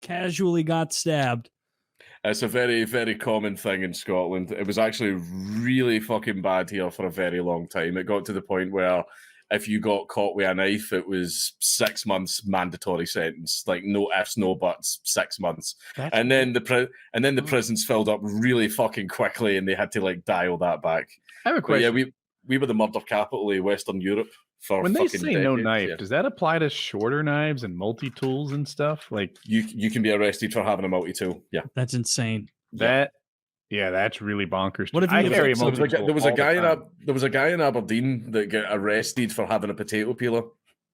casually got stabbed. It's a very, very common thing in Scotland. It was actually really fucking bad here for a very long time. It got to the point where if you got caught with a knife, it was 6 months mandatory sentence. Like no ifs, no buts, 6 months. And then the prisons filled up really fucking quickly, and they had to like dial that back. I have a question. But yeah, we were the murder capital of Western Europe for when they fucking say decades, no knife, does that apply to shorter knives and multi-tools and stuff? Like you can be arrested for having a multi-tool. Yeah, that's insane. That's really bonkers. What if you there was a guy in Aberdeen that got arrested for having a potato peeler.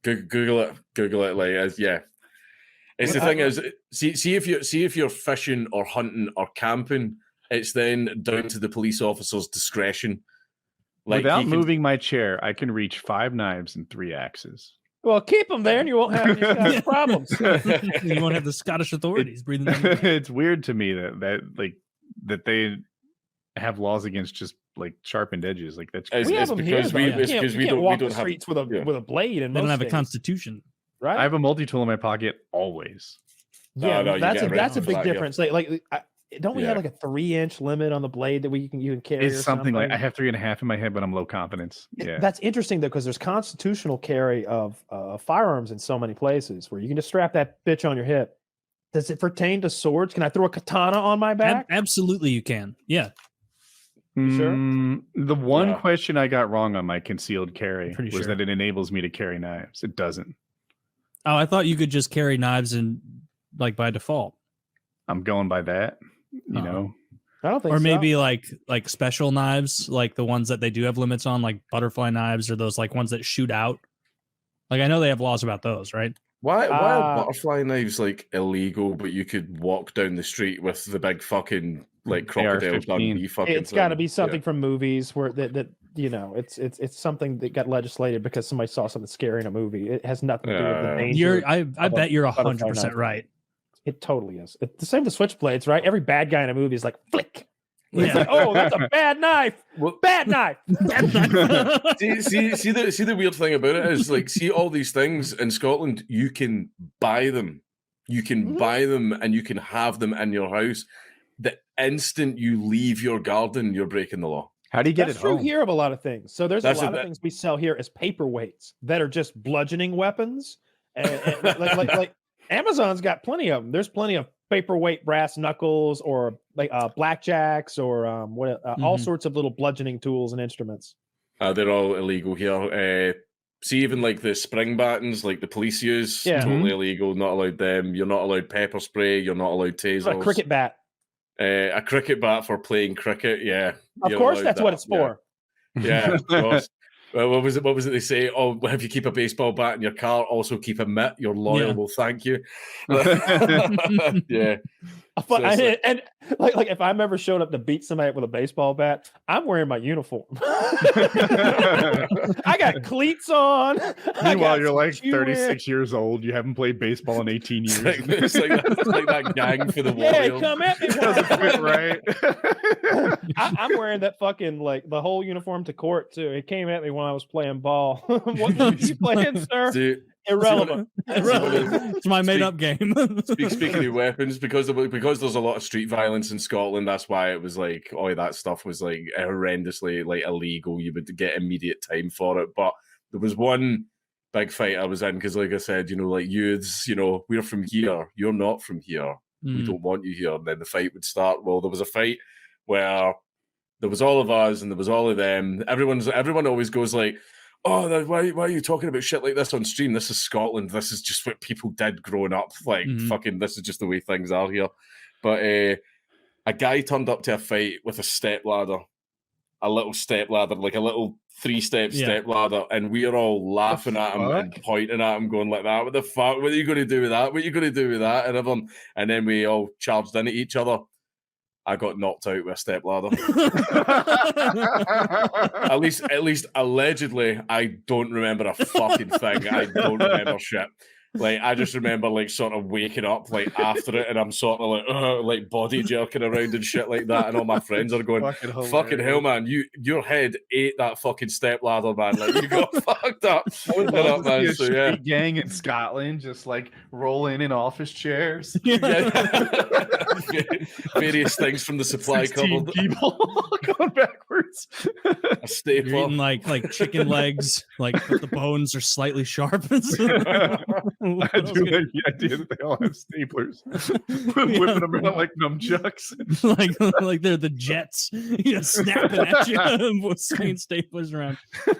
Google it. Like, yeah. It's the thing is, see if you're fishing or hunting or camping, it's then down to the police officer's discretion. Like, without moving my chair, I can reach 5 knives and 3 axes. Well, keep them there, and you won't have any problems. You won't have the Scottish authorities breathing down your neck. It's weird to me that they have laws against just like sharpened edges. Like that's we have them because we don't walk the streets with a blade, and they don't have a constitution, right? I have a multi-tool in my pocket always. Yeah, that's a big difference. Don't we have like a 3-inch limit on the blade that you can carry? It's something like I have 3.5 in my head, but I'm low confidence. Yeah, that's interesting though, because there's constitutional carry of firearms in so many places where you can just strap that bitch on your hip. Does it pertain to swords? Can I throw a katana on my back? Absolutely, you can. Yeah. Sure. The one question I got wrong on my concealed carry was that it enables me to carry knives. It doesn't. Oh, I thought you could just carry knives and like by default. I'm going by that. You know, I don't think or maybe like special knives, like the ones that they do have limits on, like butterfly knives or those like ones that shoot out. Like I know they have laws about those, right? Why are butterfly knives like illegal, but you could walk down the street with the big fucking like crocodile Dundee fucking? It's got to be something from movies where that you know it's something that got legislated because somebody saw something scary in a movie. It has nothing to do with the danger. I bet you're 100% right. It totally is. It's the same with switchblades, right? Every bad guy in a movie is like flick. It's like, oh, that's a bad knife. Bad knife. see the weird thing about it is like, see all these things in Scotland, you can buy them. You can buy them and you can have them in your house. The instant you leave your garden, you're breaking the law. How do you get it home? That's true here of a lot of things. So there's a lot of things we sell here as paperweights that are just bludgeoning weapons. And like Amazon's got plenty of them. There's plenty of paperweight brass knuckles or like blackjacks or all sorts of little bludgeoning tools and instruments. They're all illegal here. See, even like the spring battens, like the police use, totally illegal. Not allowed them. You're not allowed pepper spray. You're not allowed tasers. A cricket bat. A cricket bat for playing cricket. Yeah, of course, that's what it's for. Yeah, of course. What was it they say? Oh, if you keep a baseball bat in your car, also keep a mitt. You're loyal. Well, thank you. Yeah. And if I'm ever showed up to beat somebody up with a baseball bat, I'm wearing my uniform. I got cleats on. Meanwhile, you're like 36 years old. You haven't played baseball in 18 years. It's like that gang for the Warriors. Yeah, come at me. Doesn't fit right. I'm wearing that fucking like the whole uniform to court too. It came at me when I was playing ball. What were you playing, sir? Dude. Irrelevant. It's my made-up game. Speaking of weapons, because there's a lot of street violence in Scotland, that's why it was like, that stuff was like horrendously like illegal. You would get immediate time for it. But there was one big fight I was in because, like I said, like youths, we're from here. You're not from here. We don't want you here. And then the fight would start. Well, there was a fight where there was all of us and there was all of them. Everyone always goes like, oh, why are you talking about shit like this on stream? This is Scotland. This is just what people did growing up. Like, fucking, this is just the way things are here. But a guy turned up to a fight with a stepladder, a little stepladder, like a little 3-step stepladder, and we are all laughing at him and pointing at him, going like that. What the fuck? What are you going to do with that? What are you going to do with that? And then we all charged into each other. I got knocked out with a stepladder. at least allegedly, I don't remember a fucking thing. I don't remember shit. Like, I just remember, like, sort of waking up, like, after it, and I'm sort of like body jerking around and shit like that, and all my friends are going, fucking hell, man, your head ate that fucking step ladder, man. Like, you got fucked up. I would love to see a So, street gang in Scotland just, like, roll in office chairs. Various things from the supply cupboard. People going backwards. A stapler. You're eating like chicken legs, like but the bones are slightly sharpened. I do like the idea that they all have staplers, whipping them around like nunchucks, like they're the jets, snapping at you with swinging staplers around.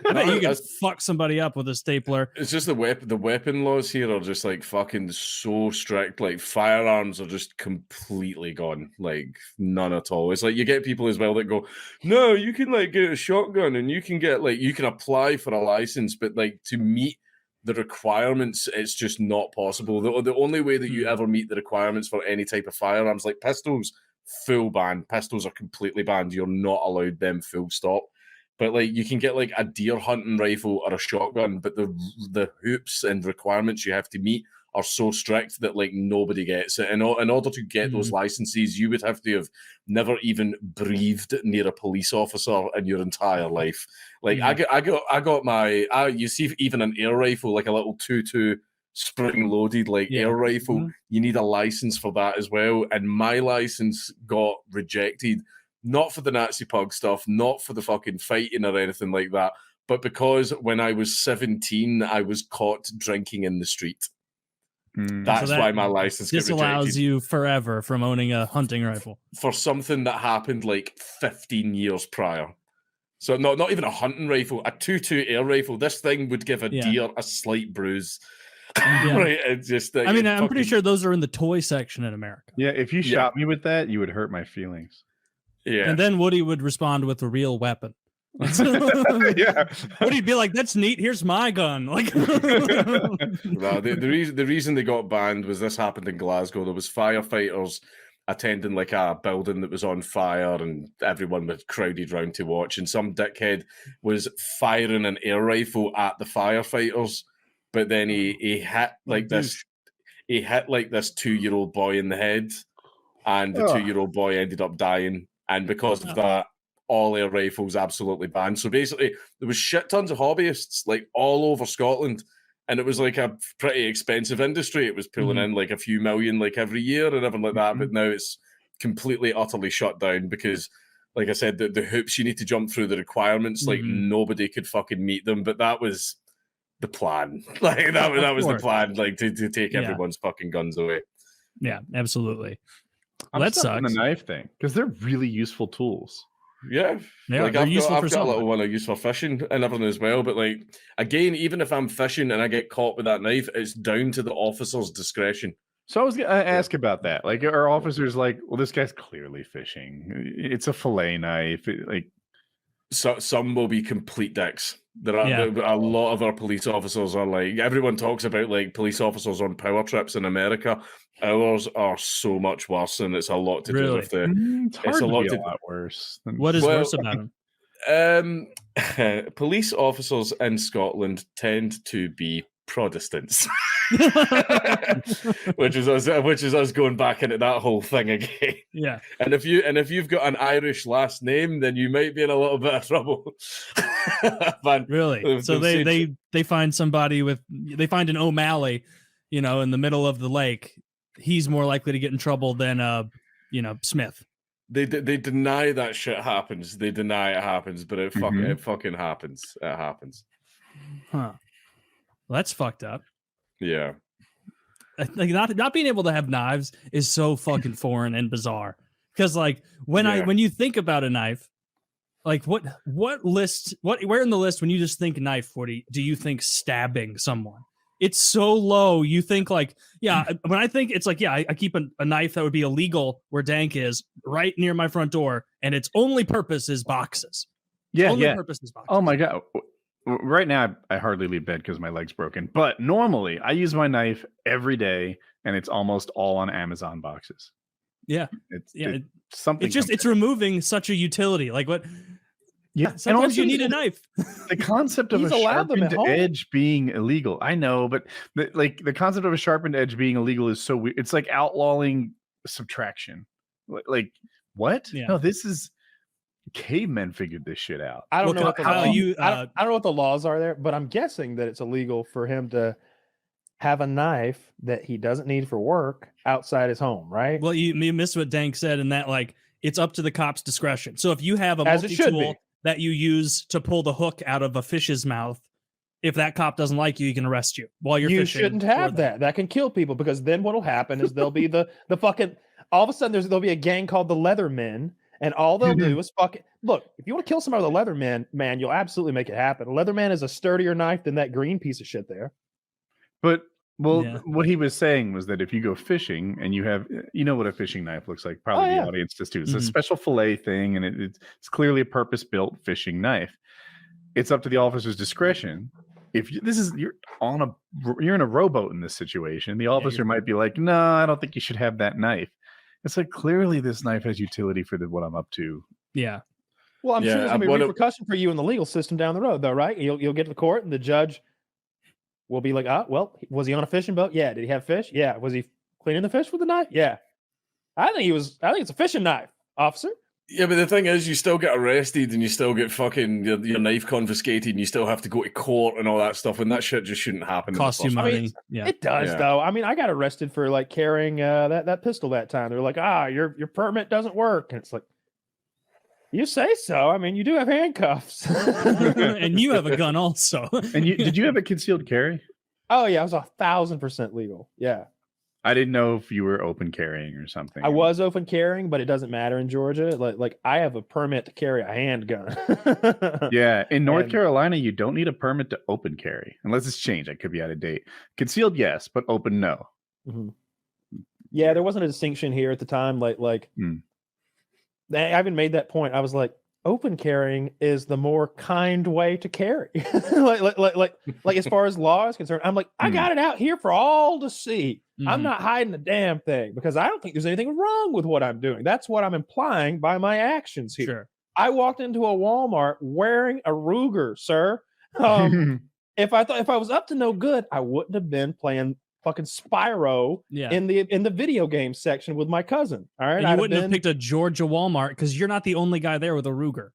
I bet you can fuck somebody up with a stapler. It's just the weapon laws here are just like fucking so strict. Like firearms are just completely gone, like none at all. It's like you get people as well that go, no, you can like get a shotgun and you can get like you can apply for a license, but like to meet the requirements, it's just not possible. The only way that you ever meet the requirements for any type of firearms, like pistols, full ban. Pistols are completely banned. You're not allowed them, full stop. But like you can get like a deer hunting rifle or a shotgun, but the hoops and requirements you have to meet are so strict that like nobody gets it. And in order to get those licenses, you would have to have never even breathed near a police officer in your entire life. Like I got my you see even an air rifle, like a little 2.2 spring loaded like air rifle, you need a license for that as well. And my license got rejected, not for the Nazi pug stuff, not for the fucking fighting or anything like that, but because when I was 17, I was caught drinking in the street. That's why my license disallows you forever from owning a hunting rifle for something that happened like 15 years prior. So not even a hunting rifle, a 2.2 air rifle. This thing would give a deer a slight bruise. Right? It's just. I mean, I'm pretty sure those are in the toy section in America. Yeah, if you shot me with that, you would hurt my feelings. Yeah, and then Woody would respond with a real weapon. Woody'd be like, "That's neat. Here's my gun." Like, no, the reason they got banned was this happened in Glasgow. There was firefighters attending like a building that was on fire, and everyone was crowded round to watch. And some dickhead was firing an air rifle at the firefighters, but then he hit like this. He hit like this 2-year-old boy in the head, and the 2-year-old boy ended up dying. And because of that, all air rifles absolutely banned. So basically, there was shit tons of hobbyists like all over Scotland, and it was like a pretty expensive industry. It was pulling in like a few million like every year and everything like that. But now it's completely, utterly shut down because, like I said, the hoops you need to jump through, the requirements, like nobody could fucking meet them. But that was the plan. Like that was the plan, like to take everyone's fucking guns away. Yeah, absolutely. Well, that sucks. The knife thing, because they're really useful tools. Yeah, like I've got a little one I use for fishing and everything as well. But like again, even if I'm fishing and I get caught with that knife, it's down to the officer's discretion. So I was gonna ask about that. Like, are officers like, well, this guy's clearly fishing. It's a fillet knife. So some will be complete dicks. There are a lot of our police officers are like, everyone talks about like police officers on power trips in America. Ours are so much worse, and it's a lot to do with the. It's a lot worse. What is worse about them? Police officers in Scotland tend to be Protestants, which is us going back into that whole thing again. Yeah, and if you've got an Irish last name, then you might be in a little bit of trouble. Really? So they find somebody they find an O'Malley, in the middle of the lake. He's more likely to get in trouble than Smith. They deny that shit happens. They deny it happens, but it fucking happens. It happens. Huh. Well, that's fucked up. Yeah. Like not being able to have knives is so fucking foreign and bizarre. Because like when you think about a knife, like what list, where in the list when you just think knife, Woody, do you think stabbing someone? It's so low. You think like, when I think it's like, I keep a knife that would be illegal where Dank is right near my front door, and its only purpose is boxes. Purpose is boxes. Oh my God. Right now, I hardly leave bed because my leg's broken. But normally, I use my knife every day, and it's almost all on Amazon boxes. Yeah. It's something. It's removing such a utility. Like what? Yeah, sometimes you need a knife. The concept of a sharpened edge being illegal, I know, but the concept of a sharpened edge being illegal is so weird. It's like outlawing subtraction. Like what? Yeah. No, this is cavemen figured this shit out. I don't know what the how you. I don't know what the laws are there, but I'm guessing that it's illegal for him to have a knife that he doesn't need for work outside his home, right? Well, you missed what Dank said in that, like, it's up to the cop's discretion. So if you have a As it should multi-tool be. that you use to pull the hook out of a fish's mouth, if that cop doesn't like you, he can arrest you while you're fishing. You shouldn't have that. That can kill people, because then what'll happen is there'll be the fucking, all of a sudden there'll be a gang called the Leathermen, and all they'll do is fucking look. If you want to kill somebody with a Leatherman, man, you'll absolutely make it happen. A Leatherman is a sturdier knife than that green piece of shit there. But what he was saying was that if you go fishing and you have, you know what a fishing knife looks like, probably the audience does too. It's a special fillet thing, and it's clearly a purpose-built fishing knife. It's up to the officer's discretion. If you're in a rowboat in this situation, the officer might be like, "No, I don't think you should have that knife." It's like, clearly this knife has utility for what I'm up to. Yeah. Well, I'm sure there's gonna be repercussion for you in the legal system down the road, though, right? You'll get to the court, and the judge will be like, well, was he on a fishing boat? Yeah. Did he have fish? Yeah. Was he cleaning the fish with a knife? Yeah. I think it's a fishing knife, officer. Yeah, but the thing is, you still get arrested and you still get fucking your knife confiscated and you still have to go to court and all that stuff, and that shit just shouldn't happen. Cost you money. I mean, it does, though. I mean, I got arrested for like carrying that pistol that time. They're like, your permit doesn't work. And it's like, you say so. I mean, you do have handcuffs. And you have a gun also. And did you have a concealed carry? Oh, yeah. I was 1,000% legal. Yeah. I didn't know if you were open carrying or something. I was open carrying, but it doesn't matter in Georgia. Like I have a permit to carry a handgun. Yeah. In North Carolina, you don't need a permit to open carry unless it's changed. I could be out of date. Concealed, yes, but open, no. Mm-hmm. Yeah, there wasn't a distinction here at the time. I even made that point. I was like, open carrying is the more kind way to carry. like as far as law is concerned, I'm like, I got it out here for all to see. I'm not hiding a damn thing, because I don't think there's anything wrong with what I'm doing. That's what I'm implying by my actions here. Sure. I walked into a Walmart wearing a Ruger, sir. If I was up to no good, I wouldn't have been playing fucking Spyro in the video game section with my cousin. All right. And you wouldn't have picked a Georgia Walmart because you're not the only guy there with a Ruger.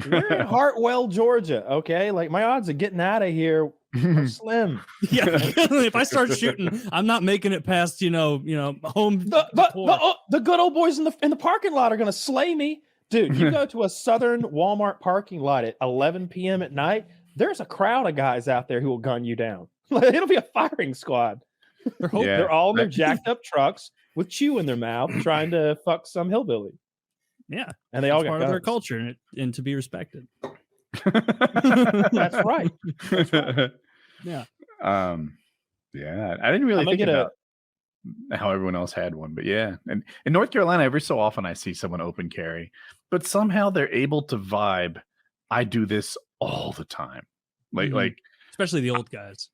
We're in Hartwell, Georgia. Okay. Like, my odds of getting out of here are slim. Yeah. If I start shooting, I'm not making it past, home. The good old boys in the parking lot are going to slay me. Dude, you go to a Southern Walmart parking lot at 11 p.m. at night, there's a crowd of guys out there who will gun you down. It'll be a firing squad. They're all in their jacked up trucks with chew in their mouth trying to fuck some hillbilly. Yeah. And they all got part guns. of their culture and to be respected. That's right. Yeah. Yeah. I didn't really think about how everyone else had one, but yeah. And in North Carolina, every so often I see someone open carry, but somehow they're able to vibe. I do this all the time. Like especially the old guys.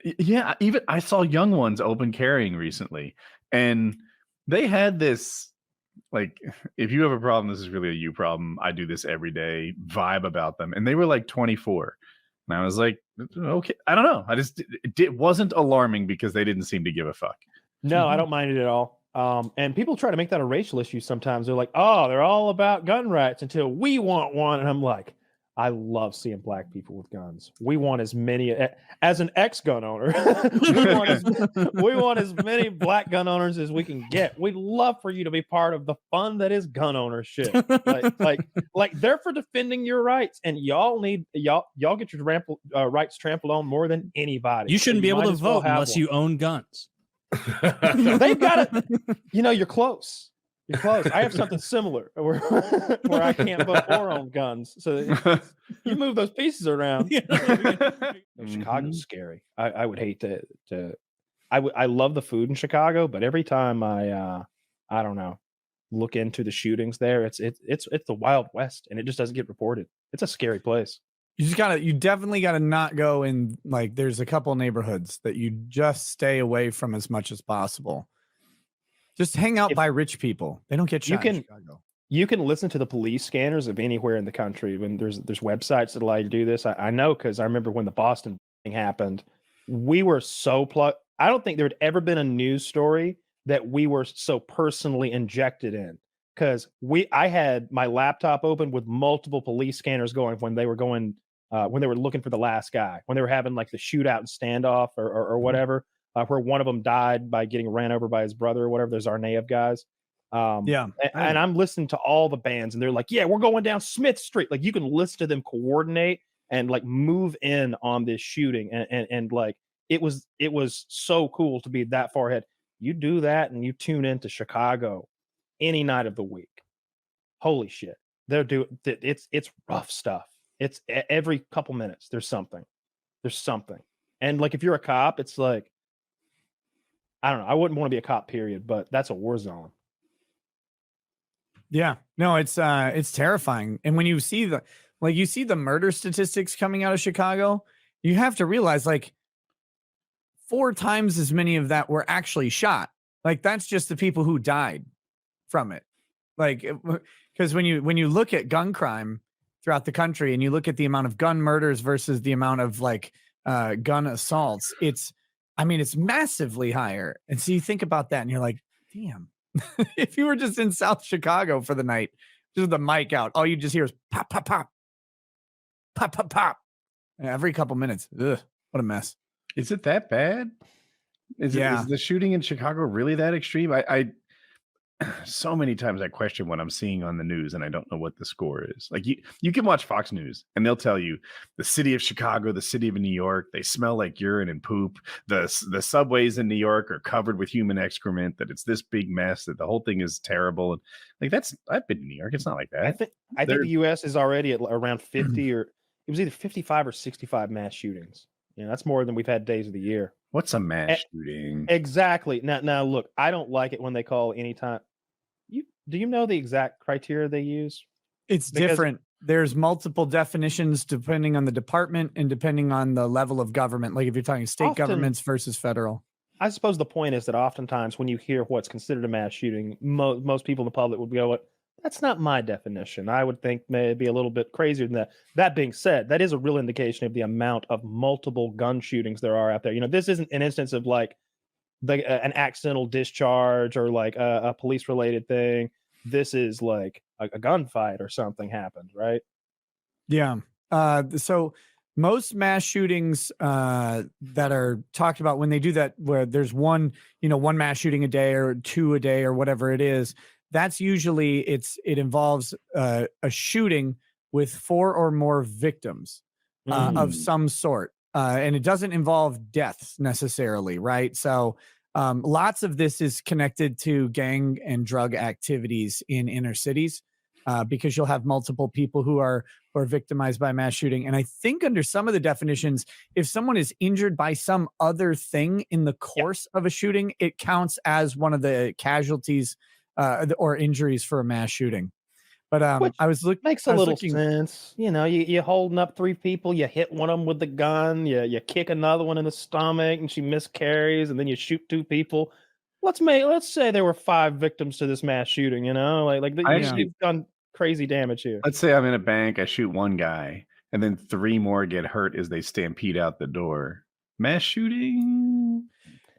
Yeah, even I saw young ones open carrying recently, and they had this, like, if you have a problem, this is really a you problem. I do this every day vibe about them, and they were like 24, and I was like, okay, I don't know. It wasn't alarming because they didn't seem to give a fuck. No, I don't mind it at all. And people try to make that a racial issue sometimes. They're like, oh, they're all about gun rights until we want one, and I'm like, I love seeing black people with guns. We want as many, as an ex-gun owner, we want as many black gun owners as we can get. We'd love for you to be part of the fun that is gun ownership. Like they're for defending your rights, and y'all get your rights trampled on more than anybody. You shouldn't be able to vote unless you own guns. They've got it. You're close. You're close. I have something similar where I can't vote or own guns. So you move those pieces around. Chicago's scary. I would hate to. I love the food in Chicago, but every time I don't know, look into the shootings there, it's the Wild West, and it just doesn't get reported. It's a scary place. You definitely gotta not go in. Like, there's a couple neighborhoods that you just stay away from as much as possible. Just hang out by rich people. They don't get shot in Chicago. You can listen to the police scanners of anywhere in the country. When there's websites that allow you to do this. I know because I remember when the Boston thing happened, we were so plugged. I don't think there had ever been a news story that we were so personally injected in, because I had my laptop open with multiple police scanners going when they were looking for the last guy, when they were having like the shootout and standoff or whatever, where one of them died by getting ran over by his brother or whatever. There's Arnev guys. And I'm listening to all the bands, and they're like, yeah, we're going down Smith Street. Like, you can listen to them coordinate and like move in on this shooting, and like it was so cool to be that far ahead. You do that and you tune into Chicago any night of the week. Holy shit. It's rough stuff. It's every couple minutes there's something. And like if you're a cop, it's like, I don't know, I wouldn't want to be a cop, period, but that's a war zone. Yeah, no, it's terrifying. And when you see the murder statistics coming out of Chicago, you have to realize like 4 times as many of that were actually shot. Like, that's just the people who died from it. Like, because when you look at gun crime throughout the country and you look at the amount of gun murders versus the amount of like gun assaults, it's massively higher. And so you think about that and you're like, damn. If you were just in South Chicago for the night, just with the mic out, all you just hear is pop, pop, pop, pop, pop, pop, every couple minutes. Ugh, what a mess. Is it that bad? Is the shooting in Chicago really that extreme? I so many times I question what I'm seeing on the news, and I don't know what the score is. Like you can watch Fox News and they'll tell you the city of Chicago, the city of New York, they smell like urine and poop. The subways in New York are covered with human excrement, that it's this big mess, that the whole thing is terrible. And like, I've been to New York. It's not like that. I think the US is already at around 50 or it was either 55 or 65 mass shootings. That's more than we've had days of the year. What's a mass shooting? Exactly. Now look, I don't like it when they call any time. Do you know the exact criteria they use? It's different. There's multiple definitions depending on the department and depending on the level of government. Like if you're talking state governments versus federal. I suppose the point is that oftentimes when you hear what's considered a mass shooting, most people in the public would go, that's not my definition. I would think maybe a little bit crazier than that. That being said, that is a real indication of the amount of multiple gun shootings there are out there. This isn't an instance of like an accidental discharge or like a police related thing. This is like a gunfight or something happened, right? Yeah. So most mass shootings that are talked about, when they do that, where there's one mass shooting a day or 2 a day or whatever it is, that's usually it involves a shooting with 4 or more victims of some sort. And it doesn't involve deaths necessarily, right? So lots of this is connected to gang and drug activities in inner cities because you'll have multiple people who are victimized by mass shooting. And I think under some of the definitions, if someone is injured by some other thing in the course of a shooting, it counts as one of the casualties or injuries for a mass shooting. But I was looking. Makes a little sense. You holding up 3 people, you hit one of them with the gun, you kick another one in the stomach, and she miscarries, and then you shoot 2 people. Let's say there were 5 victims to this mass shooting. You've done crazy damage here. Let's say I'm in a bank, I shoot 1 guy, and then 3 more get hurt as they stampede out the door. Mass shooting.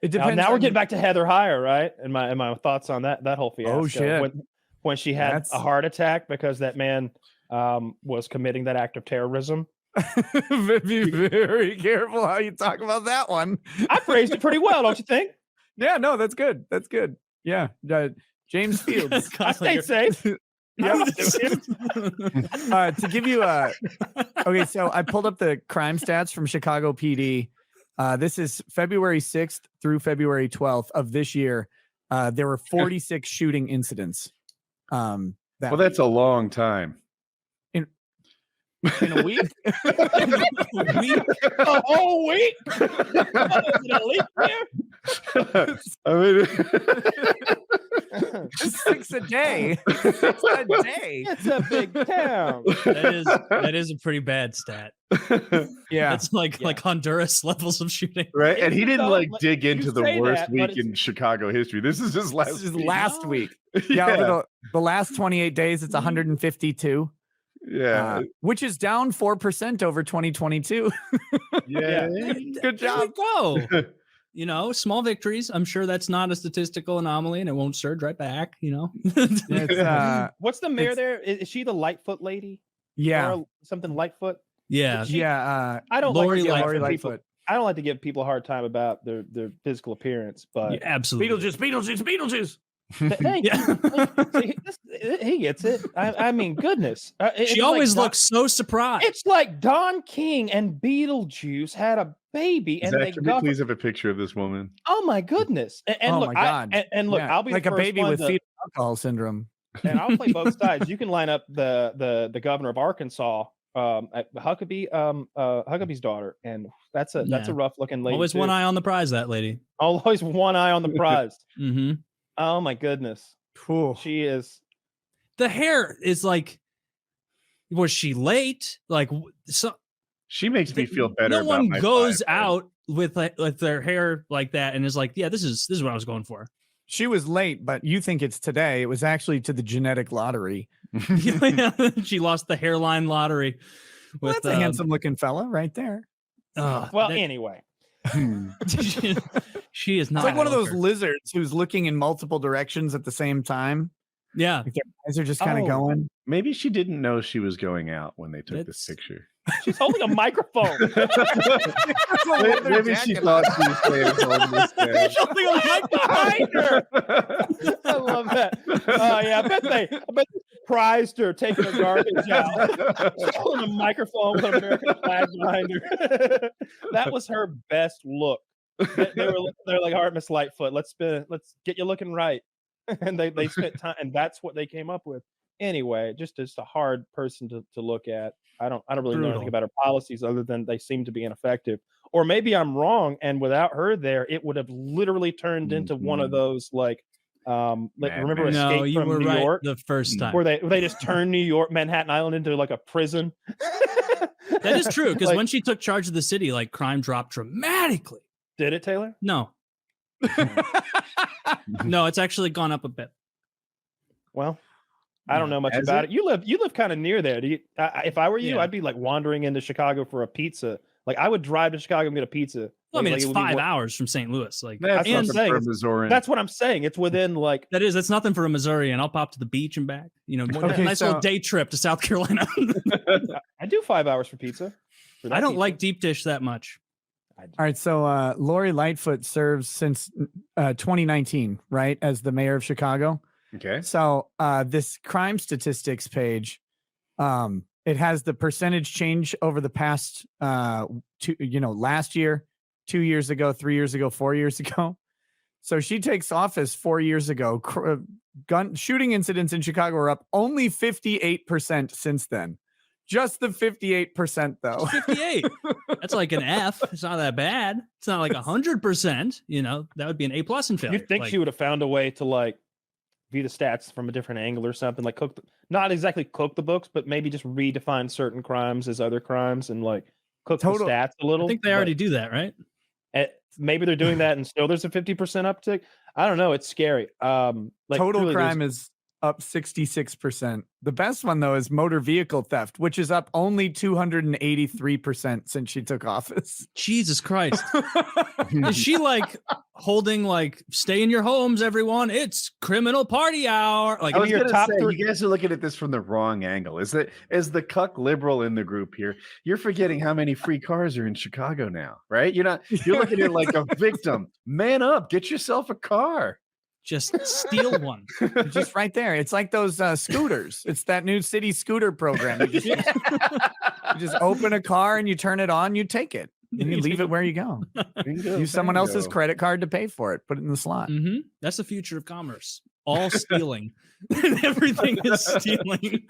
It depends. Now we're getting back to Heather Heyer, right? And my thoughts on that whole fiasco. Oh shit. When she had a heart attack because that man was committing that act of terrorism. Be very careful how you talk about that one. I phrased it pretty well, don't you think? Yeah, no, that's good. That's good. Yeah. James Fields. I stayed safe. To give you okay, so I pulled up the crime stats from Chicago PD. This is February 6th through February 12th of this year. There were 46 shooting incidents. That's a long time. In a week? A whole week? Is it a leap year? I mean, 6 a day. 6 a day. It's a big town. That is a pretty bad stat. Yeah, That's like Honduras levels of shooting, right? And he didn't like Like, dig into you the say worst that, but week in Chicago history. This is just last. This is week. last week. Yeah, over the last 28 days, it's 152. Yeah, which is down 4% over 2022. yeah. Good There job. we go. You know, small victories. I'm sure that's not a statistical anomaly, and it won't surge right back. You know, It's, What's the mayor there? Is she the Lightfoot lady? yeah, Or something Lightfoot. yeah. yeah. I don't Lori like to give Lori people. Lightfoot. I don't like to give people a hard time about their physical appearance, but Yeah, absolutely. Beetlejuice. Thank you. He gets it. I mean, goodness. She always looks so surprised. It's like Don King and Beetlejuice had a baby, and Zach, they can we governed. please have a picture of this woman? Oh my goodness! And Oh look, my God. and look, Yeah, I'll be like the a first baby one with to- fetal alcohol syndrome. and I'll play both sides. You can line up the governor of Arkansas, Huckabee's daughter, and that's a rough looking lady. Always too. one eye on the prize, that lady. Always one eye on the prize. Mm-hmm. Oh my goodness, Cool. she is. The hair is like, was she late? Like, so She makes me feel better. no about one my goes 5, out with their hair like that and is like, yeah, this is what I was going for. She was late, but you think it's today. It was actually to the genetic lottery. She lost the hairline lottery. Well, that's a handsome looking fella right there. Well, anyway, she is not. It's like one of those looker. lizards who's looking in multiple directions at the same time. Yeah, Like their eyes are just kind of Oh. going. Maybe she didn't know she was going out when they took this That's- picture. she's holding a microphone. Maybe she thought she was staying home this day. Something like behind her. I love that. Yeah, I bet they surprised her taking her garbage out. She's holding a microphone with an American flag behind her. That was her best look. They're like, all right, Miss Lightfoot, let's get you looking right. And they spent time, and that's what they came up with. Anyway, just a hard person to look at. I don't really know anything about her policies other than they seem to be ineffective. Or maybe I'm wrong, and without her there, it would have literally turned into one of those like remember no, Escape you from were New right York, the first time. where they just turned Manhattan Island into like a prison. That is true because Like- when she took charge of the city, like crime dropped dramatically. Did it, Taylor? No, no, it's actually gone up a bit. Well, I don't know much Has about it? it. You live kind of near there. Do you? If I were you, Yeah. I'd be like wandering into Chicago for a pizza. Like I would drive to Chicago and get a pizza. Well, I mean, Like, it's it would be 5 what- hours from St. Louis. Like, That's what I'm nothing saying. for a Missourian. That's what I'm saying. It's within like that's nothing for a Missouri, and I'll pop to the beach and back. You know, Okay, nice so- little day trip to South Carolina. I do 5 hours for pizza. For that I don't pizza. like deep dish that much. All right, so Lori Lightfoot serves since 2019, right, as the mayor of Chicago. okay. So this crime statistics page, it has the percentage change over the past, last year, 2 years ago, 3 years ago, 4 years ago. So she takes office 4 years ago. Gun shooting incidents in Chicago are up only 58% since then. Just the 58% though. 58. That's like an F. It's not that bad. It's not like 100%. You know, that would be an A+ in failure. You'd think Like, she would have found a way to like view the stats from a different angle or something, like not exactly cook the books, but maybe just redefine certain crimes as other crimes and like cook the stats a little. I think they already do that, right? Maybe they're doing that and still there's a 50% uptick. I don't know. It's scary. Like Total truly, crime is up 66%. The best one though is motor vehicle theft, which is up only 283% since she took office. Jesus Christ. Is she like holding like stay in your homes, everyone? It's criminal party hour. Like I was your gonna top say, three- you guys are looking at this from the wrong angle. Is the cuck liberal in the group here? You're forgetting how many free cars are in Chicago now, right? You're looking at it like a victim. Man up, get yourself a car. just steal one. Just right there. It's like those scooters. It's that new city scooter program. You just open a car and you turn it on, you take it. And you leave it where you go. Bingo, Use someone else's bango. credit card to pay for it. Put it in the slot. Mhm. That's the future of commerce. All stealing. Everything is stealing.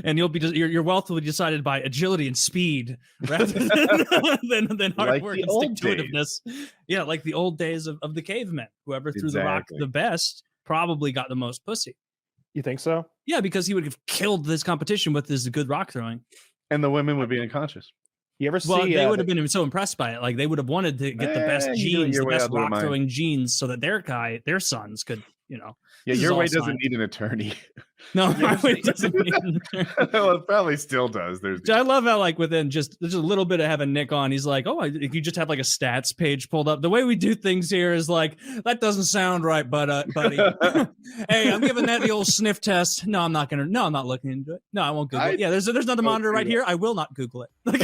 And you'll be your wealth will be decided by agility and speed rather than hard Like work the and old stick-to-itiveness. Yeah, like the old days of the cavemen. Whoever threw the rock Exactly. the best probably got the most pussy. You think so? Yeah, because he would have killed this competition with his good rock throwing. And the women would be unconscious. You ever see? Well, they would have been so impressed by it. Like they would have wanted to get the best genes, the best rock throwing genes, so that their sons could, you know. Yeah, your way doesn't need an attorney. No, my way doesn't need an attorney. Well, it probably still does. I love how like within just there's a little bit of having Nick on. He's like, oh, you just have like a stats page pulled up. The way we do things here is like that doesn't sound right, buddy. Hey, I'm giving that the old sniff test. No, I'm not looking into it. No, I won't Google it. Yeah, there's another monitor right here. I will not Google it. But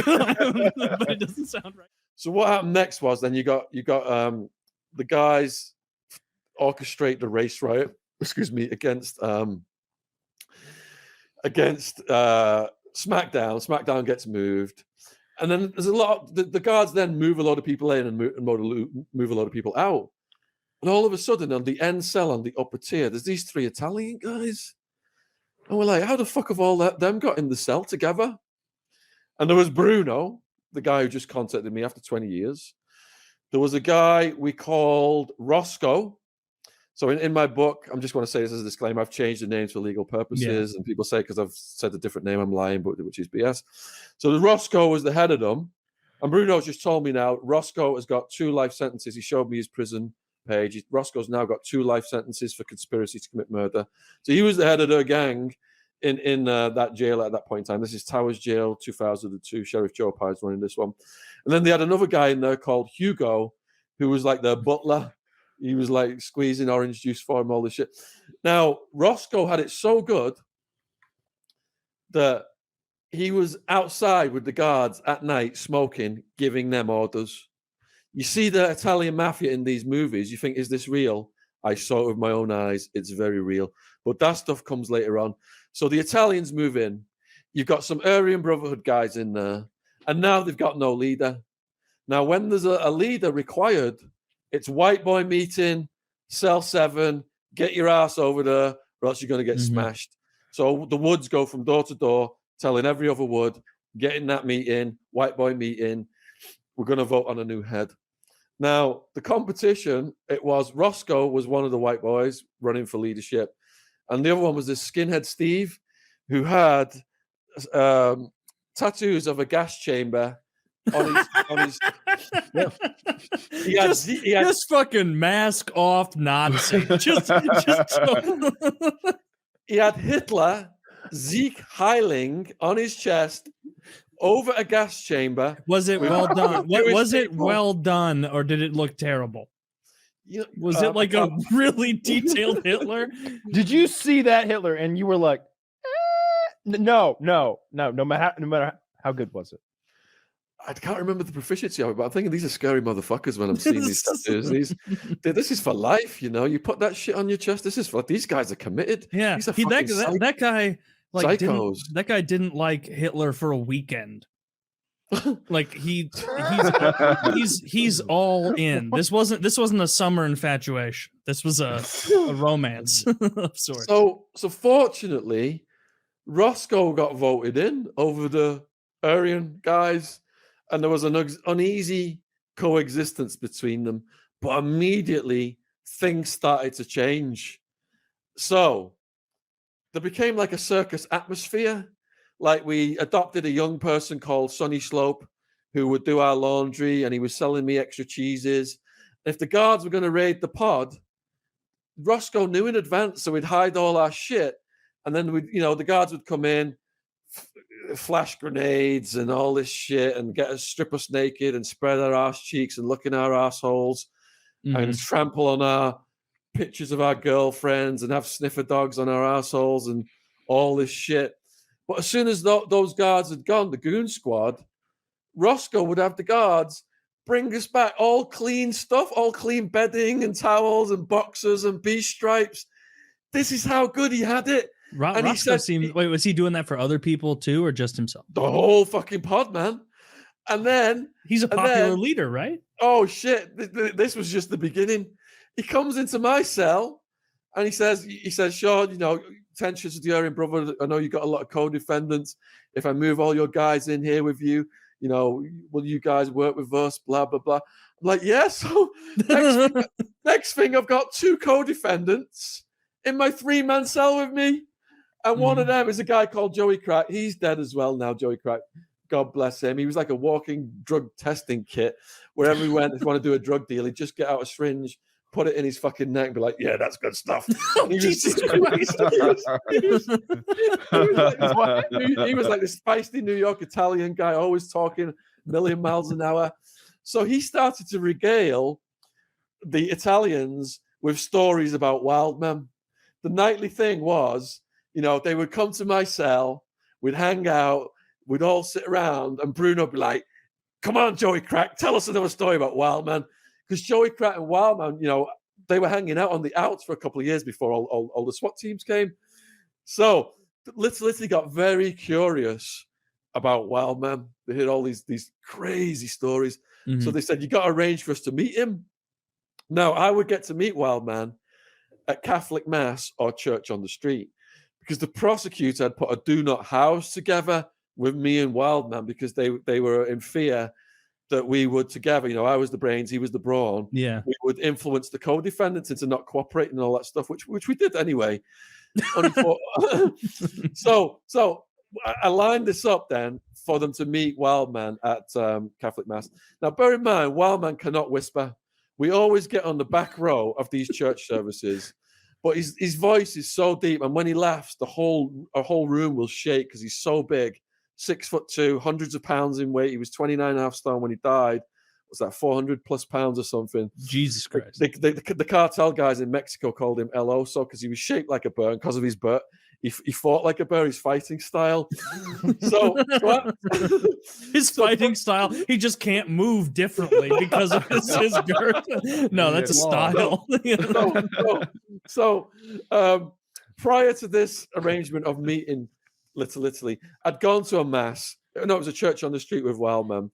it doesn't sound right. So what happened next was then you got the guys orchestrate the race riot. Excuse me, against SmackDown. SmackDown gets moved, and then there's a lot. The guards then move a lot of people in and move a lot of people out, and all of a sudden on the end cell on the upper tier, there's these 3 Italian guys, and we're like, how the fuck have all them got in the cell together? And there was Bruno, the guy who just contacted me after 20 years. There was a guy we called Roscoe. So in my book, I'm just going to say this as a disclaimer, I've changed the names for legal purposes. And people say because I've said a different name, I'm lying, but which is BS. So the Roscoe was the head of them. And Bruno's just told me now, Roscoe has got 2 life sentences. He showed me his prison page. Roscoe's now got 2 life sentences for conspiracy to commit murder. So he was the head of the gang in that jail at that point in time. This is Towers Jail, 2002. Sheriff Joe Pide's running this one. And then they had another guy in there called Hugo, who was like the butler. He was like squeezing orange juice for him, all this shit. Now, Roscoe had it so good that he was outside with the guards at night smoking, giving them orders. You see the Italian mafia in these movies, you think, is this real? I saw it with my own eyes. It's very real. But that stuff comes later on. So the Italians move in. You've got some Aryan Brotherhood guys in there. And now they've got no leader. Now, when there's a leader required, it's white boy meeting, cell 7, get your ass over there, or else you're going to get smashed. So the Woods go from door to door, telling every other Wood, get in that meeting, white boy meeting, we're going to vote on a new head. Now, the competition, it was Roscoe was one of the white boys running for leadership. And the other one was this skinhead Steve, who had tattoos of a gas chamber on his yeah. He had just fucking mask off Nazi. just He had Hitler, Zeke Heiling on his chest over a gas chamber. Was it well done? Was it well done, or did it look terrible? Was it like a really detailed Hitler? Did you see that Hitler and you were like, no matter how good was it? I can't remember the proficiency of it, but I'm thinking these are scary motherfuckers when I'm seeing these tattoos. This is for life, you know. You put that shit on your chest. This is for these guys are committed. Yeah, that guy like psychos. That guy didn't like Hitler for a weekend. Like he's all in. This wasn't a summer infatuation. This was a romance of sorts. So fortunately, Roscoe got voted in over the Aryan guys, and there was an uneasy coexistence between them. But immediately things started to change. So there became like a circus atmosphere. Like we adopted a young person called Sonny Slope who would do our laundry, and he was selling me extra cheeses. If the guards were going to raid the pod, Roscoe knew in advance, so we'd hide all our shit. And then the guards would come in, flash grenades and all this shit, and strip us naked and spread our ass cheeks and look in our assholes and trample on our pictures of our girlfriends and have sniffer dogs on our assholes and all this shit. But as soon as those guards had gone, the goon squad, Roscoe would have the guards bring us back all clean stuff, all clean bedding and towels and boxers and beach stripes. This is how good he had it. And he said, wait, was he doing that for other people too, or just himself? The whole fucking pod, man. And then he's a popular leader, right? Oh shit! This was just the beginning. He comes into my cell and he says, Shaun, tensions with the Aryan brother. I know you got a lot of co-defendants. If I move all your guys in here with you, will you guys work with us? Blah blah blah. I'm like, yeah. So next thing, I've got 2 co-defendants in my 3-man cell with me. And one of them is a guy called Joey Crack. He's dead as well now, Joey Crack. God bless him. He was like a walking drug testing kit. Wherever he went, if you want to do a drug deal, he'd just get out a syringe, put it in his fucking neck, and be like, yeah, that's good stuff. Jesus Christ. He was like this feisty New York Italian guy, always talking a million miles an hour. So he started to regale the Italians with stories about wild men. The nightly thing was, you know, they would come to my cell, we'd hang out, we'd all sit around, and Bruno would be like, come on, Joey Crack, tell us another story about Wild Man. Because Joey Crack and Wild Man, you know, they were hanging out on the outs for a couple of years before all the SWAT teams came. So literally got very curious about Wild Man. They heard all these crazy stories. So they said, you got to arrange for us to meet him. Now, I would get to meet Wild Man at Catholic Mass or church on the street, because the prosecutor had put a do not house together with me and Wild Man, because they were in fear that we would together, you know, I was the brains, he was the brawn. Yeah. We would influence the co-defendants into not cooperating and all that stuff, which we did anyway. So I lined this up then for them to meet Wild Man at Catholic Mass. Now, bear in mind, Wild Man cannot whisper. We always get on the back row of these church services, but his voice is so deep, and when he laughs, a whole room will shake because he's so big. 6'2", hundreds of pounds in weight. He was 29.5 stone when he died. Was that 400 plus pounds or something? Jesus Christ. The cartel guys in Mexico called him El Oso because he was shaped like a bird. Because of his bird, he fought like a bird, his fighting style. His fighting style, he just can't move differently because of his girth. No, that's a style. So prior to this arrangement of meeting Little Italy, I'd gone to a mass. No, it was a church on the street with Wild Man.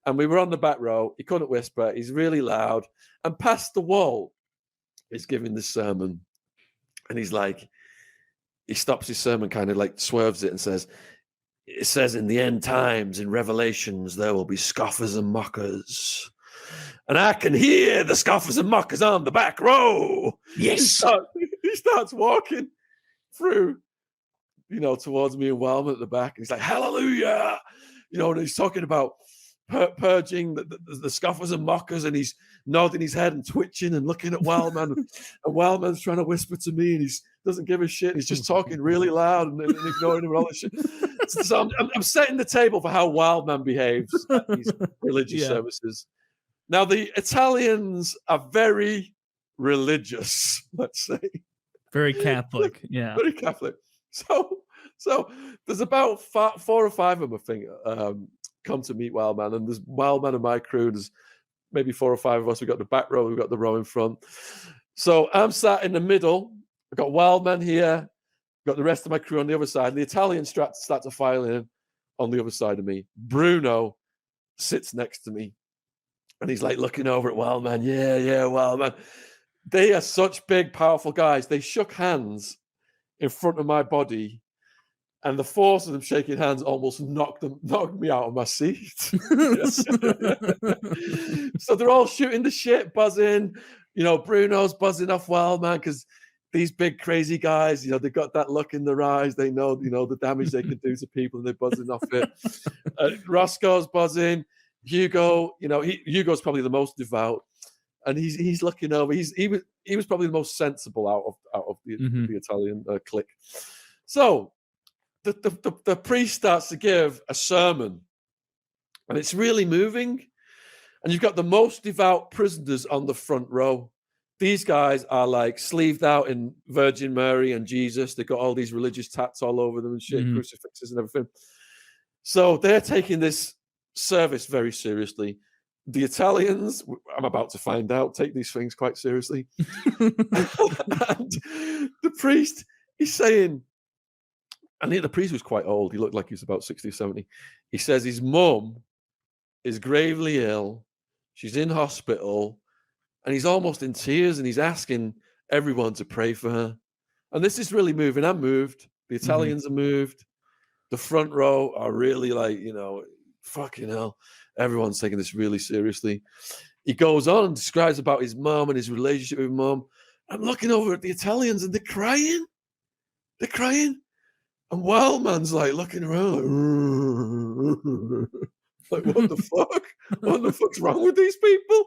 And we were on the back row. He couldn't whisper. He's really loud. And past the wall, he's giving the sermon. And he's like, he stops his sermon, kind of like swerves it and says, it says in the end times, in Revelations, there will be scoffers and mockers. And I can hear the scoffers and mockers on the back row. Yes. He starts walking through, you know, towards me and Wellman at the back. And he's like, hallelujah. You know, and he's talking about purging the scoffers and mockers, and he's nodding his head and twitching and looking at Wildman. And Wildman's trying to whisper to me, and he doesn't give a shit. He's just talking really loud and ignoring him and all that shit. So I'm setting the table for how Wildman behaves at these religious services. Now, the Italians are very religious, let's say. Very Catholic, yeah. Very Catholic. So there's about 4 or 5 of them, I think, come to meet Wild Man. And there's Wild Man and my crew. There's maybe 4 or 5 of us. We've got the back row. We've got the row in front. So I'm sat in the middle. I've got Wild Man here. Got the rest of my crew on the other side. The Italians start to file in on the other side of me. Bruno sits next to me. And he's like looking over at Wild Man. Yeah, Wild Man. They are such big, powerful guys. They shook hands in front of my body, and the force of them shaking hands almost knocked me out of my seat. So they're all shooting the shit, buzzing. You know, Bruno's buzzing off Wild Man because these big crazy guys, you know, they've got that look in their eyes. They know, you know, the damage they can do to people, and they're buzzing off it. Roscoe's buzzing. Hugo, you know, Hugo's probably the most devout, and he's looking over. He was probably the most sensible out of the Italian clique. So the priest starts to give a sermon, and it's really moving. And you've got the most devout prisoners on the front row. These guys are like sleeved out in Virgin Mary and Jesus. They've got all these religious tats all over them and shit, crucifixes and everything. So they're taking this service very seriously. The Italians, I'm about to find out, take these things quite seriously. And the priest, he's saying, and the priest was quite old. He looked like he was about 60 or 70. He says his mum is gravely ill. She's in hospital. And he's almost in tears, and he's asking everyone to pray for her. And this is really moving. I'm moved. The Italians are moved. The front row are really like, you know, fucking hell. Everyone's taking this really seriously. He goes on and describes about his mom and his relationship with mom. I'm looking over at the Italians and they're crying. They're crying. And Wild Man's like looking around like what the fuck? What the fuck's wrong with these people?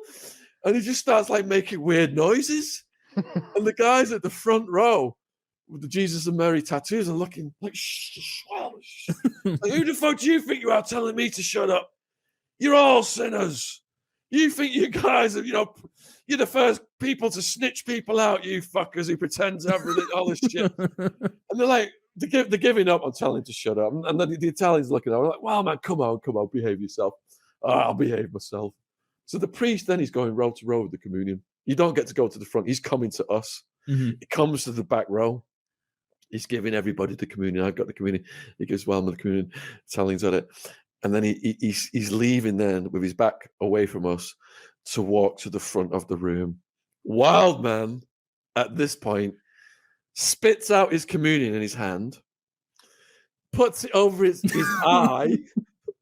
And he just starts like making weird noises. And the guys at the front row with the Jesus and Mary tattoos are looking like, shh. Like, who the fuck do you think you are telling me to shut up? You're all sinners. You think you guys are, you're the first people to snitch people out, you fuckers who pretend to have all this shit. And they're like, they're giving up on telling him to shut up. And then the Italians looking at him like, well, man, come on, behave yourself. I'll behave myself. So the priest then he's going row to row with the communion. You don't get to go to the front. He's coming to us. Mm-hmm. He comes to the back row. He's giving everybody the communion. I've got the communion. He gives Wellman the communion. Italians at it. And then he's leaving then with his back away from us to walk to the front of the room. Wild Man, at this point, spits out his communion in his hand, puts it over his eye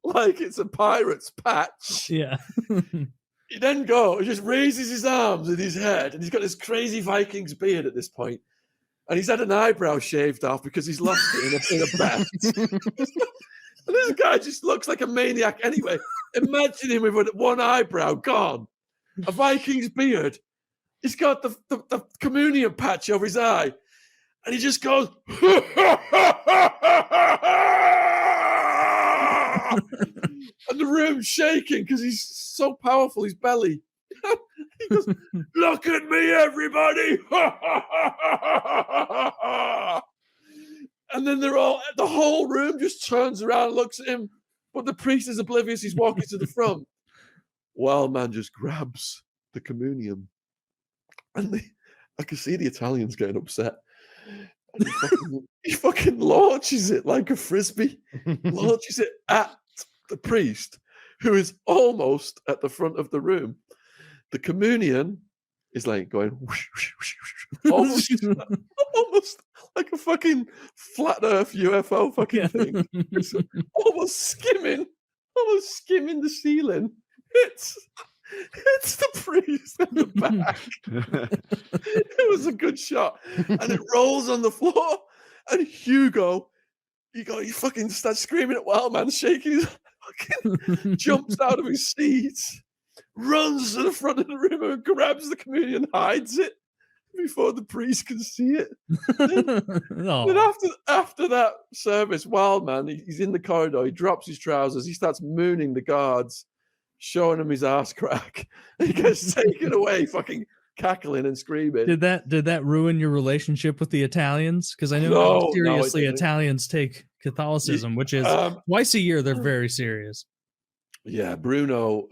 like it's a pirate's patch. Yeah. He then just raises his arms in his head, and he's got this crazy Vikings beard at this point. And he's had an eyebrow shaved off because he's lost it in a bet. And this guy just looks like a maniac anyway. Imagine him with one eyebrow gone, a Viking's beard. He's got the communion patch over his eye. And he just goes, and the room's shaking because he's so powerful, his belly. He goes, look at me, everybody. And then the whole room just turns around and looks at him. But the priest is oblivious. He's walking to the front. Wild Man just grabs the communion. And I can see the Italians getting upset. And he fucking launches it like a frisbee. Launches it at the priest, who is almost at the front of the room. The communion is like going whoosh, whoosh, whoosh, whoosh, almost like a fucking flat Earth UFO fucking thing. It's almost skimming the ceiling. It's the priest in the back. It was a good shot, and it rolls on the floor. And Hugo, he fucking starts screaming at Wild Man, shaking his fucking jumps out of his seat, runs to the front of the room and grabs the communion, hides it before the priest can see it. Then after that service, Wild Man, he's in the corridor, he drops his trousers, he starts mooning the guards, showing them his ass crack. He gets taken away, fucking cackling and screaming. Did that ruin your relationship with the Italians? Because I know how seriously Italians take Catholicism, which is twice a year. They're very serious. Yeah, Bruno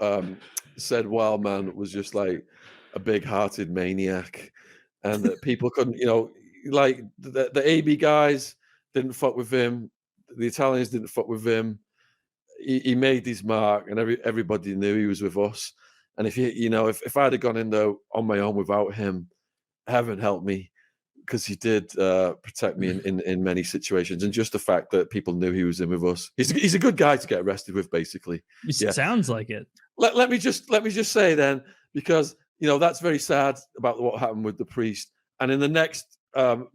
said Wild Man was just like a big-hearted maniac, and that people couldn't, like the AB guys didn't fuck with him, the Italians didn't fuck with him. He made his mark, and everybody knew he was with us. And if I'd have gone in there on my own without him, heaven help me, because he did protect me in many situations. And just the fact that people knew he was in with us, he's a good guy to get arrested with, basically. It sounds like it. Let me just say then, because that's very sad about what happened with the priest. And in the next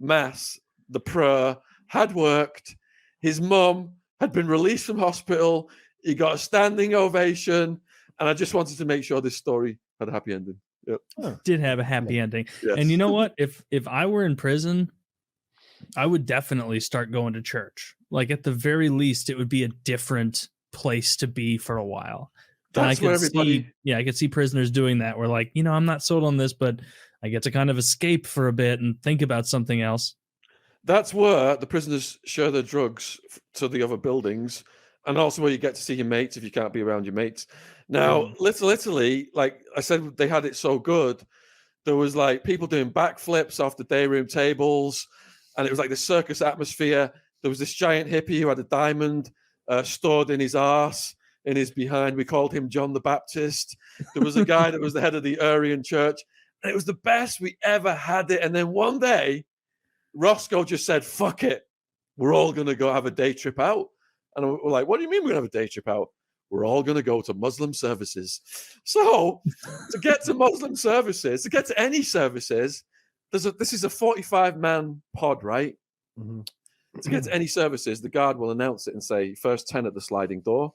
mass, the prayer had worked. His mum had been released from hospital. He got a standing ovation. And I just wanted to make sure this story had a happy ending. Yep. Did have a happy ending. Yes. And you know what? If I were in prison, I would definitely start going to church. Like, at the very least, it would be a different place to be for a while. That's where everybody... I could see prisoners doing that. Where like, I'm not sold on this, but I get to kind of escape for a bit and think about something else. That's where the prisoners share their drugs to the other buildings. And also where you get to see your mates if you can't be around your mates. Now, Little Italy, like I said, they had it so good. There was like people doing backflips off the day room tables. And it was like the circus atmosphere. There was this giant hippie who had a diamond stored in his arse, in his behind. We called him John the Baptist. There was a guy that was the head of the Aryan church. And it was the best we ever had it. And then one day, Roscoe just said, fuck it. We're all going to go have a day trip out. And we're like, what do you mean we're going to have a day trip out? We're all going to go to Muslim services. So to get to Muslim services, to get to any services, this is a 45-man pod, right? Mm-hmm. To get to any services, the guard will announce it and say, first 10 at the sliding door.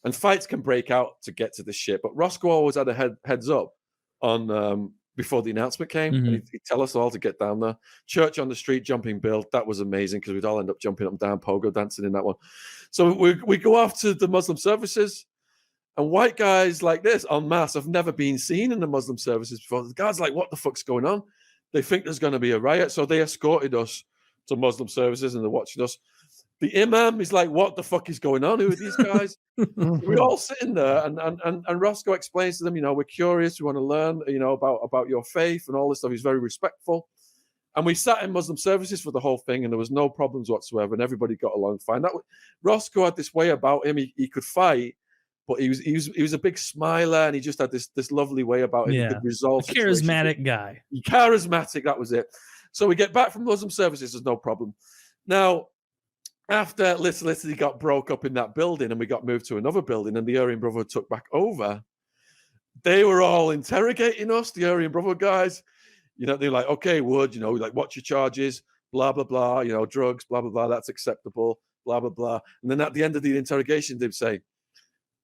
And fights can break out to get to the shit. But Roscoe always had a heads up on before the announcement came. And he'd tell us all to get down there. Church on the street, jumping Bill. That was amazing because we'd all end up jumping up and down, pogo dancing in that one. So we go off to the Muslim services. And white guys like this, en masse, have never been seen in the Muslim services before. The guards like, what the fuck's going on? They think there's going to be a riot. So they escorted us to Muslim services and they're watching us. The imam is like, what the fuck is going on? Who are these guys? We're all sitting there and Roscoe explains to them, we're curious, we want to learn, about your faith and all this stuff. He's very respectful. And we sat in Muslim services for the whole thing and there was no problems whatsoever and everybody got along fine. Roscoe had this way about him. He could fight, but he was a big smiler and he just had this lovely way about him. Yeah. He could resolve charismatic guy. Charismatic, that was it. So we get back from Muslim services, there's no problem. Now, after Little Italy got broke up in that building and we got moved to another building and the Aryan Brotherhood took back over, they were all interrogating us, the Aryan Brotherhood guys. They're like, okay, Wood, what's your charges? Blah, blah, blah, drugs, blah, blah, blah, that's acceptable, blah, blah, blah. And then at the end of the interrogation, they'd say,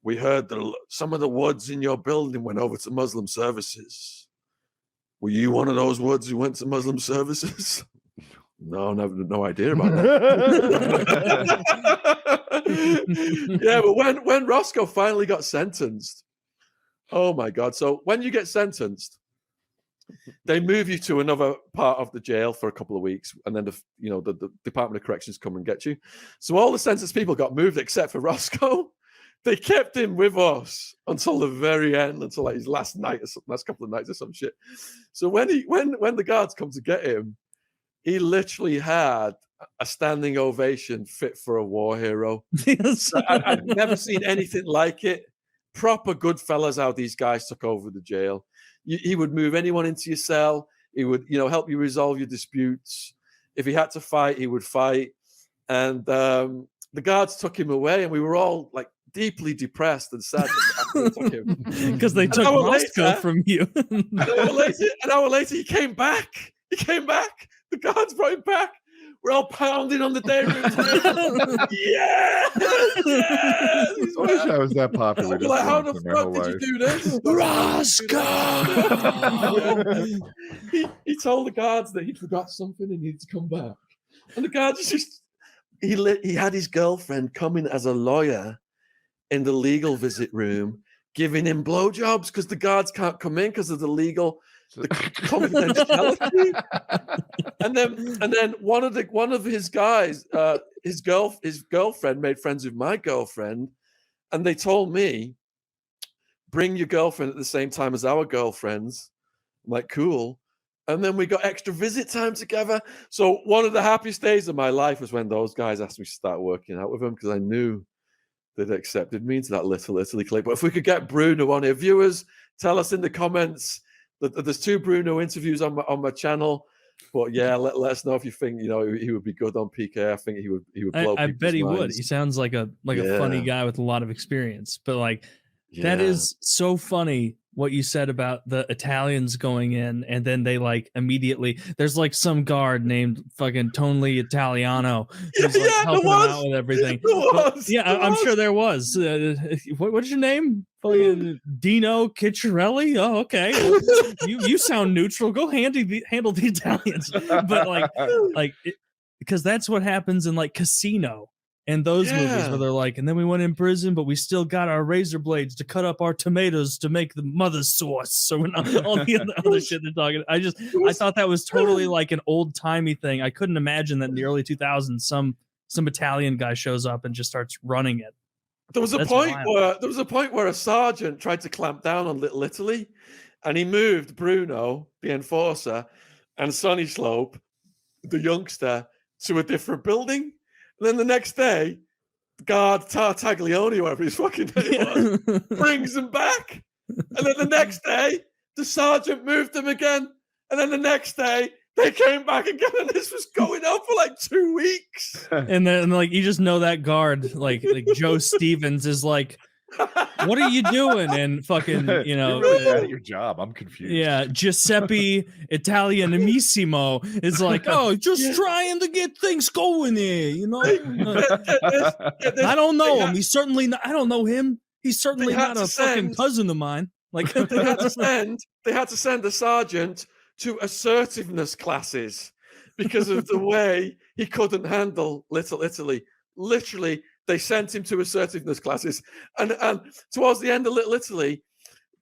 we heard that some of the Woods in your building went over to Muslim services. Were you one of those Woods who went to Muslim services? No, no idea about that. Yeah, but when Roscoe finally got sentenced, oh my God. So when you get sentenced, they move you to another part of the jail for a couple of weeks, and then the Department of Corrections come and get you. So all the sentenced people got moved except for Roscoe. They kept him with us until the very end, until like his last couple of nights or some shit. So when the guards come to get him, he literally had a standing ovation fit for a war hero. Yes. I've never seen anything like it. Proper Goodfellas, how these guys took over the jail. He would move anyone into your cell. He would, help you resolve your disputes. If he had to fight, he would fight. And the guards took him away, and we were all like deeply depressed and sad because they took Roscoe from you. An hour later, he came back. The guards brought him back. We're all pounding on the day room table. Yes! I wish I was that popular. Like, how the fuck did you do this? Roscoe! He told the guards that he forgot something and needed to come back. And the guards just... He had his girlfriend come in as a lawyer in the legal visit room, giving him blowjobs because the guards can't come in because of the legal... the confidentiality. and then one of his guys, his girlfriend made friends with my girlfriend, and they told me, bring your girlfriend at the same time as our girlfriends. I'm like, cool. And then we got extra visit time together. So one of the happiest days of my life was when those guys asked me to start working out with them, because I knew they'd accepted me into that Little Italy clique. But if we could get Bruno on here, viewers, tell us in the comments. There's 2 Bruno interviews on my channel, but yeah, let us know if you think he would be good on PKA. I think he would blow. I bet he would. He sounds like a funny guy with a lot of experience. But that is so funny what you said about the Italians going in, and then they immediately there's some guard named fucking Tonely Italiano who's helping him out with everything. I'm sure there was. What's your name? Dino Ciccarelli. Oh, okay. You sound neutral. Go handle the Italians. But because that's what happens in Casino and those movies where they're and then we went in prison, but we still got our razor blades to cut up our tomatoes to make the mother's sauce. So we're not all the other shit they're talking. I thought that was totally an old timey thing. I couldn't imagine that in the early 2000s some Italian guy shows up and just starts running it. There was a point where a sergeant tried to clamp down on Little Italy, and he moved Bruno, the enforcer, and Sonny Slope, the youngster, to a different building. And then the next day, guard Tartaglione, whatever his fucking name was, brings them back. And then the next day, the sergeant moved them again. And then the next day, they came back again, and this was going on for 2 weeks. And then you just know that guard, like Joe Stevens, is What are you doing? And fucking, you know, You're really bad at your job. I'm confused. yeah, Giuseppe Italianissimo is like, oh, just trying to get things going here, you know. I don't know him. He's certainly not. I don't know him. He's certainly not a fucking cousin of mine. Like they had to send a sergeant to assertiveness classes because of the way he couldn't handle Little Italy. Literally, they sent him to assertiveness classes. And towards the end of Little Italy,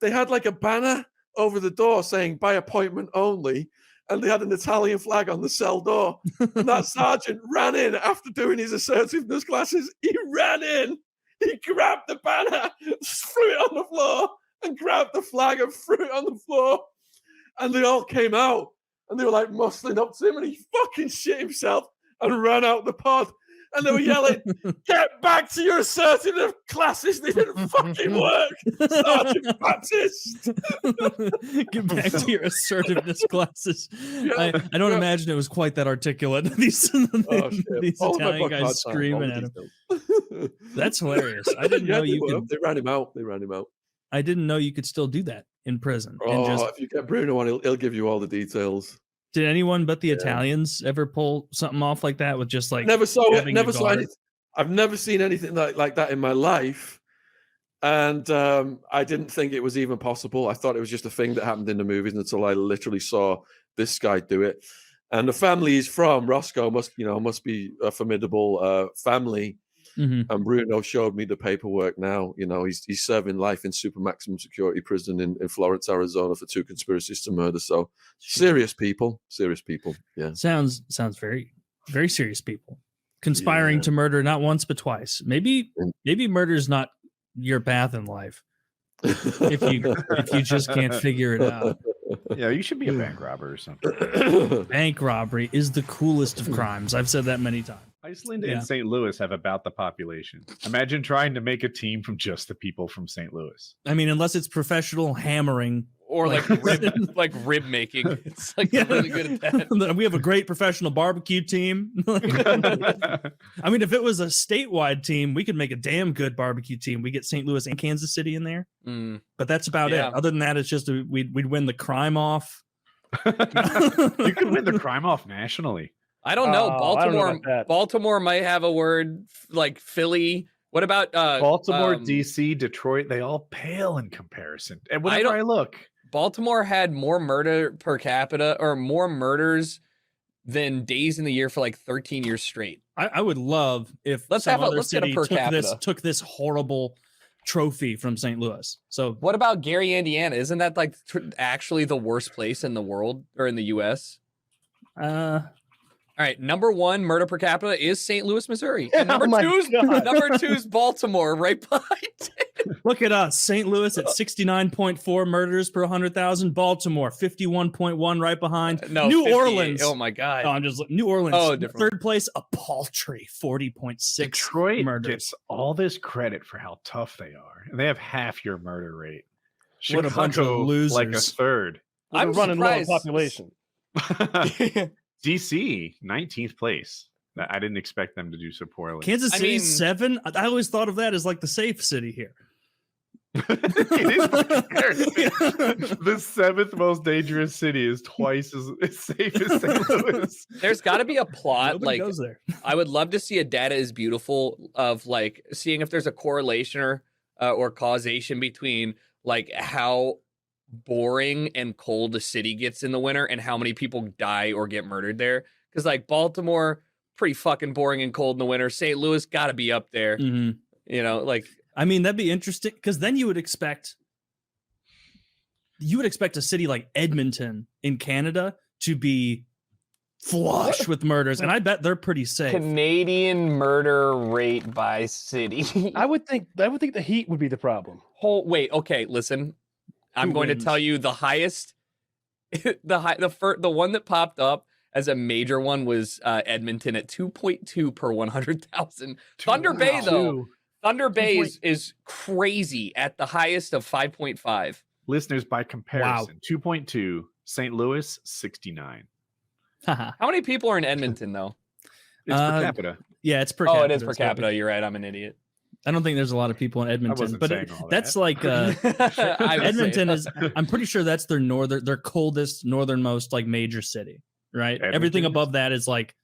they had like a banner over the door saying by appointment only. And they had an Italian flag on the cell door. And that sergeant ran in after doing his assertiveness classes. He ran in, he grabbed the banner, threw it on the floor, and grabbed the flag and threw it on the floor. And they all came out and they were like muscling up to him, and he fucking shit himself and ran out the pod. And they were yelling, "Get back to your assertive classes. They didn't fucking work, Sergeant Baptist." Get back to your assertiveness classes. I don't imagine it was quite that articulate. These Italian guys screaming at him. That's hilarious. I didn't know you could. They ran him out. I didn't know you could still do that in prison. If you get Bruno on, he'll give you all the details. Did anyone but the Italians ever pull something off like that with just like never saw anything. I've never seen anything like that in my life, and I didn't think it was even possible. I thought it was just a thing that happened in the movies until I literally saw this guy do it. And the family he's from, Roscoe, must be a formidable family. Mm-hmm. And Bruno showed me the paperwork now. You know, he's serving life in super maximum security prison in Florence, Arizona for 2 conspiracies to murder. So serious people. Yeah. Sounds very, very serious people. Conspiring to murder not once but twice. Maybe murder's not your path in life. if you just can't figure it out. Yeah, you should be a bank robber or something. Bank robbery is the coolest of crimes. I've said that many times. Iceland and St. Louis have about the population. Imagine trying to make a team from just the people from St. Louis. I mean, unless it's professional hammering. Or like rib making. It's like really good at that. We have a great professional barbecue team. I mean, if it was a statewide team, we could make a damn good barbecue team. We get St. Louis and Kansas City in there. But that's about it. Other than that, it's just we'd win the crime off. You could win the crime off nationally. I don't know. Baltimore might have a word like Philly. What about Baltimore, DC, Detroit? They all pale in comparison. And whenever I look, Baltimore had more murder per capita or more murders than days in the year for like 13 years straight. I would love if let's get a per capita. Took this horrible trophy from St. Louis. So what about Gary, Indiana? Isn't that like actually the worst place in the world or in the U.S.? All right, number 1 murder per capita is St. Louis, Missouri. And number two is Baltimore, right behind it. Look at us, St. Louis at 69.4 murders per 100,000. Baltimore 51.1, right behind. New 58. Orleans. Oh my God. No, I'm just New Orleans. Oh, third place, a paltry 40.6. Detroit murders. Gets all this credit for how tough they are, and they have half your murder rate. What a bunch of losers! Like a third. I'm running low on population. DC 19th place. I didn't expect them to do so poorly. Kansas City 7. I always thought of that as like the safe city here. It is the 7th most dangerous city is twice as safe as St. Louis. There's got to be a plot. Nobody goes there. I would love to see a Data is Beautiful of like seeing if there's a correlation or causation between like how boring and cold the city gets in the winter and how many people die or get murdered there. Because like Baltimore, pretty fucking boring and cold in the winter. St. Louis got to be up there. Mm-hmm. You know, like I mean, that'd be interesting because then you would expect a city like Edmonton in Canada to be flush with murders, and I bet they're pretty safe. Canadian murder rate by city. I would think the heat would be the problem. Wait, okay, listen. I'm going to tell you the highest, the one that popped up as a major one was Edmonton at 2.2 per 100,000. Thunder Bay though, Thunder Bay is crazy at the highest of 5.5. Listeners, by comparison, 2.2. St. Louis 69. How many people are in Edmonton though? It's per capita. Yeah, it's per capita. Oh, it is per capita. You're right. I'm an idiot. I don't think there's a lot of people in Edmonton, but that's like Edmonton is. I'm pretty sure that's their coldest, northernmost like major city, right? Edmonton? Everything above that is like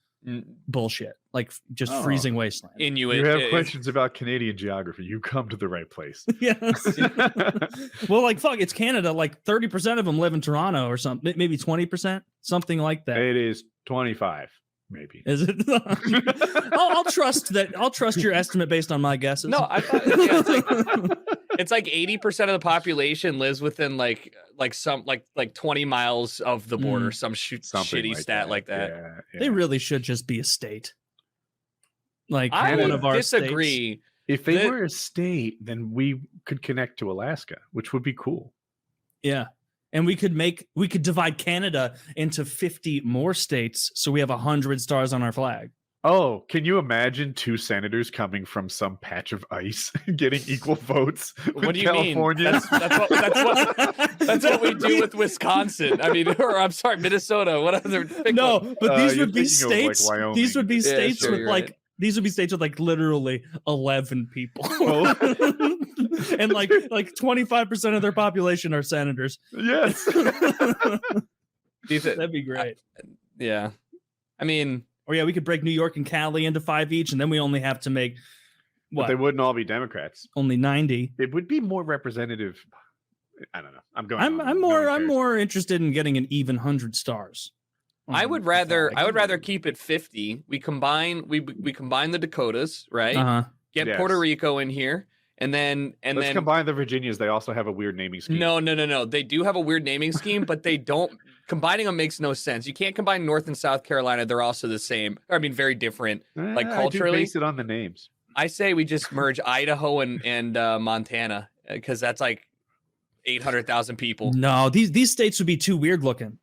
bullshit, like just freezing wasteland. Inuit. You have questions about Canadian geography, you come to the right place. Yes. Well, like fuck, it's Canada. Like 30% of them live in Toronto or something, maybe 20%, something like that. It is 25. Maybe is it? I'll trust that. I'll trust your estimate based on my guesses. No, I thought it's like 80% of the population lives within like 20 miles of the border. Some shitty like stat like that. Yeah. They really should just be a state. Like I one of our disagree. States. If they were a state, then we could connect to Alaska, which would be cool. Yeah. And we could divide Canada into 50 more states, so we have 100 stars on our flag. Oh, can you imagine 2 senators coming from some patch of ice getting equal votes? What do you California? mean? That's what we do with Wisconsin. I mean, or I'm sorry, Minnesota. What other? No, but these would be states. Like these would be states with like. Right. These would be states with like literally 11 people. Oh. And like 25% of their population are senators. Yes. That'd be great. Yeah. I mean, or yeah, we could break New York and Cali into 5 each, and then we only have to make what? But they wouldn't all be Democrats. Only 90. It would be more representative. I don't know. I'm more interested in getting an even 100 stars. I would rather keep it 50. We combine the Dakotas, right? Get Puerto Rico in here, and then let's combine the Virginias. They also have a weird naming scheme. No. They do have a weird naming scheme, but they don't. Combining them makes no sense. You can't combine North and South Carolina. They're also the same. I mean, very different. Like culturally, I do base it on the names. I say we just merge Idaho and Montana because that's like 800,000 people. No, these states would be too weird looking.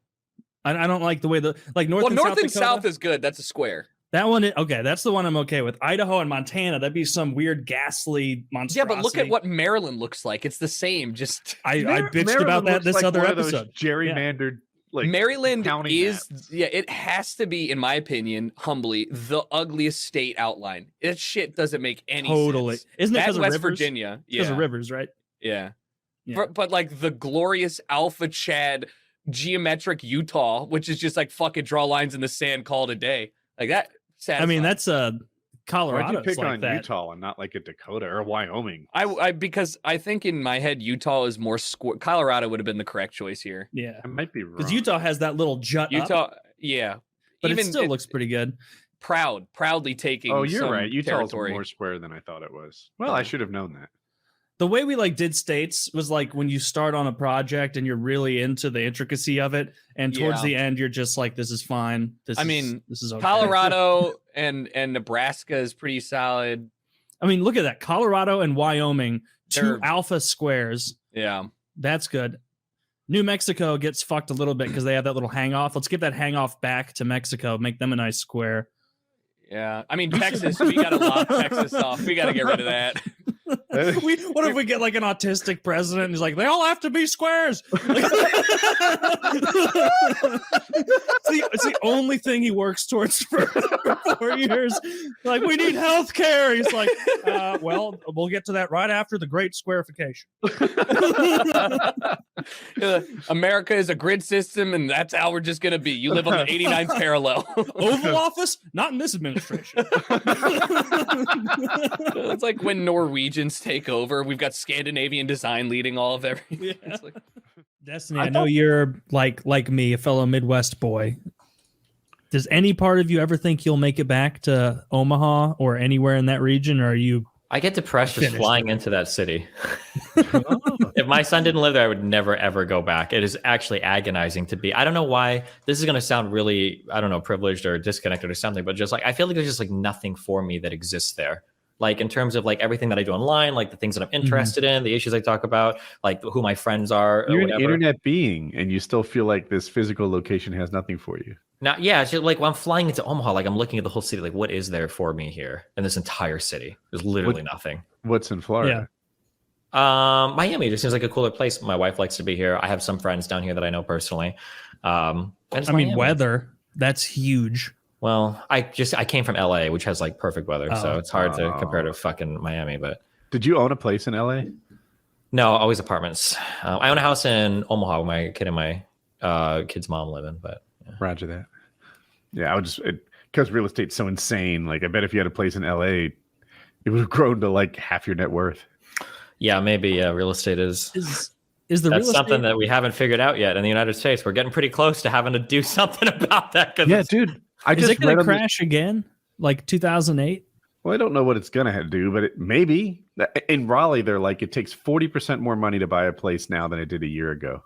I don't like the way North and North South and South is good. That's a square. That one, okay, that's the one I'm okay with. Idaho and Montana, that'd be some weird ghastly monstrosity. Yeah, but look at what Maryland looks like. It's the same. Just I bitched Maryland about that this other episode. Gerrymandered. Like Maryland is maps. It has to be, in my opinion, humbly, the ugliest state outline. That shit doesn't make any sense. Isn't it because of West rivers? Virginia? Because of rivers, right? Yeah. But like the glorious Alpha Chad geometric Utah, which is just like fucking draw lines in the sand, call it a day. Like that. Satisfying. I mean, that's Colorado. Why'd you pick on Utah and not like a Dakota or Wyoming? I because I think in my head Utah is more square. Colorado would have been the correct choice here. Yeah, I might be wrong because Utah has that little jut. Utah, yeah, but it still looks pretty good. Proudly taking. Oh, you're right. Utah's territory. More square than I thought it was. Well, I should have known that. The way we did states was like when you start on a project and you're really into the intricacy of it, and towards the end you're just like, this is fine. This is okay. Colorado and Nebraska is pretty solid. I mean, look at that. Colorado and Wyoming, two alpha squares. Yeah. That's good. New Mexico gets fucked a little bit because they have that little hang off. Let's give that hang off back to Mexico. Make them a nice square. Yeah. I mean, Texas, we got to lock Texas off. We got to get rid of that. What if we get like an autistic president and he's like, they all have to be squares? It's the only thing he works towards for 4 years. Like, we need health care. He's like, well, we'll get to that right after the great squarification. America is a grid system, and that's how we're just going to be. You live on the 89th parallel. Oval Office? Not in this administration. It's like when Norwegians take over. We've got Scandinavian design leading all of everything. Yeah. Like... Destiny, I know you're like me, a fellow Midwest boy. Does any part of you ever think you'll make it back to Omaha or anywhere in that region, or are you? I get depressed just flying into that city. If my son didn't live there, I would never, ever go back. It is actually agonizing to be. I don't know why. This is going to sound really, I don't know, privileged or disconnected or something, but just like, I feel like there's just like nothing for me that exists there. Like in terms of like everything that I do online, like the things that I'm interested in, the issues I talk about, like who my friends are. You're an internet being, and you still feel like this physical location has nothing for you. Now, yeah, it's just like when I'm flying into Omaha, like I'm looking at the whole city, like what is there for me here in this entire city? There's literally nothing. What's in Florida? Yeah. Miami just seems like a cooler place. My wife likes to be here. I have some friends down here that I know personally. I mean, weather, that's huge. Well, I came from LA, which has like perfect weather, so it's hard to compare to fucking Miami. But Did you own a place in LA? No, always apartments. I own a house in Omaha where my kid and my kid's mom live in. But yeah. Roger that. Yeah, I would just because real estate's so insane. Like, I bet if you had a place in LA, it would have grown to like half your net worth. Yeah, maybe. Real estate is the that's real something estate... that we haven't figured out yet in the United States. We're getting pretty close to having to do something about that. Yeah, dude. Is it going to crash again, like 2008? Well, I don't know what it's going to do, but maybe. In Raleigh, they're like, it takes 40% more money to buy a place now than it did a year ago.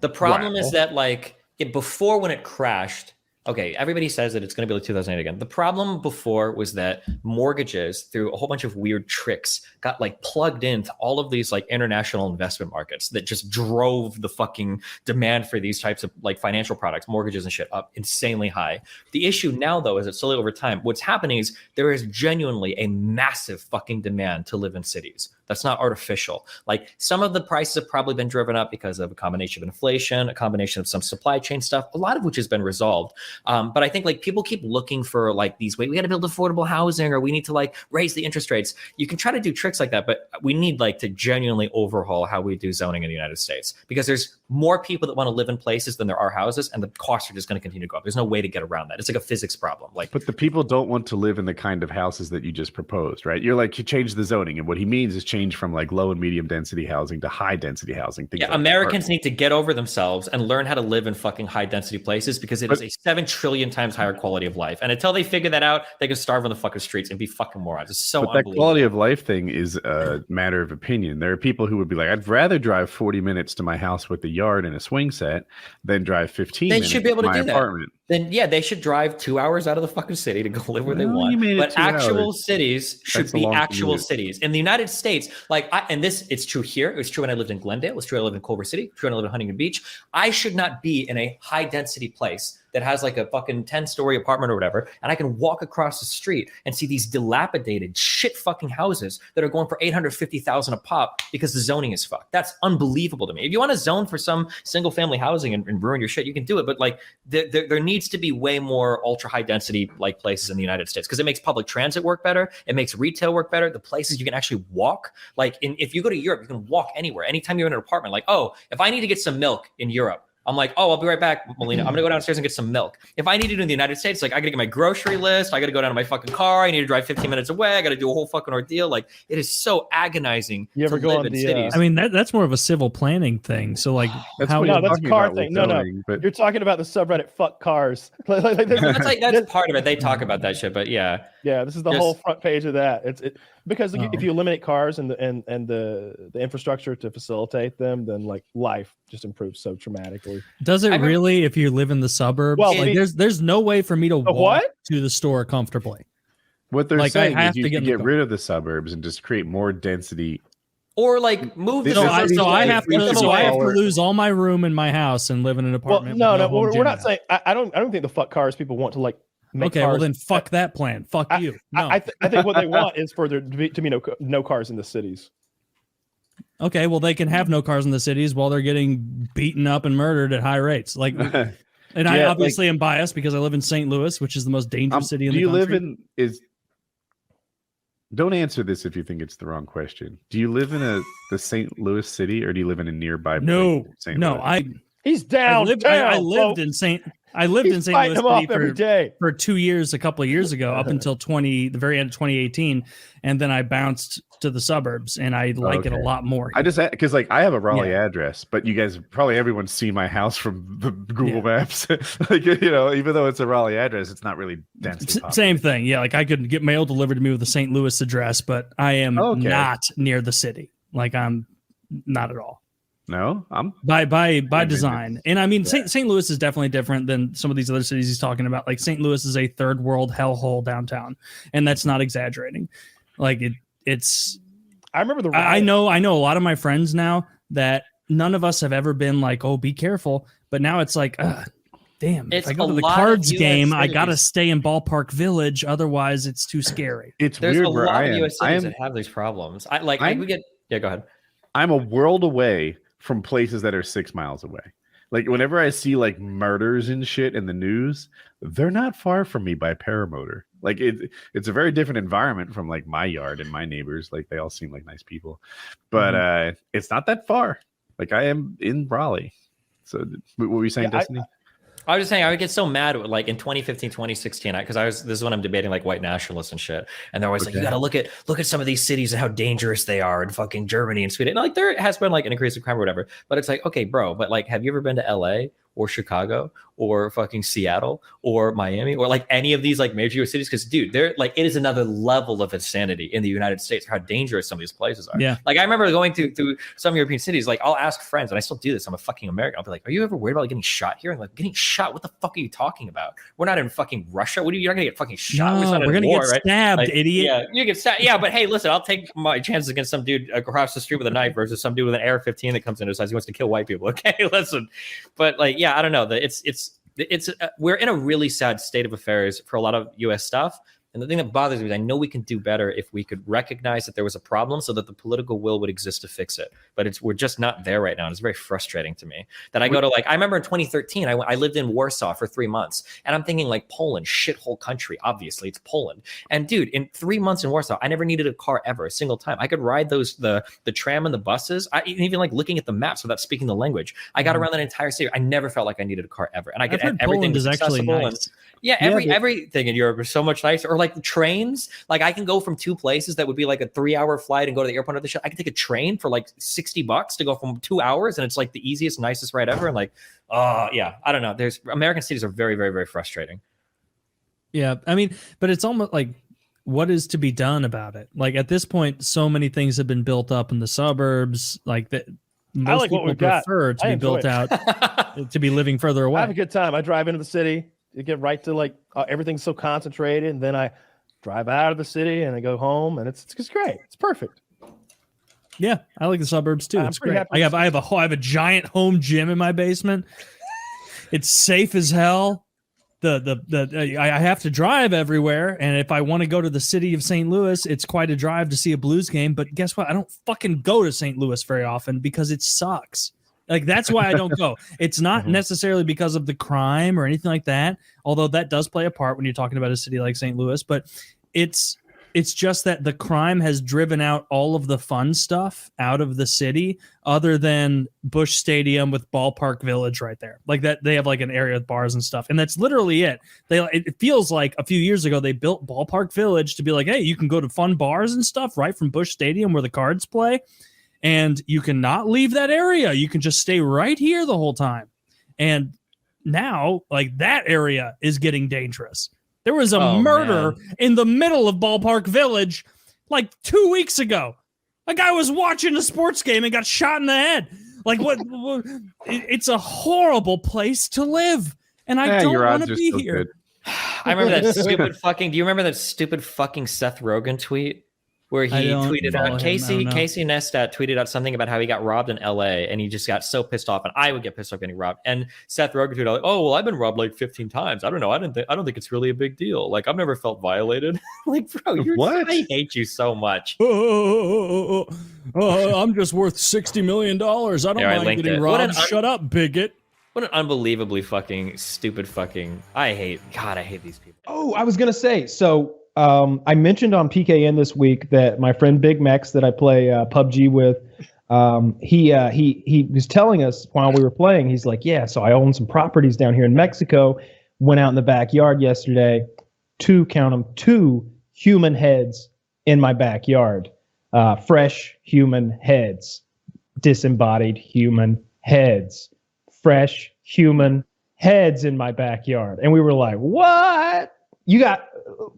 The problem is that, like, before when it crashed, okay, everybody says that it's going to be like 2008 again. The problem before was that mortgages, through a whole bunch of weird tricks, got like plugged into all of these like international investment markets that just drove the fucking demand for these types of like financial products, mortgages and shit up insanely high. The issue now, though, is that slowly over time, what's happening is there is genuinely a massive fucking demand to live in cities. That's not artificial. Like, some of the prices have probably been driven up because of a combination of inflation, a combination of some supply chain stuff, a lot of which has been resolved. But I think like people keep looking for like these ways, we got to build affordable housing, or we need to like raise the interest rates. You can try to do tricks like that, but we need like to genuinely overhaul how we do zoning in the United States, because there's more people that want to live in places than there are houses, and the costs are just going to continue to go up. There's no way to get around that. It's like a physics problem. Like, but the people don't want to live in the kind of houses that you just proposed, right? You're like, you change the zoning, and what he means is change from like low and medium density housing to high density housing. Yeah, like Americans need to get over themselves and learn how to live in fucking high density places, because it is a 7 trillion times higher quality of life. And until they figure that out, they can starve on the fucking streets and be fucking morons. It's so unbelievable. That quality of life thing is a matter of opinion. There are people who would be like, I'd rather drive 40 minutes to my house with a yard and a swing set than drive 15 minutes should be able to do apartment. Then yeah, they should drive 2 hours out of the fucking city to go live where they want. But actual cities should be actual cities. In the United States, like, it's true here. It was true when I lived in Glendale. It was true when I lived in Culver City. It was true when I lived in Huntington Beach. I should not be in a high density place that has like a fucking 10-story apartment or whatever, and I can walk across the street and see these dilapidated shit fucking houses that are going for $850,000 a pop because the zoning is fucked. That's unbelievable to me. If you want to zone for some single family housing and ruin your shit, you can do it. But like, there needs to be way more ultra high density like places in the United States, because it makes public transit work better. It makes retail work better. The places you can actually walk, like if you go to Europe, you can walk anywhere. Anytime you're in an apartment, like, oh, if I need to get some milk in Europe, I'm like, oh, I'll be right back, Melina. I'm gonna go downstairs and get some milk. If I need to do in the United States, like, I gotta get my grocery list. I gotta go down to my fucking car. I need to drive 15 minutes away. I gotta do a whole fucking ordeal. Like, it is so agonizing. You ever go on the cities. I mean, that's more of a civil planning thing. So like, that's a car thing. No, but you're talking about the subreddit "fuck cars." that's part of it. They talk about that shit, but yeah, this is the whole front page of that. Because if you eliminate cars and the infrastructure to facilitate them, then like life just improves so dramatically. Does it really? If you live in the suburbs, well, like, there's no way for me to walk to the store comfortably. What they're saying is you can get rid of the suburbs and just create more density, or like move. So I have to lose all my room in my house and live in an apartment. Well, no, we're not saying. I don't think the fuck cars people want to like. Okay, well then fuck that plan. Fuck you. No. I think what they want is for there to be no cars in the cities. Okay, well they can have no cars in the cities while they're getting beaten up and murdered at high rates. Like, and I obviously am biased because I live in St. Louis, which is the most dangerous city in the country. Do you live in Don't answer this if you think it's the wrong question. Do you live in the St. Louis city, or do you live in a nearby place? No, he's downtown. I lived in St. Louis City for 2 years, a couple of years ago, up until the very end of 2018, and then I bounced to the suburbs, and I like it a lot more. I just because like I have a Raleigh address, but you guys everyone's seen my house from the Google Maps. Like, even though it's a Raleigh address, it's not really densely popular. Same thing, yeah. Like I could get mail delivered to me with a St. Louis address, but I am not near the city. Like I'm not at all. No, I'm by design. And I mean, St. Louis is definitely different than some of these other cities he's talking about. Like St. Louis is a third world hellhole downtown, and that's not exaggerating. Like it's. I remember I know a lot of my friends now that none of us have ever been like, oh, be careful. But now it's like, damn, if I go to the Cards game, I gotta stay in Ballpark Village, otherwise it's too scary. There's weird a lot of US cities that have these problems. Go ahead. I'm a world away from places that are 6 miles away. Like whenever I see like murders and shit in the news, they're not far from me by paramotor. Like it's a very different environment from like my yard and my neighbors. Like they all seem like nice people, but it's not that far. Like I am in Raleigh. So what were you saying, Destiny? I was just saying I would get so mad like in 2015, 2016, because this is when I'm debating like white nationalists and shit. And they're always like, you got to look at some of these cities and how dangerous they are in fucking Germany and Sweden. And like there has been like an increase in crime or whatever. But it's like, okay, bro, but like, have you ever been to LA or Chicago or fucking Seattle or Miami or like any of these like major US cities? Because dude, they're like, it is another level of insanity in the United States for how dangerous some of these places are. Yeah. Like I remember going through some European cities, like I'll ask friends, and I still do this, I'm a fucking American, I'll be like, are you ever worried about like, getting shot here? And like, getting shot? What the fuck are you talking about? We're not in fucking Russia. You're not gonna get fucking shot. No, we're gonna get stabbed, like, idiot. Yeah, you get stabbed. Yeah, but hey, listen, I'll take my chances against some dude across the street with a knife versus some dude with an AR-15 that comes in and decides he wants to kill white people. Okay, listen. But like, yeah, I don't know. It's we're in a really sad state of affairs for a lot of US stuff. And the thing that bothers me is I know we can do better if we could recognize that there was a problem so that the political will would exist to fix it. But we're just not there right now. And it's very frustrating to me that I go to I remember in 2013, I lived in Warsaw for 3 months and I'm thinking like Poland, shithole country. Obviously it's Poland. And dude, in 3 months in Warsaw, I never needed a car ever, a single time. I could ride the tram and the buses. Even like looking at the maps without speaking the language. I got around that entire city. I never felt like I needed a car ever. And I could everything was actually nice. Everything in Europe is so much nicer. Or like trains, like I can go from two places that would be like a 3-hour flight and go to the airport or the shit. I can take a train for like $60 to go from 2 hours, and it's like the easiest, nicest ride ever. And like, yeah, I don't know. There's American cities are very, very, very frustrating. Yeah, I mean, but it's almost like, what is to be done about it? Like at this point, so many things have been built up in the suburbs, like that. Most people prefer to be built out to be living further away. I have a good time. I drive into the city. You get right to like everything's so concentrated, and then I drive out of the city and I go home, and it's great. It's perfect. Yeah, I like the suburbs too. It's great. I have a giant home gym in my basement. It's safe as hell. I have to drive everywhere, and if I want to go to the city of St. Louis, it's quite a drive to see a Blues game. But guess what? I don't fucking go to St. Louis very often because it sucks. Like that's why I don't go. It's not necessarily because of the crime or anything like that, although that does play a part when you're talking about a city like St. Louis. But it's just that the crime has driven out all of the fun stuff out of the city, other than Busch Stadium with Ballpark Village right there. Like that, they have like an area with bars and stuff, and that's literally it. It feels like a few years ago they built Ballpark Village to be like, hey, you can go to fun bars and stuff right from Busch Stadium where the Cards play. And you cannot leave that area. You can just stay right here the whole time. And now, like, that area is getting dangerous. There was a murder in the middle of Ballpark Village like 2 weeks ago. A guy was watching a sports game and got shot in the head. Like, what? It's a horrible place to live. And I don't want to be here. Good. I remember that stupid fucking... Do you remember that stupid fucking Seth Rogen tweet? Where he tweeted out, Casey Neistat tweeted out something about how he got robbed in LA and he just got so pissed off, and I would get pissed off getting robbed. And Seth Rogen tweeted out, oh, well, I've been robbed like 15 times. I don't know. I don't think it's really a big deal. Like, I've never felt violated. Like, bro, what? I hate you so much. I'm just worth $60 million. I don't mind getting robbed. Shut up, bigot. What an unbelievably fucking stupid fucking... I hate these people. Oh, I was going to say, so... I mentioned on PKN this week that my friend Big Mex that I play PUBG with, he was telling us while we were playing, he's like, yeah, so I own some properties down here in Mexico, went out in the backyard yesterday, count them, 2 human heads in my backyard, fresh human heads, disembodied human heads, fresh human heads in my backyard. And we were like, what?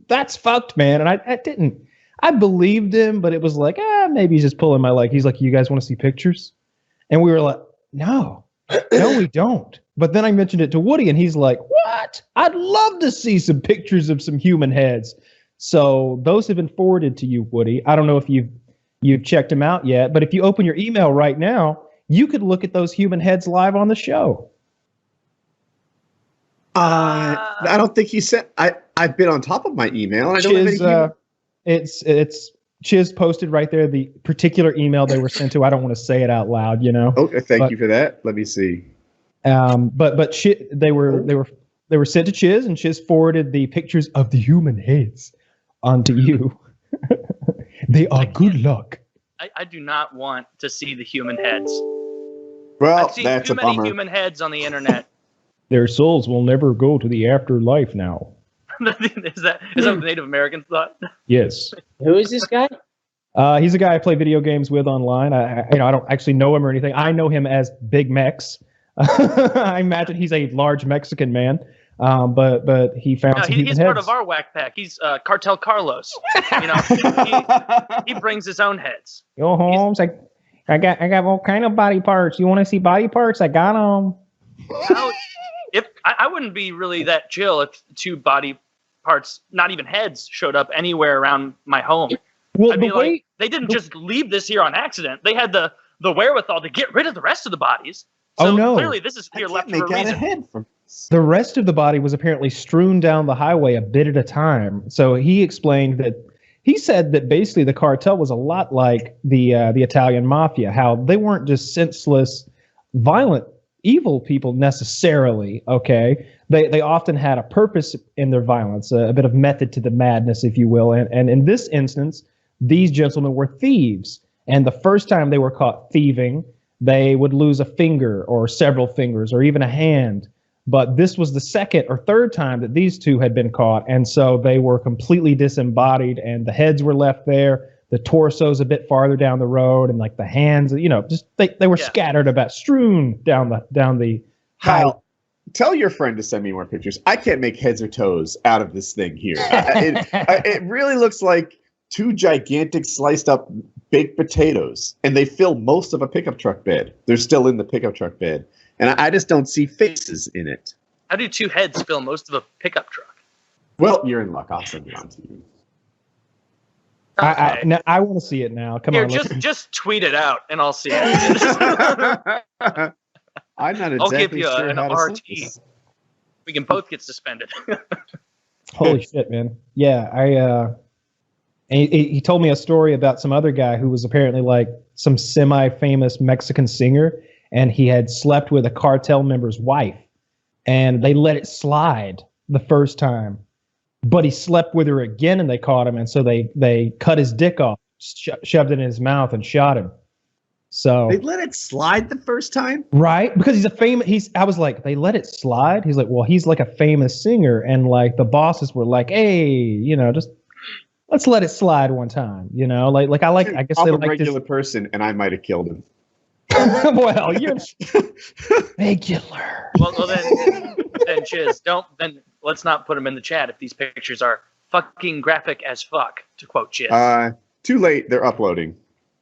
That's fucked, man. And I believed him, but it was like, maybe he's just pulling my leg. He's like, you guys want to see pictures? And we were like, no, we don't. But then I mentioned it to Woody and he's like, what? I'd love to see some pictures of some human heads. So those have been forwarded to you, Woody. I don't know if you've checked them out yet, but if you open your email right now, you could look at those human heads live on the show. I don't think he said. I've been on top of my email. And I don't have any it's Chiz posted right there the particular email they were sent to. I don't want to say it out loud, you know. Okay, thank you for that. Let me see. But they were They were sent to Chiz, and Chiz forwarded the pictures of the human heads onto you. They are good luck. I do not want to see the human heads. Well, I've seen that's too a many bummer. human heads on the internet. Their souls will never go to the afterlife now. is that what the Native Americans thought? Yes. Who is this guy? He's a guy I play video games with online. I don't actually know him or anything. I know him as Big Mex. I imagine he's a large Mexican man. But he found some he's heads. part of our whack pack. He's Cartel Carlos. You know, he brings his own heads. Yo, Holmes, I got all kind of body parts. You want to see body parts? I got them. If I wouldn't be really that chill if 2 body parts, not even heads, showed up anywhere around my home. Well, I'd be like, they didn't just leave this here on accident. They had the wherewithal to get rid of the rest of the bodies. So clearly this is here left for a reason. The rest of the body was apparently strewn down the highway a bit at a time. So he explained that he said that basically the cartel was a lot like the Italian mafia, how they weren't just senseless, violent, evil people necessarily. Okay, they often had a purpose in their violence, a bit of method to the madness, if you will. And in this instance, these gentlemen were thieves. And the first time they were caught thieving, they would lose a finger or several fingers or even a hand. But this was the second or third time that these 2 had been caught. And so they were completely disembodied, and the heads were left there, the torsos a bit farther down the road, and like the hands, just they were scattered about, strewn down the Kyle, tell your friend to send me more pictures. I can't make heads or toes out of this thing here. It really looks like 2 gigantic sliced up baked potatoes, and they fill most of a pickup truck bed. They're still in the pickup truck bed. And I just don't see faces in it. How do 2 heads fill most of a pickup truck? Well, you're in luck. I'll send it on to you. Okay. I want to see it now. Come Here, on. just tweet it out, and I'll see it. I'm not exactly I'll give you sure an how to RT. say this. We can both get suspended. Holy shit, man. Yeah, he told me a story about some other guy who was apparently like some semi-famous Mexican singer, and he had slept with a cartel member's wife, and they let it slide the first time, but he slept with her again and they caught him. And so they cut his dick off, shoved it in his mouth and shot him. So they let it slide the first time, right? Because he's a famous, I was like, they let it slide. He's like, well, he's like a famous singer. And like the bosses were like, hey, just let's let it slide one time, I guess I'm they a like regular this person and I might have killed him. well, you're regular. Well, then Chiz, let's not put them in the chat if these pictures are fucking graphic as fuck, to quote Chiz. Too late. They're uploading.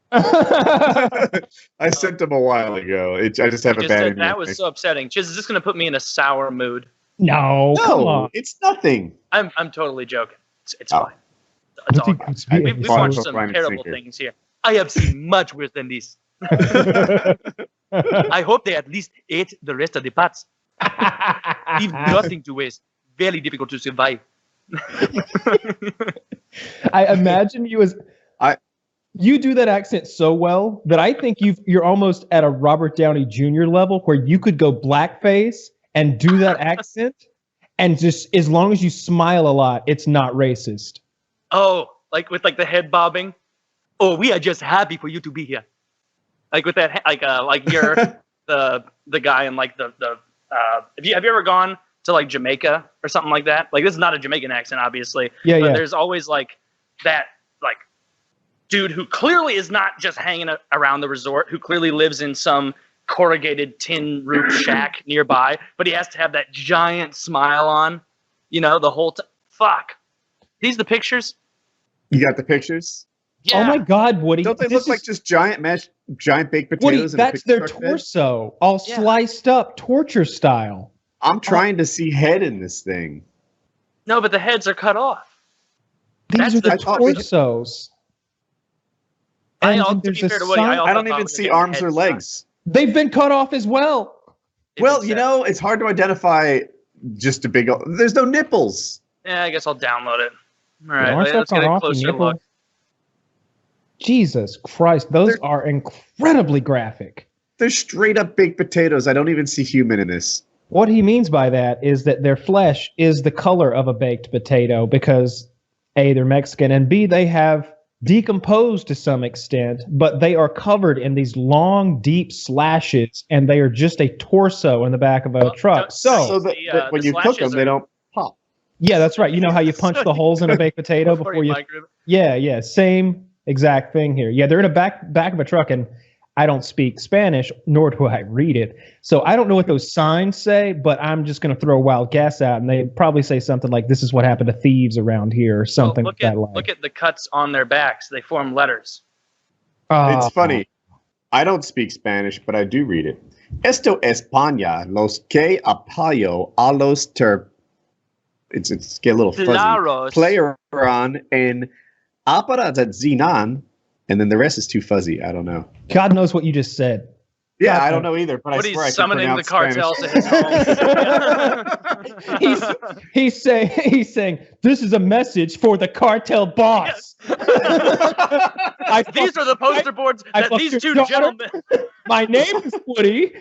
I sent them a while ago. I just have a bad. That was so upsetting. Chiz, is this going to put me in a sour mood? No, come on. It's nothing. I'm totally joking. It's fine. It's all right. We've watched some terrible things here. I have seen much worse than this. I hope they at least ate the rest of the parts. Leave nothing to waste. Very difficult to survive. I imagine you as you do that accent so well that I think you're almost at a Robert Downey Jr. level where you could go blackface and do that accent, and just as long as you smile a lot, it's not racist. Oh, like with like the head bobbing. Oh, we are just happy for you to be here. Like with that, like you're the guy in like the have you ever gone to like Jamaica or something like that? Like this is not a Jamaican accent, obviously. Yeah, but yeah. There's always like that like dude who clearly is not just hanging around the resort, who clearly lives in some corrugated tin roof shack nearby, but he has to have that giant smile on, the whole time. Fuck. These the pictures? You got the pictures? Yeah. Oh my God, Woody! Don't they look like just giant baked potatoes? Woody, in that's a their picture bed? torso, all sliced up, torture style. I'm trying to see head in this thing. No, but the heads are cut off. These are the torsos. To be fair to Woody, I don't even see arms or legs. They've been cut off as well. Well, it's hard to identify just a big. There's no nipples. Yeah, I guess I'll download it. All right, let's get a closer look. Jesus Christ, those are incredibly graphic. They're straight up baked potatoes. I don't even see human in this. What he means by that is that their flesh is the color of a baked potato because A, they're Mexican, and B, they have decomposed to some extent, but they are covered in these long, deep slashes, and they are just a torso in the back of a truck. So when you cook them, they don't pop. Yeah, that's right. You know how you punch the holes in a baked potato before you? Yeah, same exact thing here. Yeah, they're in a back of a truck, and I don't speak Spanish, nor do I read it. So I don't know what those signs say, but I'm just going to throw a wild guess out, and they probably say something like, "This is what happened to thieves around here," or something like that. Look at the cuts on their backs. They form letters. It's funny. I don't speak Spanish, but I do read it. Esto España, los que apoyo a los It's get a little fuzzy. Claros. Playeron en Apara de Zinan, and then the rest is too fuzzy. I don't know. God knows what you just said. Yeah, I don't know either, but I swear I can summoning the cartel Spanish. to his home. he's saying this is a message for the cartel boss. These are the poster boards that these two gentlemen. My name is Woody.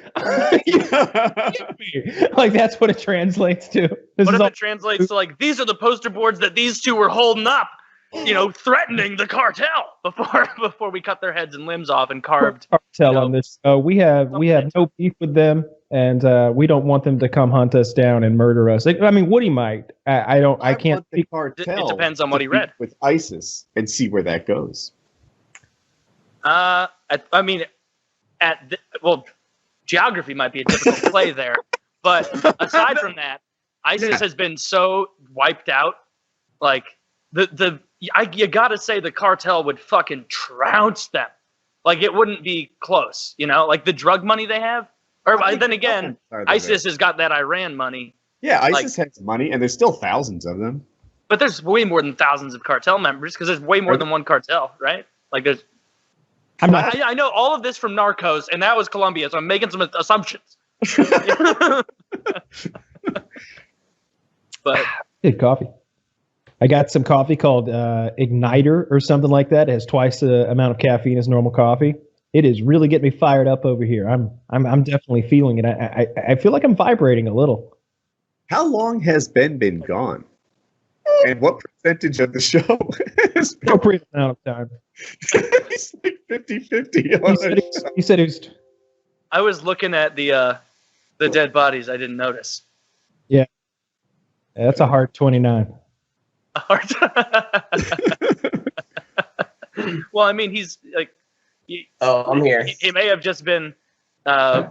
Like that's what it translates to. What if it translates to like these are the poster boards that these two were holding up? You know, threatening the cartel before we cut their heads and limbs off and carved. Cartel on this. We have no beef with them, and we don't want them to come hunt us down and murder us. I mean, Woody might. I can't. The cartel it depends on what he read with ISIS and see where that goes. I mean, geography might be a difficult play there, but aside from that, ISIS has been so wiped out. Like you gotta say the cartel would fucking trounce them. Like it wouldn't be close, you know, like the drug money they have. Or then again, ISIS has got that Iran money. Yeah, ISIS has money, and there's still thousands of them. But there's way more than thousands of cartel members because there's way more than one cartel, right? Like there's. I know all of this from Narcos, and that was Colombia, so I'm making some assumptions. But good coffee. I got some coffee called Igniter or something like that. It has twice the amount of caffeine as normal coffee. It is really getting me fired up over here. I'm definitely feeling it. I feel like I'm vibrating a little. How long has Ben been gone? And what percentage of the show has been? Appropriate amount of time. He's like 50-50. He said he was. I was looking at the dead bodies. I didn't notice. Yeah, that's a hard 29. Well, I mean, he's like. I'm here. He may have just been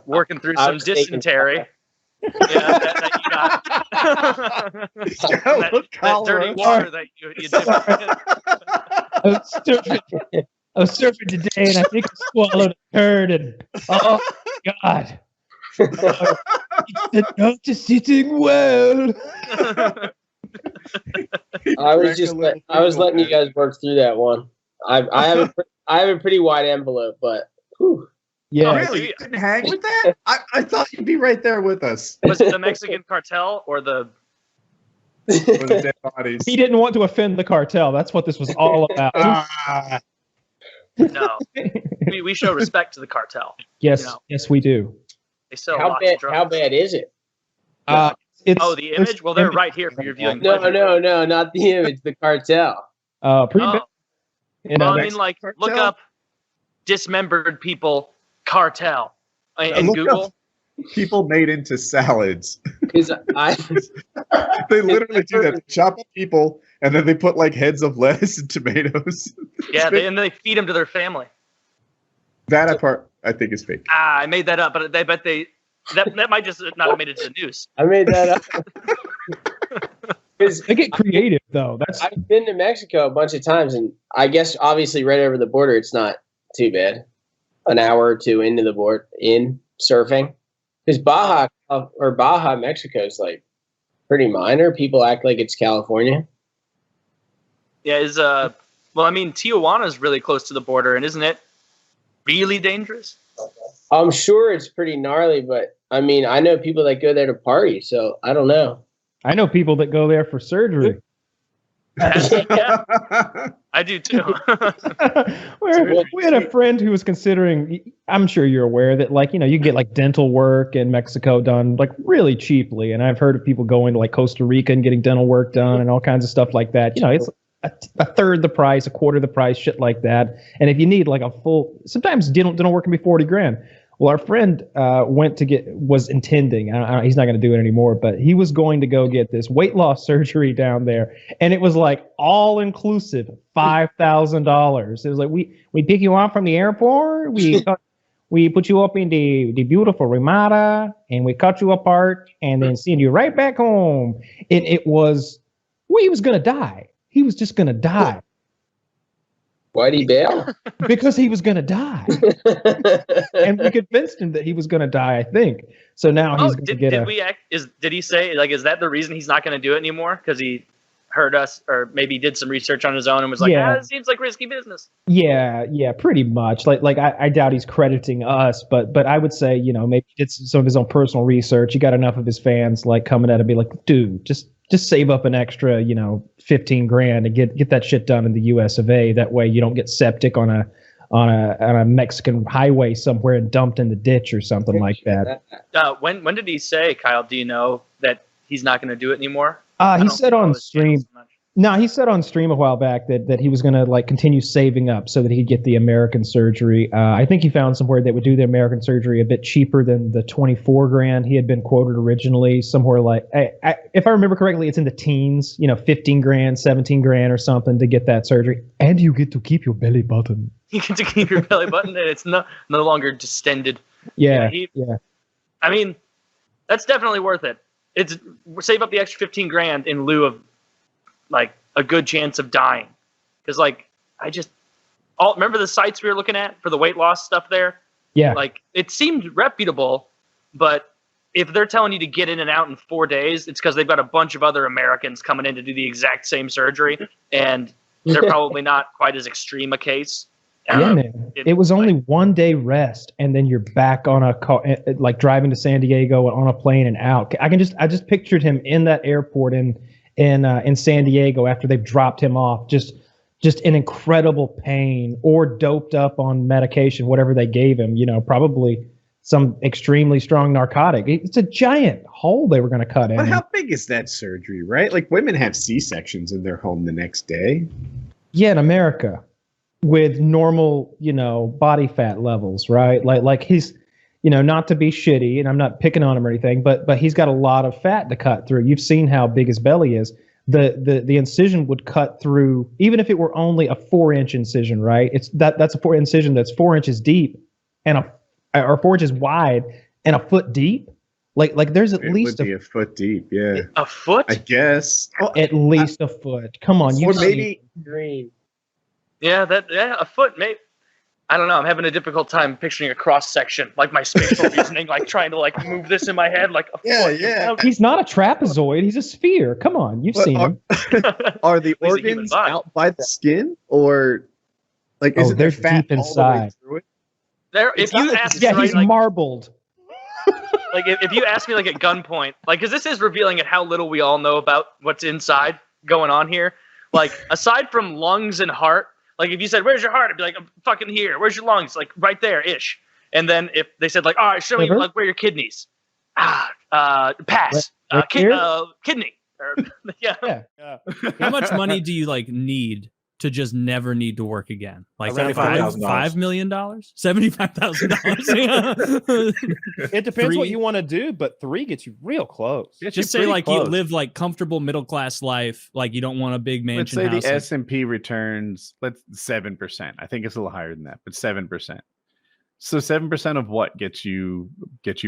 working through some dysentery. Yeah, that you got. that dirty water that you did. I was surfing today, and I think I swallowed a turd. And oh God! It's not just sitting well. I was letting you guys work through that one. I have a pretty wide envelope, but whew. Yeah, oh, really? You couldn't hang with that? I thought you'd be right there with us. Was it the Mexican Cartel or the dead bodies? He didn't want to offend the cartel. That's what this was all about. No, we show respect to the cartel. Yes, you know? Yes, we do. They sell lots of drugs. How bad is it? The image? Well, they're right here for your viewing. No, not the image. The cartel. Pretty bad. Well, I mean, like, cartel? Look up dismembered people cartel in Google. People made into salads. They literally do that. They chop up people, and then they put like heads of lettuce and tomatoes. Yeah, and they feed them to their family. That part I think is fake. I made that up, but that might just not have made it to the news. I made that up. They get creative though. I've been to Mexico a bunch of times, and I guess obviously right over the border, it's not too bad. An hour or two into the board in surfing, because Baja, Mexico is like pretty minor. People act like it's California. Yeah, well, I mean, Tijuana is really close to the border, and isn't it really dangerous? I'm sure it's pretty gnarly, but I mean, I know people that go there to party, so I don't know. I know people that go there for surgery. Yeah, I do too. We had a friend who was considering, I'm sure you're aware that, like, you know, you get like dental work in Mexico done like really cheaply. And I've heard of people going to like Costa Rica and getting dental work done and all kinds of stuff like that. You know, it's a third the price, a quarter the price, shit like that. And if you need like a full, sometimes dental work can be $40,000. Well, our friend was intending, he's not going to do it anymore, but he was going to go get this weight loss surgery down there. And it was like all inclusive, $5,000. It was like, we pick you up from the airport. We put you up in the beautiful Ramada and we cut you apart and then send you right back home. And it was, well, he was going to die. He was just going to die. Why'd he bail? Because he was going to die. And we convinced him that he was going to die, I think. So now he's going to get did he say, like, is that the reason he's not going to do it anymore? Because he heard us, or maybe did some research on his own and was like, it seems like risky business. Yeah, pretty much. Like I doubt he's crediting us, but I would say, you know, maybe he did some of his own personal research. He got enough of his fans like coming at him and be like, dude, just save up an extra, you know, $15,000 to get that shit done in the US of A. That way you don't get septic on a Mexican highway somewhere and dumped in the ditch or something like that. When did he say, Kyle, do you know that he's not going to do it anymore? He said on stream. No, he said on stream a while back that he was going to like continue saving up so that he'd get the American surgery. I think he found somewhere that would do the American surgery a bit cheaper than the $24,000 he had been quoted originally. Somewhere like, if I remember correctly, it's in the teens, you know, $15,000, $17,000 or something to get that surgery, and you get to keep your belly button. You get to keep your belly button, and it's no longer distended. Yeah. I mean, that's definitely worth it. It's save up the extra $15,000 in lieu of like a good chance of dying, because like remember the sites we were looking at for the weight loss stuff there? Yeah, like it seemed reputable, but if they're telling you to get in and out in 4 days, it's because they've got a bunch of other Americans coming in to do the exact same surgery, and they're probably not quite as extreme a case. Man, it was only 1 day rest, and then you're back on a car, like driving to San Diego on a plane and out. I just pictured him in that airport in San Diego after they've dropped him off, just in incredible pain or doped up on medication, whatever they gave him, you know, probably some extremely strong narcotic. It's a giant hole they were going to cut in. But how big is that surgery, right? Like women have C-sections in their home the next day. Yeah, in America with normal, you know, body fat levels, right? Like he's, you know, not to be shitty, and I'm not picking on him or anything, but he's got a lot of fat to cut through. You've seen how big his belly is. The incision would cut through, even if it were only a 4-inch incision, right? That's a incision that's 4 inches deep or 4 inches wide and a foot deep. Like there's at least a foot deep, yeah. A foot? I guess. At least a foot. Come on, or maybe green. Yeah, a foot, maybe. I don't know. I'm having a difficult time picturing a cross section, like my spatial reasoning, like trying to like move this in my head, like a foot. Yeah. He's not a trapezoid. He's a sphere. Come on, you've seen him. Are the organs out by the skin, or like is they're deep inside? If you ask, he's marbled. Like if you ask me like at gunpoint, like because this is revealing at how little we all know about what's inside going on here. Like aside from lungs and heart. Like if you said, "Where's your heart?" I'd be like, "I'm fucking here." "Where's your lungs?" Like right there, ish. And then if they said, like, "All right, show me like where are your kidneys?" Pass. Kidney. Yeah. How much money do you like need to just never need to work again? Like $5 million, $75,000. It depends what you want to do, but 3 gets you real close. Just say like close. You live like comfortable middle class life, like you don't want a big mansion. Let's say house. the S&P returns 7%. I think it's a little higher than that, but 7%. So 7% of what gets you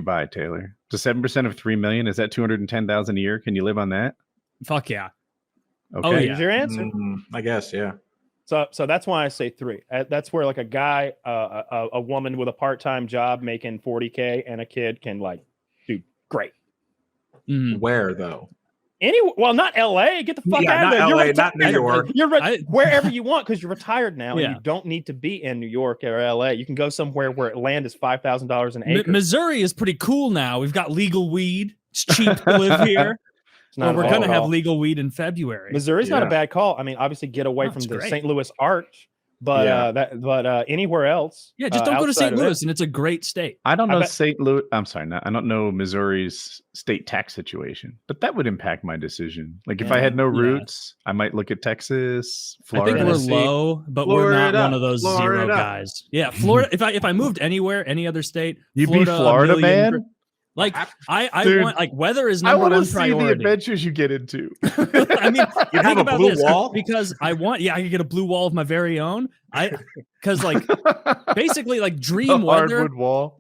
by, Taylor? So 7% of 3 million, is that 210,000 a year? Can you live on that? Fuck yeah. Okay. Oh, yeah. Here's your answer. I guess, yeah. So that's why I say 3. That's where like a guy, a woman with a part-time job making $40K and a kid can like do great. Where though? Well, not LA. Get the fuck out of there. LA, not New York. You're wherever you want because you're retired now, and you don't need to be in New York or LA. You can go somewhere where land is $5,000 an acre. Missouri is pretty cool now. We've got legal weed. It's cheap to live here. Well, we're going to have legal weed in February. Missouri's not a bad call. I mean, obviously get away from the St. Louis arch, but anywhere else. Yeah, just don't go to St. Louis, and it's a great state. I don't know St. Louis. I'm sorry, I don't know Missouri's state tax situation, but that would impact my decision. Like if I had no roots, I might look at Texas, Florida. I think we're low, but we're not one of those zero guys. Yeah, Florida. If I moved anywhere, any other state, you'd be Florida, man. Like I want, like, weather is number one priority. I want to see the adventures you get into. I mean, you have a blue wall because I want. Yeah, I could get a blue wall of my very own. Because like basically like dream weather.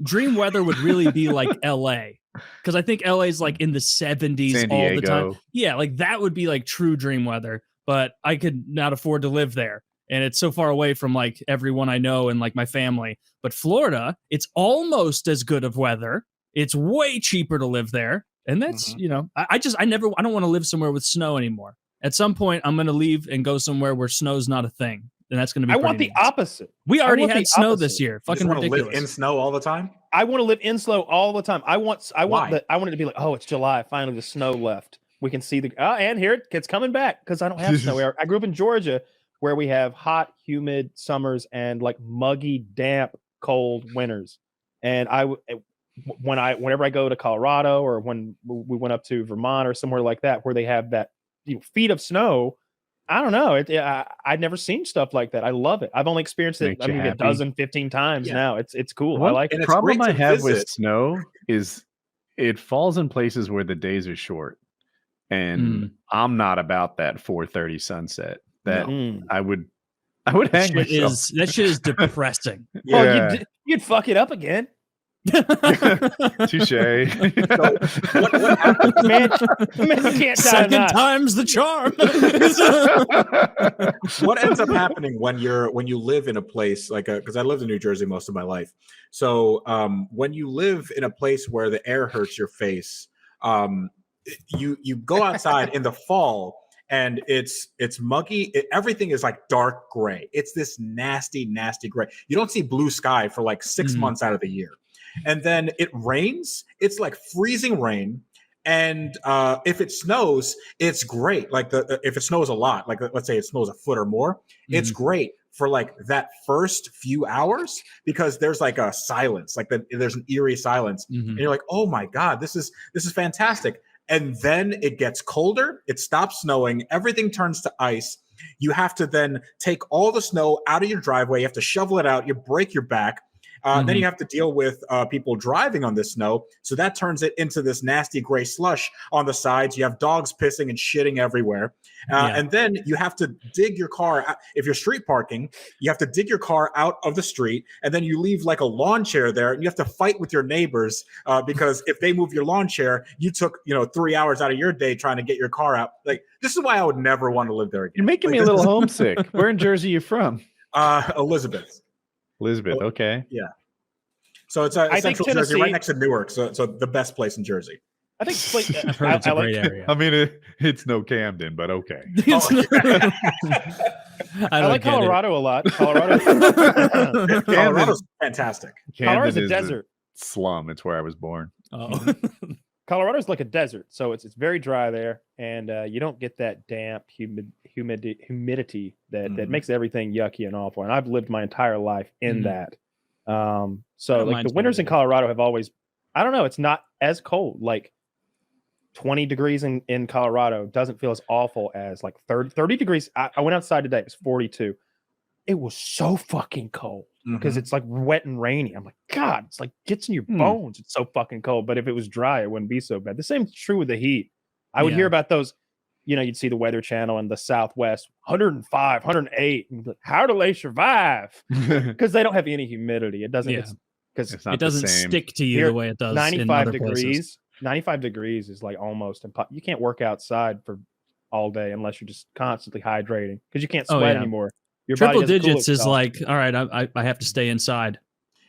Dream weather would really be like L.A. Because I think LA is like in the 70s all the time. Yeah, like that would be like true dream weather. But I could not afford to live there, and it's so far away from like everyone I know and like my family. But Florida, it's almost as good of weather. It's way cheaper to live there. And that's, I don't want to live somewhere with snow anymore. At some point, I'm going to leave and go somewhere where snow's not a thing. And that's going to be I want the opposite. We already had snow this year. Fucking ridiculous. Live in snow all the time? I want to live in snow all the time. I want it to be like, oh, it's July. Finally, the snow left. We can see and here it's coming back because I don't have snow. I grew up in Georgia where we have hot, humid summers and like muggy, damp, cold winters. And whenever I go to Colorado or when we went up to Vermont or somewhere like that where they have that feet of snow, I don't know. I'd never seen stuff like that. I love it. I've only experienced it a dozen, 15 times now. It's cool. I like it. The problem I have with snow is it falls in places where the days are short, and I'm not about that 4:30 sunset. That I would hang myself. That shit is depressing. Yeah. Oh, you'd fuck it up again. Touche. What happens? Man can't second time's the charm. What ends up happening when you live in a place like because I lived in New Jersey most of my life. So when you live in a place where the air hurts your face, you go outside in the fall and it's muggy. Everything is like dark gray. It's this nasty gray. You don't see blue sky for like 6 months out of the year. And then it rains. It's like freezing rain. And if it snows, it's great. Like if it snows a lot, like let's say it snows a foot or more, it's great for like that first few hours because there's like a silence, like there's an eerie silence, and you're like, oh my God, this is fantastic. And then it gets colder. It stops snowing. Everything turns to ice. You have to then take all the snow out of your driveway. You have to shovel it out. You break your back. Then you have to deal with people driving on this snow. So that turns it into this nasty gray slush on the sides. You have dogs pissing and shitting everywhere. And then you have to dig your car out. If you're street parking, you have to dig your car out of the street. And then you leave like a lawn chair there. And you have to fight with your neighbors because if they move your lawn chair, you took 3 hours out of your day trying to get your car out. Like, this is why I would never want to live there again. You're making me a little homesick. Where in Jersey are you from? Elizabeth, okay. Yeah. So it's Central Jersey, right next to Newark. So the best place in Jersey. I think it's a great area. I mean, it's no Camden, but okay. I like Colorado a lot. Colorado's fantastic. Colorado's a desert. Slum. It's where I was born. Oh. Colorado's like a desert, so it's very dry there, and you don't get that damp, humidity that makes everything yucky and awful. And I've lived my entire life in that. So like the winters in Colorado have always, I don't know, it's not as cold. Like 20 degrees in Colorado doesn't feel as awful as like 30 degrees. I went outside today, it was 42. It was so fucking cold because it's like wet and rainy. I'm like, God, it's like gets in your bones. It's so fucking cold. But if it was dry, it wouldn't be so bad. The same is true with the heat. I would hear about those, you'd see the Weather Channel in the Southwest, 105, 108. And like, how do they survive? Because they don't have any humidity. It doesn't, because it doesn't stick to you the way it does 95 in degrees. Places. 95 degrees is like almost impossible. You can't work outside for all day unless you're just constantly hydrating because you can't sweat anymore. Your triple digits is like, all right, I have to stay inside.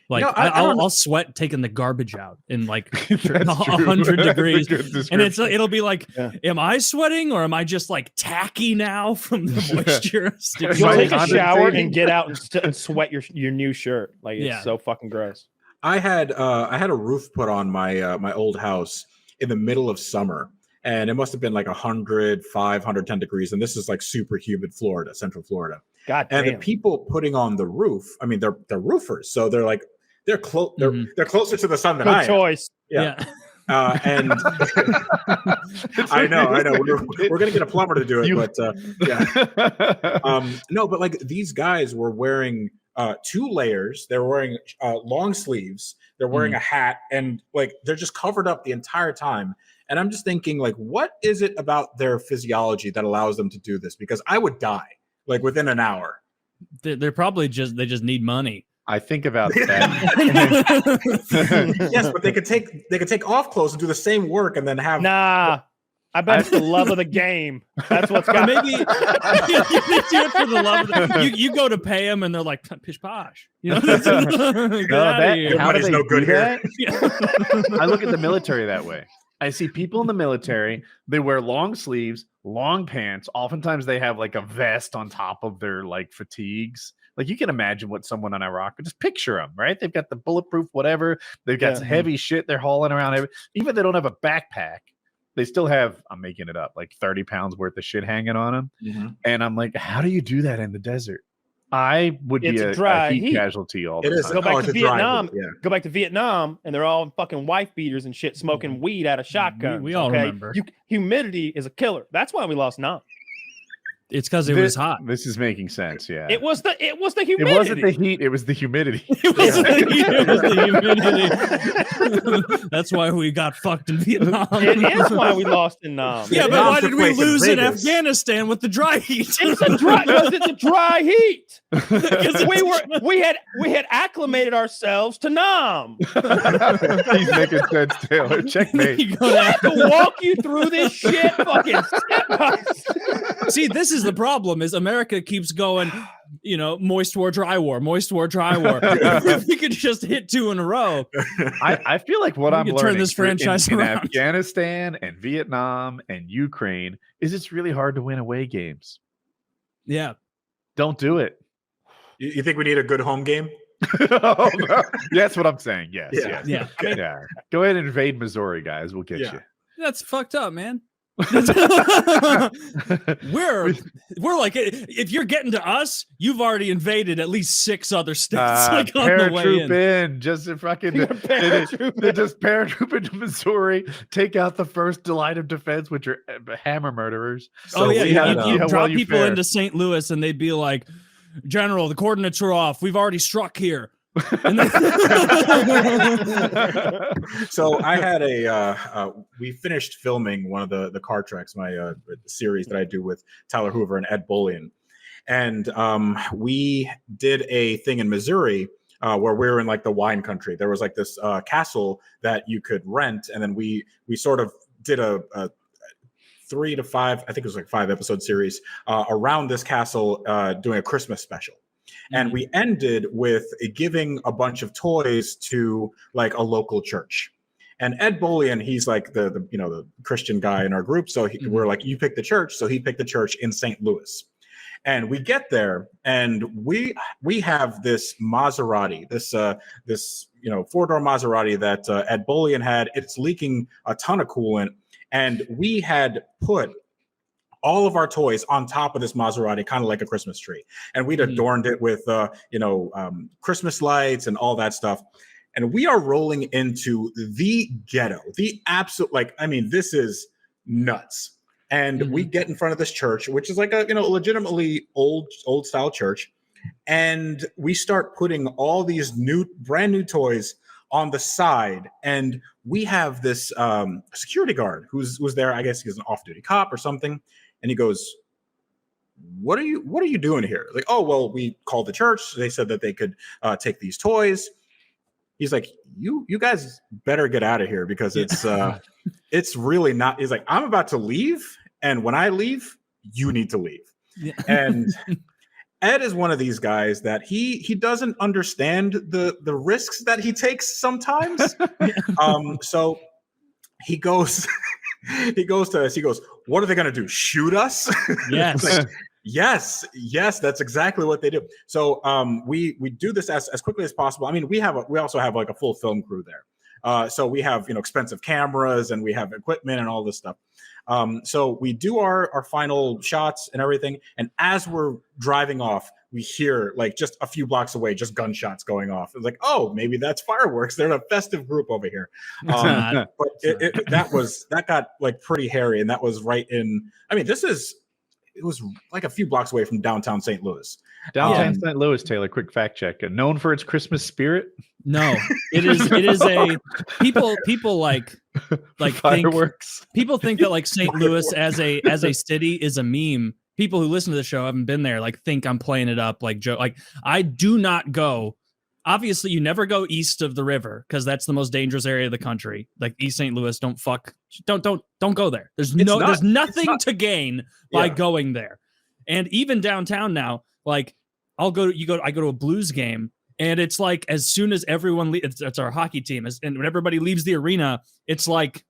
Like I'll sweat taking the garbage out in like 100 degrees, and it'll be like, am I sweating or am I just like tacky now from the moisture? You'll take a shower and get out and sweat your new shirt. Like it's so fucking gross. I had a roof put on my my old house in the middle of summer, and it must have been like 105, 110 degrees, and this is like super humid Florida, Central Florida. God and damn. The people putting on the roof, I mean, they're roofers, so they're like they're closer to the sun than I am. Good choice. Yeah. And I know we're gonna get a plumber to do it, but no, but like these guys were wearing 2 layers. They're wearing long sleeves. They're wearing a hat, and like they're just covered up the entire time. And I'm just thinking, like, what is it about their physiology that allows them to do this? Because I would die like within an hour. They're probably just need money. I think about that. Yes, but they could take off clothes and do the same work and then have. Nah, I bet it's the love of the game. That's what's got. Maybe you do it for the love of the. You go to pay them and they're like pish posh. You know, how do they do that? I look at the military that way. I see people in the military. They wear long sleeves, long pants. Oftentimes, they have like a vest on top of their like fatigues. Like you can imagine what someone in Iraq would just picture them, right? They've got the bulletproof, whatever. They've got heavy shit they're hauling around. Even if they don't have a backpack, they still have, I'm making it up, like 30 pounds worth of shit hanging on them. And I'm like, how do you do that in the desert? I would be a heat casualty all the time. Go back to Vietnam. Go back to Vietnam, and they're all fucking wife beaters and shit, smoking weed out of shotguns. We all remember. Humidity is a killer. That's why we lost Nam. It's because it was hot. This is making sense. Yeah. It was the humidity. It wasn't the heat. It was the humidity. It was the humidity. That's why we got fucked in Vietnam. It is why we lost in Nam. Yeah, but why did we lose in Afghanistan with the dry heat? It's a dry heat. we had acclimated ourselves to Nam. He's making sense, Taylor. Checkmate. I have to walk you through this shit fucking step by step. See, this is the problem: is America keeps going, you know, moist war, dry war, moist war, dry war. If we could just hit 2 in a row, I feel like what I'm learning turn this franchise in around. Afghanistan and Vietnam and Ukraine is it's really hard to win away games. Yeah, don't do it. You think we need a good home game? Oh, no. That's what I'm saying. Yes, yeah. Go ahead and invade Missouri, guys. We'll get you. That's fucked up, man. we're like, if you're getting to us, you've already invaded at least 6 other states. Like on the way in. Just fucking they just paratroop into Missouri, take out the first line of defense, which are hammer murderers. So you drop people into St. Louis, and they'd be like, "General, the coordinates are off. We've already struck here." So I had we finished filming one of the car tracks, my series that I do with Tyler Hoover and Ed Bullion, and we did a thing in Missouri where we were in like the wine country. There was like this castle that you could rent, and then we sort of did a 3 to 5, I think it was like 5-episode series around this castle doing a Christmas special. And we ended with giving a bunch of toys to like a local church. And Ed Bullion, he's like the Christian guy in our group. So we're like, you pick the church. So he picked the church in St. Louis. And we get there, and we have this Maserati, this 4-door Maserati that Ed Bullion had. It's leaking a ton of coolant, and we had put all of our toys on top of this Maserati, kind of like a Christmas tree. And we'd adorned it with, Christmas lights and all that stuff. And we are rolling into the ghetto, the absolute, this is nuts. And we get in front of this church, which is like a, legitimately old style church. And we start putting all these brand new toys on the side. And we have this security guard who's there. I guess he's an off-duty cop or something. And he goes, what are you doing here? Like, oh, well, we called the church. They said that they could take these toys. He's like, you guys better get out of here, because it's really not. He's like, I'm about to leave. And when I leave, you need to leave. Yeah. And Ed is one of these guys that he doesn't understand the risks that he takes sometimes. So he goes to us. He goes, what are they going to do? Shoot us? Yes. Like, yes, that's exactly what they do. So we do this as quickly as possible. I mean, we also have like a full film crew there. So we have expensive cameras, and we have equipment and all this stuff. So we do our final shots and everything, and as we're driving off, we hear like just a few blocks away, just gunshots going off. It's like, oh, maybe that's fireworks. They're a festive group over here. But that got like pretty hairy, and that was right in. I mean, it was like a few blocks away from downtown St. Louis. Downtown St. Louis, Taylor. Quick fact check. Known for its Christmas spirit. No, it is a people like fireworks. People think that like St. Louis as a city is a meme. People who listen to the show haven't been there, like think I'm playing it up like joke. Like I do not go. Obviously, you never go east of the river because that's the most dangerous area of the country. Like East St. Louis, don't go there. There's nothing to gain by going there. And even downtown now, like I go to a Blues game, and it's like as soon as everyone leaves, it's our hockey team, and when everybody leaves the arena, it's like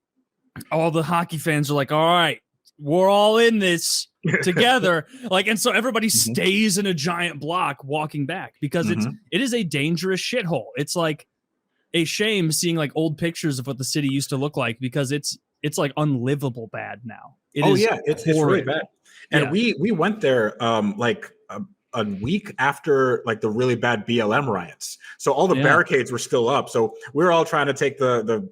all the hockey fans are like, all right, we're all in this together. Like, and so everybody stays in a giant block walking back because it is a dangerous shithole. It's like a shame seeing like old pictures of what the city used to look like because it's like unlivable bad now. It's really bad. And we went there like a week after like the really bad BLM riots. So all the barricades were still up. So we were all trying to take the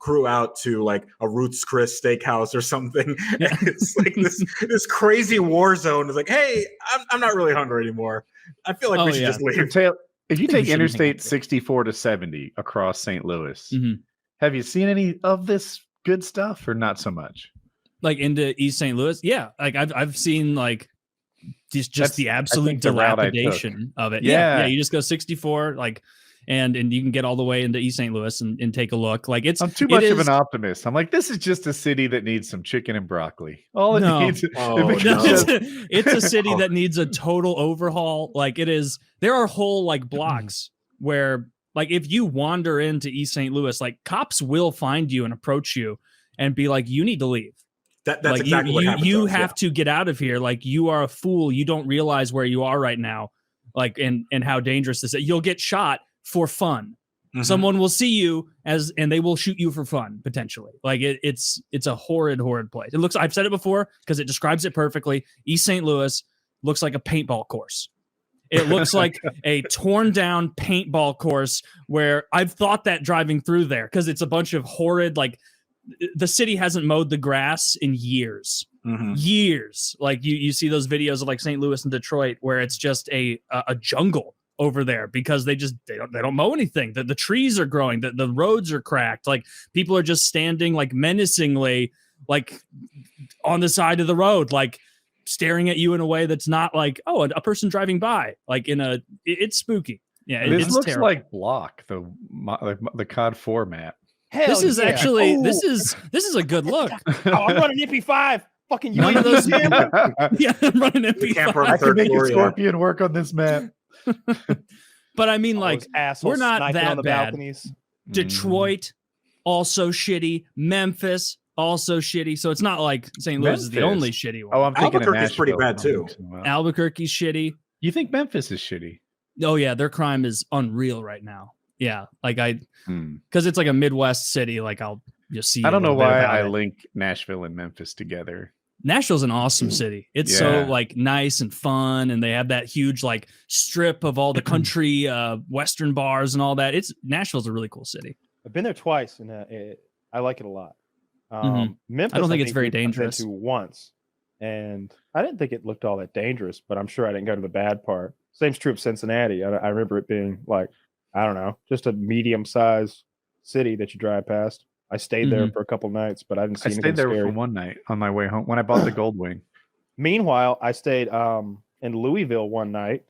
crew out to like a Ruth's Chris steakhouse or something. It's like this crazy war zone. It's like, hey, I'm not really hungry anymore. I feel like we should just leave. If you take Interstate 64 to 70 across St. Louis, have you seen any of this good stuff or not so much? Like into East St. Louis? Yeah. Like I've seen like just the absolute dilapidation of it. Yeah. You just go 64, like, and you can get all the way into East St. Louis and take a look. Like I'm too much of an optimist. I'm like, this is just a city that needs some chicken and broccoli. All it needs. It's a city that needs a total overhaul. Like it is. There are whole like blocks where like if you wander into East St. Louis, like cops will find you and approach you and be like, you need to leave. That's like, exactly what happens. You have to get out of here. Like you are a fool. You don't realize where you are right now. Like and how dangerous this is. You'll get shot for fun. Someone will see you and they will shoot you for fun potentially. Like it's a horrid place. It looks, I've said it before because it describes it perfectly. East St. Louis looks like a paintball course. It looks like a torn down paintball course where I've thought that driving through there because it's a bunch of horrid, like the city hasn't mowed the grass in years. Years. Like you see those videos of like St. Louis and Detroit where it's just a jungle over there because they don't mow anything. The trees are growing, the roads are cracked, like people are just standing like menacingly like on the side of the road, like staring at you in a way that's not like, oh, a person driving by, like it's spooky. Yeah, this looks terrible. like Block, the COD 4 map. Hell, this is actually this is a good look. I'm running MP5. Fucking none of those. I'm running MP5. I can make a Scorpion work on this map. But I mean, like, we're not that bad. Balconies. Detroit, also shitty. Memphis, also shitty. So it's not like St. Louis is the only shitty one. Oh, I'm thinking Albuquerque's pretty bad too. Albuquerque's shitty. You think Memphis is shitty? Oh yeah, their crime is unreal right now. Yeah, like because it's like a Midwest city. Like I'll just see. I don't know why I link Nashville and Memphis together. Nashville's an awesome city. It's so like nice and fun, and they have that huge like strip of all the country Western bars and all that. Nashville's a really cool city. I've been there twice, and I like it a lot. Memphis, I don't think it's very dangerous. I've been to once, and I didn't think it looked all that dangerous, but I'm sure I didn't go to the bad part. Same's true of Cincinnati. I remember it being like, I don't know, just a medium-sized city that you drive past. I stayed there for a couple nights, but I didn't see anything scary. I stayed there scary. for one night on my way home when I bought the Gold Wing. Meanwhile, I stayed in Louisville one night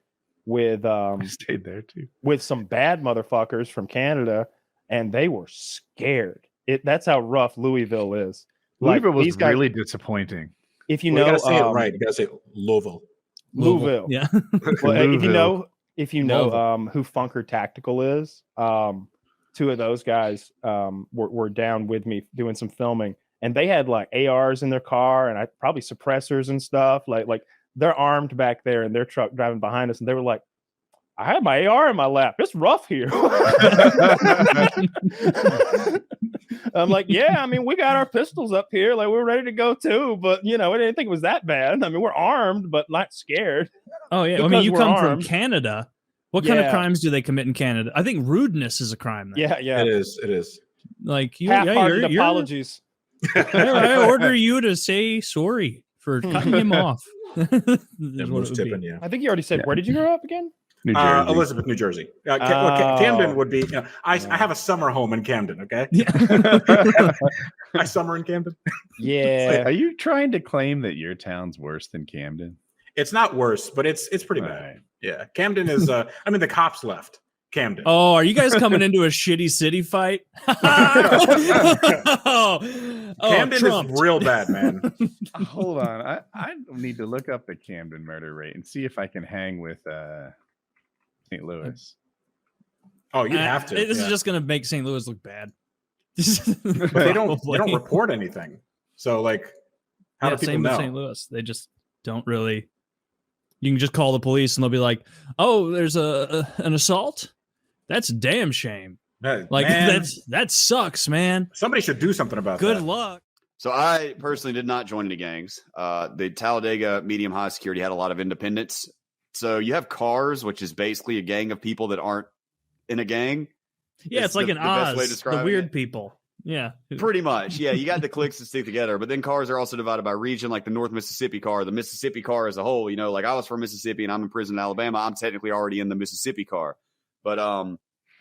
with I stayed there too with some bad motherfuckers from Canada, and they were scared. That's how rough Louisville is. Louisville was really disappointing. If you know, you gotta say it right. You gotta say Louisville. Louisville. Yeah. Well, if you know who Funker Tactical is, two of those guys were down with me doing some filming, and they had like ARs in their car and probably suppressors and stuff. Like they're armed back there in their truck driving behind us, and they were like, I have my AR in my lap. It's rough here. I'm like, yeah, I mean, we got our pistols up here. Like, we're ready to go too. But, you know, I didn't think it was that bad. I mean, we're armed, but not scared. Oh, yeah. I mean, you come from Canada. What kind of crimes do they commit in Canada? I think rudeness is a crime. Then. Yeah. It is. Like, half-hearted apologies. I order you to say sorry for cutting him off. I think you already said, where did you grow up again? New Jersey. Elizabeth, New Jersey. Camden would be. I have a summer home in Camden. Okay. I summer in Camden. Yeah. Are you trying to claim that your town's worse than Camden? It's not worse, but it's pretty bad. Right. Yeah, Camden is. I mean, the cops left Camden. Oh, are you guys coming into a shitty city fight? Camden is real bad, man. Hold on, I need to look up the Camden murder rate and see if I can hang with St. Louis. Oh, you have to. This is just going to make St. Louis look bad. But they don't report anything. So, like, how do people know? With St. Louis, they just don't really. You can just call the police and they'll be like, "Oh, there's an assault. That's a damn shame. That sucks, man. Somebody should do something about that. Good luck." So I personally did not join any gangs. The Talladega medium high security had a lot of independents. So you have cars, which is basically a gang of people that aren't in a gang. Yeah, it's like an Oz, the weird people. Yeah. Pretty much. Yeah, you got the cliques that stick together, but then cars are also divided by region, like the North Mississippi car, the Mississippi car as a whole. You know, like I was from Mississippi and I'm in prison in Alabama. I'm technically already in the Mississippi car. But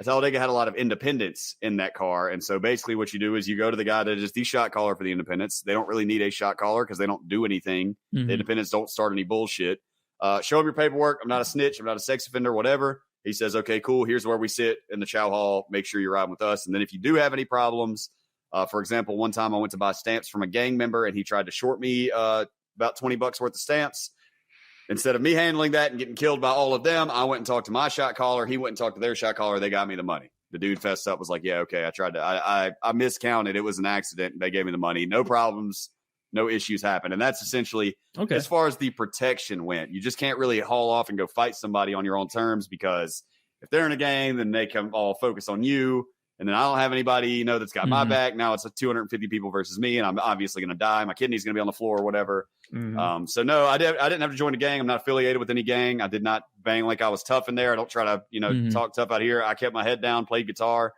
Talladega had a lot of independents in that car. And so basically what you do is you go to the guy that is the shot caller for the independents. They don't really need a shot caller because they don't do anything. Mm-hmm. The independents don't start any bullshit. Show him your paperwork. I'm not a snitch. I'm not a sex offender, whatever. He says, okay, cool. Here's where we sit in the chow hall. Make sure you're riding with us. And then if you do have any problems, for example, one time I went to buy stamps from a gang member and he tried to short me about $20 worth of stamps. Instead of me handling that and getting killed by all of them, I went and talked to my shot caller. He went and talked to their shot caller. They got me the money. The dude fessed up, was like, yeah, okay, I miscounted. It was an accident. They gave me the money. No problems. No issues happened. And that's essentially as far as the protection went. You just can't really haul off and go fight somebody on your own terms, because if they're in a gang, then they can all focus on you. And then I don't have anybody, that's got my back. Now it's 250 people versus me, and I'm obviously going to die. My kidney's going to be on the floor or whatever. Mm-hmm. So no, I didn't have to join a gang. I'm not affiliated with any gang. I did not bang like I was tough in there. I don't try to, talk tough out here. I kept my head down, played guitar,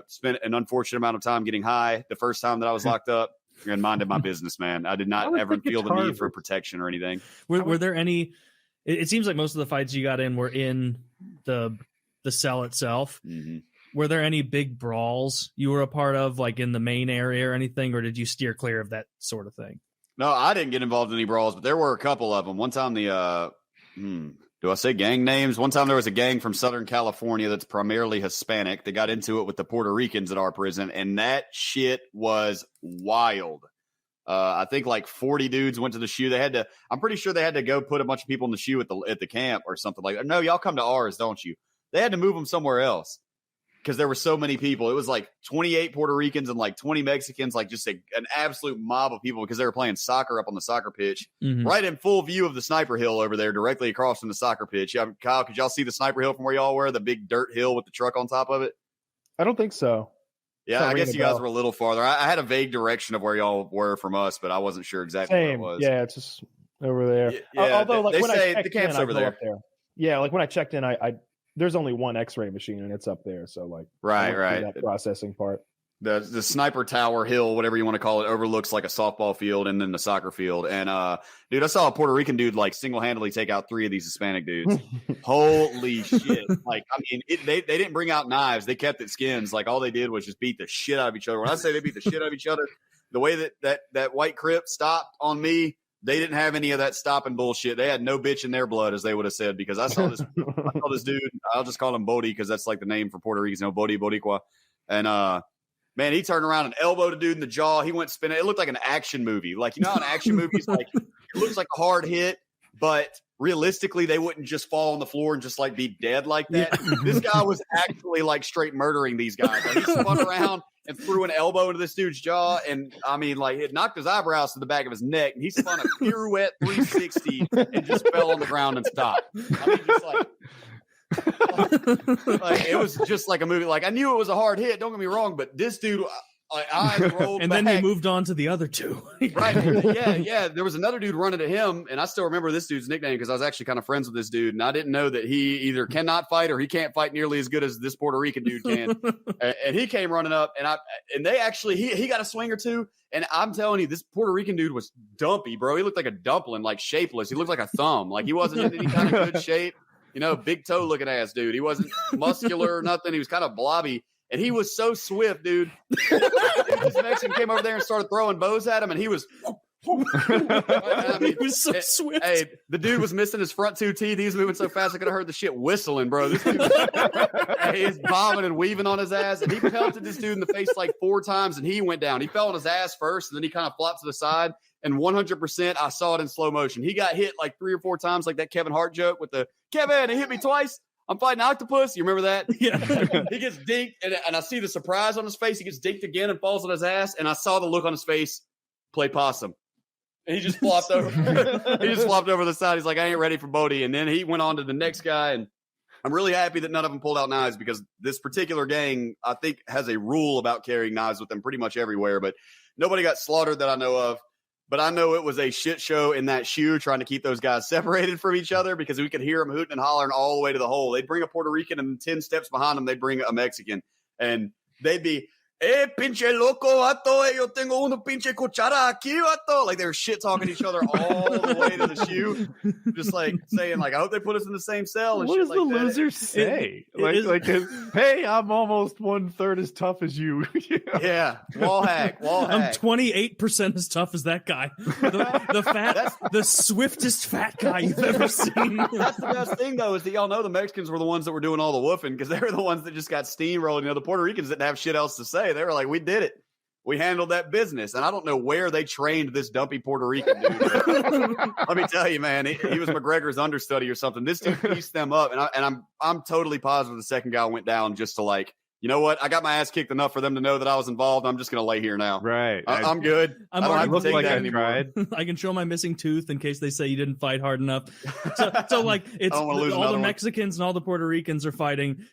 spent an unfortunate amount of time getting high the first time that I was locked up, and minded my business, man. I did not ever feel the need for protection or anything. Were there any? It seems like most of the fights you got in were in the cell itself. Mm-hmm. Were there any big brawls you were a part of, like in the main area or anything, or did you steer clear of that sort of thing? No, I didn't get involved in any brawls, but there were a couple of them. One time do I say gang names? One time there was a gang from Southern California that's primarily Hispanic. They got into it with the Puerto Ricans at our prison, and that shit was wild. I think like 40 dudes went to the shoe. I'm pretty sure they had to go put a bunch of people in the shoe at the camp or something like that. No, y'all come to ours, don't you? They had to move them somewhere else because there were so many people. It was like 28 Puerto Ricans and like 20 Mexicans, like just an absolute mob of people, because they were playing soccer up on the soccer pitch, right in full view of the sniper hill over there, directly across from the soccer pitch. Yeah, Kyle, could y'all see the sniper hill from where y'all were? The big dirt hill with the truck on top of it? I don't think so. Yeah, I guess you guys were a little farther. I had a vague direction of where y'all were from us, but I wasn't sure exactly where it was. Yeah, it's just over there. Yeah, although, like, they when say I the camp's over there. Yeah, like when I checked in, I there's only one X-ray machine and it's up there. So like, right, that processing part. The sniper tower hill, whatever you want to call it, overlooks like a softball field and then the soccer field. And dude, I saw a Puerto Rican dude like single-handedly take out 3 of these Hispanic dudes. Holy shit! Like, I mean, they didn't bring out knives; they kept it skins. Like, all they did was just beat the shit out of each other. When I say they beat the shit out of each other, the way that white Crip stopped on me, they didn't have any of that stopping bullshit. They had no bitch in their blood, as they would have said, because I saw this dude. I'll just call him Bodie because that's like the name for Puerto Ricans, Bodie, Boricua. And man, he turned around and elbowed a dude in the jaw. He went spinning. It looked like an action movie. Like, how in action movies, like, it looks like a hard hit, but realistically, they wouldn't just fall on the floor and just like be dead like that. Yeah. This guy was actually like straight murdering these guys. Like, he spun around and threw an elbow into this dude's jaw, and I mean, like, it knocked his eyebrows to the back of his neck, and he spun a pirouette 360 and just fell on the ground and stopped. I mean, just like it was just like a movie. Like, I knew it was a hard hit, don't get me wrong, but this dude, eyes rolled and back. then they moved on to the other two. Right. Yeah. There was another dude running at him, and I still remember this dude's nickname because I was actually kind of friends with this dude, and I didn't know that he either cannot fight or he can't fight nearly as good as this Puerto Rican dude can. And he came running up, and they actually he got a swing or two, and I'm telling you, this Puerto Rican dude was dumpy, bro. He looked like a dumpling, like shapeless. He looked like a thumb, like he wasn't in any kind of good shape. Big toe looking ass dude. He wasn't muscular or nothing. He was kind of blobby. And he was so swift, dude. This Mexican came over there and started throwing bows at him, and he was. He was so swift. Hey, the dude was missing his front two teeth. He was moving so fast I could have heard the shit whistling, bro. This dude he's bobbing and weaving on his ass, and he pelted this dude in the face like 4 times, and he went down. He fell on his ass first, and then he kind of flopped to the side. And 100%, I saw it in slow motion. He got hit like 3 or 4 times, like that Kevin Hart joke with the Kevin. He hit me twice. I'm fighting octopus. You remember that? Yeah. He gets dinked, and I see the surprise on his face. He gets dinked again and falls on his ass, and I saw the look on his face. Play possum. And he just flopped over. He just flopped over the side. He's like, I ain't ready for Bodie. And then he went on to the next guy, and I'm really happy that none of them pulled out knives because this particular gang, I think, has a rule about carrying knives with them pretty much everywhere. But nobody got slaughtered that I know of. But I know it was a shit show in that shoe trying to keep those guys separated from each other because we could hear them hooting and hollering all the way to the hole. They'd bring a Puerto Rican, and 10 steps behind them, they'd bring a Mexican. And they'd be, pinche loco, vato, yo tengo una pinche cuchara aquí, vato. Like they were shit talking each other all the way to the shoe. Just like saying, like, I hope they put us in the same cell. And what shit does the like loser say? Is, hey, I'm almost 1/3 as tough as you. Yeah, wall hack. I'm 28% as tough as that guy. The swiftest fat guy you've ever seen. That's the best thing, though, is that y'all know the Mexicans were the ones that were doing all the woofing because they were the ones that just got steamrolled. The Puerto Ricans didn't have shit else to say. They were like, we did it. We handled that business. And I don't know where they trained this dumpy Puerto Rican dude. Let me tell you, man, he was McGregor's understudy or something. This dude pieced them up. And I'm totally positive the second guy went down just to like, you know what? I got my ass kicked enough for them to know that I was involved. I'm just going to lay here now. Right. I'm good. I don't have to take that anymore. I can show my missing tooth in case they say you didn't fight hard enough. So like, it's all the Mexicans and all the Puerto Ricans are fighting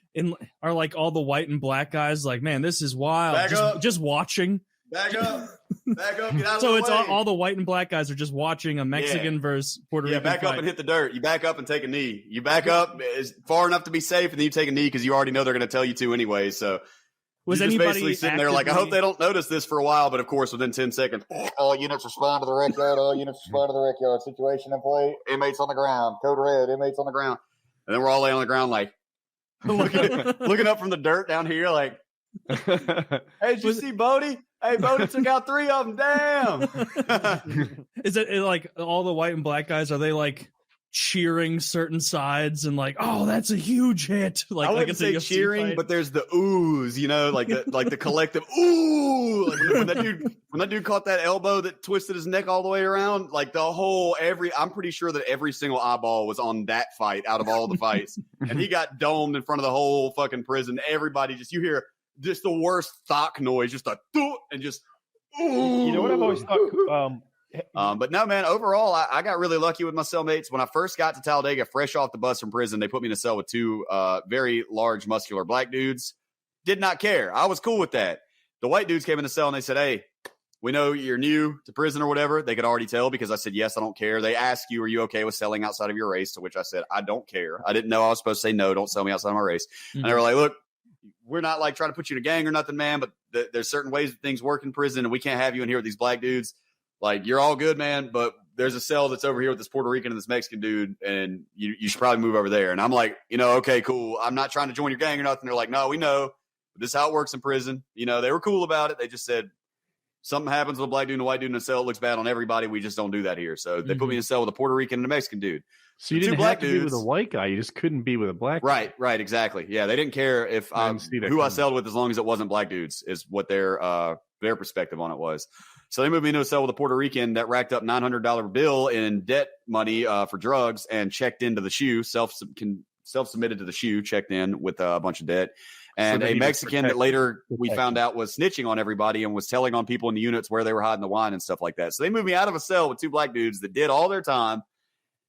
are like all the white and black guys. Like, man, this is wild. Just watching. Back up. Get out so of the it's way. all the white and black guys are just watching a Mexican versus Puerto Rican. Back up and hit the dirt. You back up and take a knee. You back up is far enough to be safe, and then you take a knee because you already know they're going to tell you to anyway. So was you're just anybody basically sitting there like, I hope they don't notice this for a while, but of course, within 10 seconds, all units respond to the wreck yard. All units respond to the wreck yard. Situation in play. Inmates on the ground. Code red. Inmates on the ground. And then we're all laying on the ground like looking up from the dirt down here like, hey, did you see Bodie? Hey, Bodie took out 3 of them. Damn. Is it like all the white and black guys? Are they like cheering certain sides and like, oh, that's a huge hit? Like I wouldn't say cheering, but there's the oohs, like the collective ooh. Like when that dude caught that elbow that twisted his neck all the way around, like the whole I'm pretty sure that every single eyeball was on that fight out of all the fights, and he got domed in front of the whole fucking prison. Everybody you hear. Just the worst thock noise, just a and just. Ooh. You know what I've always thought. But no, man. Overall, I got really lucky with my cellmates. When I first got to Talladega, fresh off the bus from prison, they put me in a cell with 2 very large, muscular black dudes. Did not care. I was cool with that. The white dudes came in the cell and they said, "Hey, we know you're new to prison or whatever." They could already tell because I said, "Yes, I don't care." They asked you, "Are you okay with selling outside of your race?" To which I said, "I don't care." I didn't know I was supposed to say no. Don't sell me outside of my race. Mm-hmm. And they were like, "Look. We're not like trying to put you in a gang or nothing, man, but there's certain ways that things work in prison, and we can't have you in here with these black dudes. Like, you're all good, man, but there's a cell that's over here with this Puerto Rican and this Mexican dude, and you should probably move over there." And I'm like, okay, cool. I'm not trying to join your gang or nothing. They're like, "No, we know. This is how it works in prison." They were cool about it. They just said, something happens with a black dude and a white dude in a cell, it looks bad on everybody. We just don't do that here. So they put me in a cell with a Puerto Rican and a Mexican dude. So you didn't have to be with a white guy. You just couldn't be with a black guy. Right, exactly. Yeah, they didn't care if who I celled with as long as it wasn't black dudes is what their perspective on it was. So they moved me into a cell with a Puerto Rican that racked up $900 bill in debt money for drugs and checked into the shoe, self-submitted to the shoe, checked in with a bunch of debt. And a Mexican that later we found out was snitching on everybody and was telling on people in the units where they were hiding the wine and stuff like that. So they moved me out of a cell with 2 black dudes that did all their time,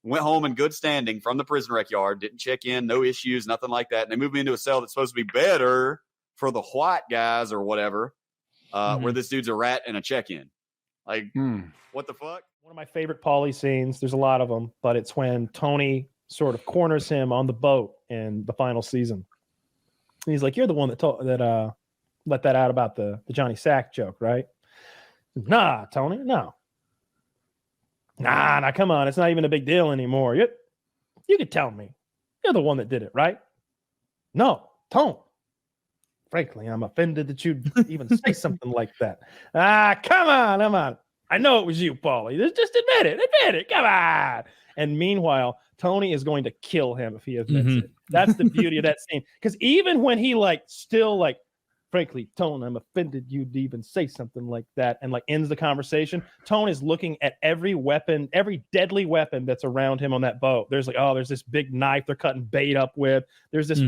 went home in good standing from the prison rec yard, didn't check in, no issues, nothing like that. And they moved me into a cell that's supposed to be better for the white guys or whatever. where this dude's a rat and a check-in. Like, what the fuck? One of my favorite Paulie scenes, there's a lot of them, but it's when Tony sort of corners him on the boat in the final season. And he's like, "You're the one that let that out about the Johnny Sack joke, right?" "Nah, Tony, no. Nah, come on. It's not even a big deal anymore. You could tell me. You're the one that did it, right?" "No, Tone. Frankly, I'm offended that you'd even say something like that." Come on. I know it was you, Paulie. Just admit it. Come on." And meanwhile, Tony is going to kill him if he admits it. That's the beauty of that scene. Because even when he frankly, Tone, I'm offended you'd even say something like that, and ends the conversation, Tone is looking at every weapon, every deadly weapon that's around him on that boat. There's there's this big knife they're cutting bait up with. There's this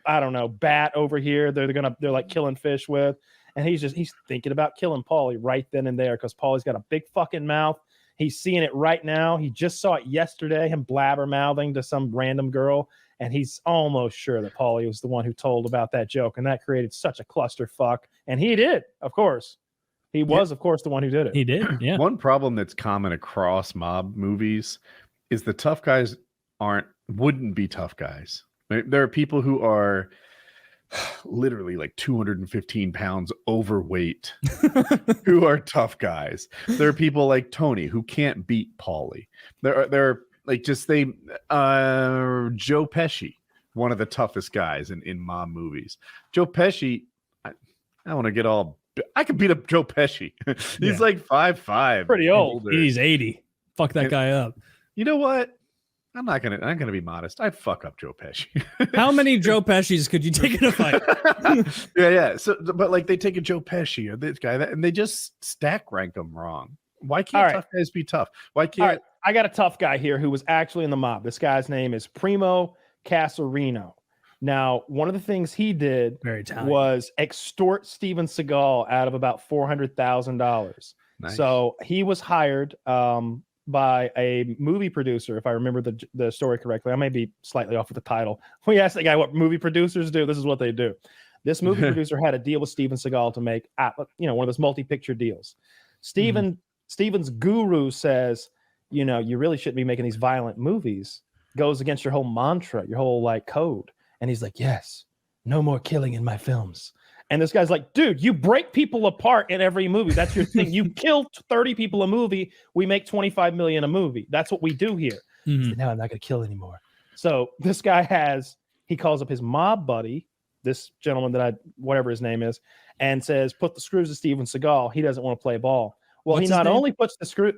I don't know, bat over here they're killing fish with. And he's thinking about killing Paulie right then and there, because Paulie's got a big fucking mouth. He's seeing it right now. He just saw it yesterday, him blabber mouthing to some random girl. And he's almost sure that Paulie was the one who told about that joke. And that created such a clusterfuck. And he did, of course. He was, of course, the one who did it. He did, yeah. One problem that's common across mob movies is the tough guys wouldn't be tough guys. There are people who are literally 215 pounds overweight who are tough guys. There are people like Tony who can't beat Paulie. There are Joe Pesci, one of the toughest guys in mob movies. Joe Pesci, I want to get all. I could beat up Joe Pesci. He's 5'5", pretty old. older. He's 80. Fuck that guy up. You know what? I'm gonna be modest. I'd fuck up Joe Pesci. How many Joe Pescis could you take in a fight? Yeah. So, but they take a Joe Pesci or this guy, and they just stack rank them wrong. Why can't tough guys be tough? Why can't? All right. I got a tough guy here who was actually in the mob. This guy's name is Primo Casarino. Now, one of the things he did was extort Steven Seagal out of about $400,000. Nice. So he was hired by a movie producer, if I remember the story correctly. I may be slightly off with the title. We asked the guy what movie producers do. This is what they do. This movie producer had a deal with Steven Seagal to make, one of those multi-picture deals. Steven's guru says, you really shouldn't be making these violent movies. Goes against your whole mantra, your whole code. And he's like, yes, no more killing in my films. And this guy's like, dude, you break people apart in every movie. That's your thing. You kill 30 people a movie. We make 25 million a movie. That's what we do here. Like, no, I'm not going to kill anymore. So this guy he calls up his mob buddy, this gentleman whatever his name is, and says, put the screws to Steven Seagal. He doesn't want to play ball. Well, he not only puts the screw,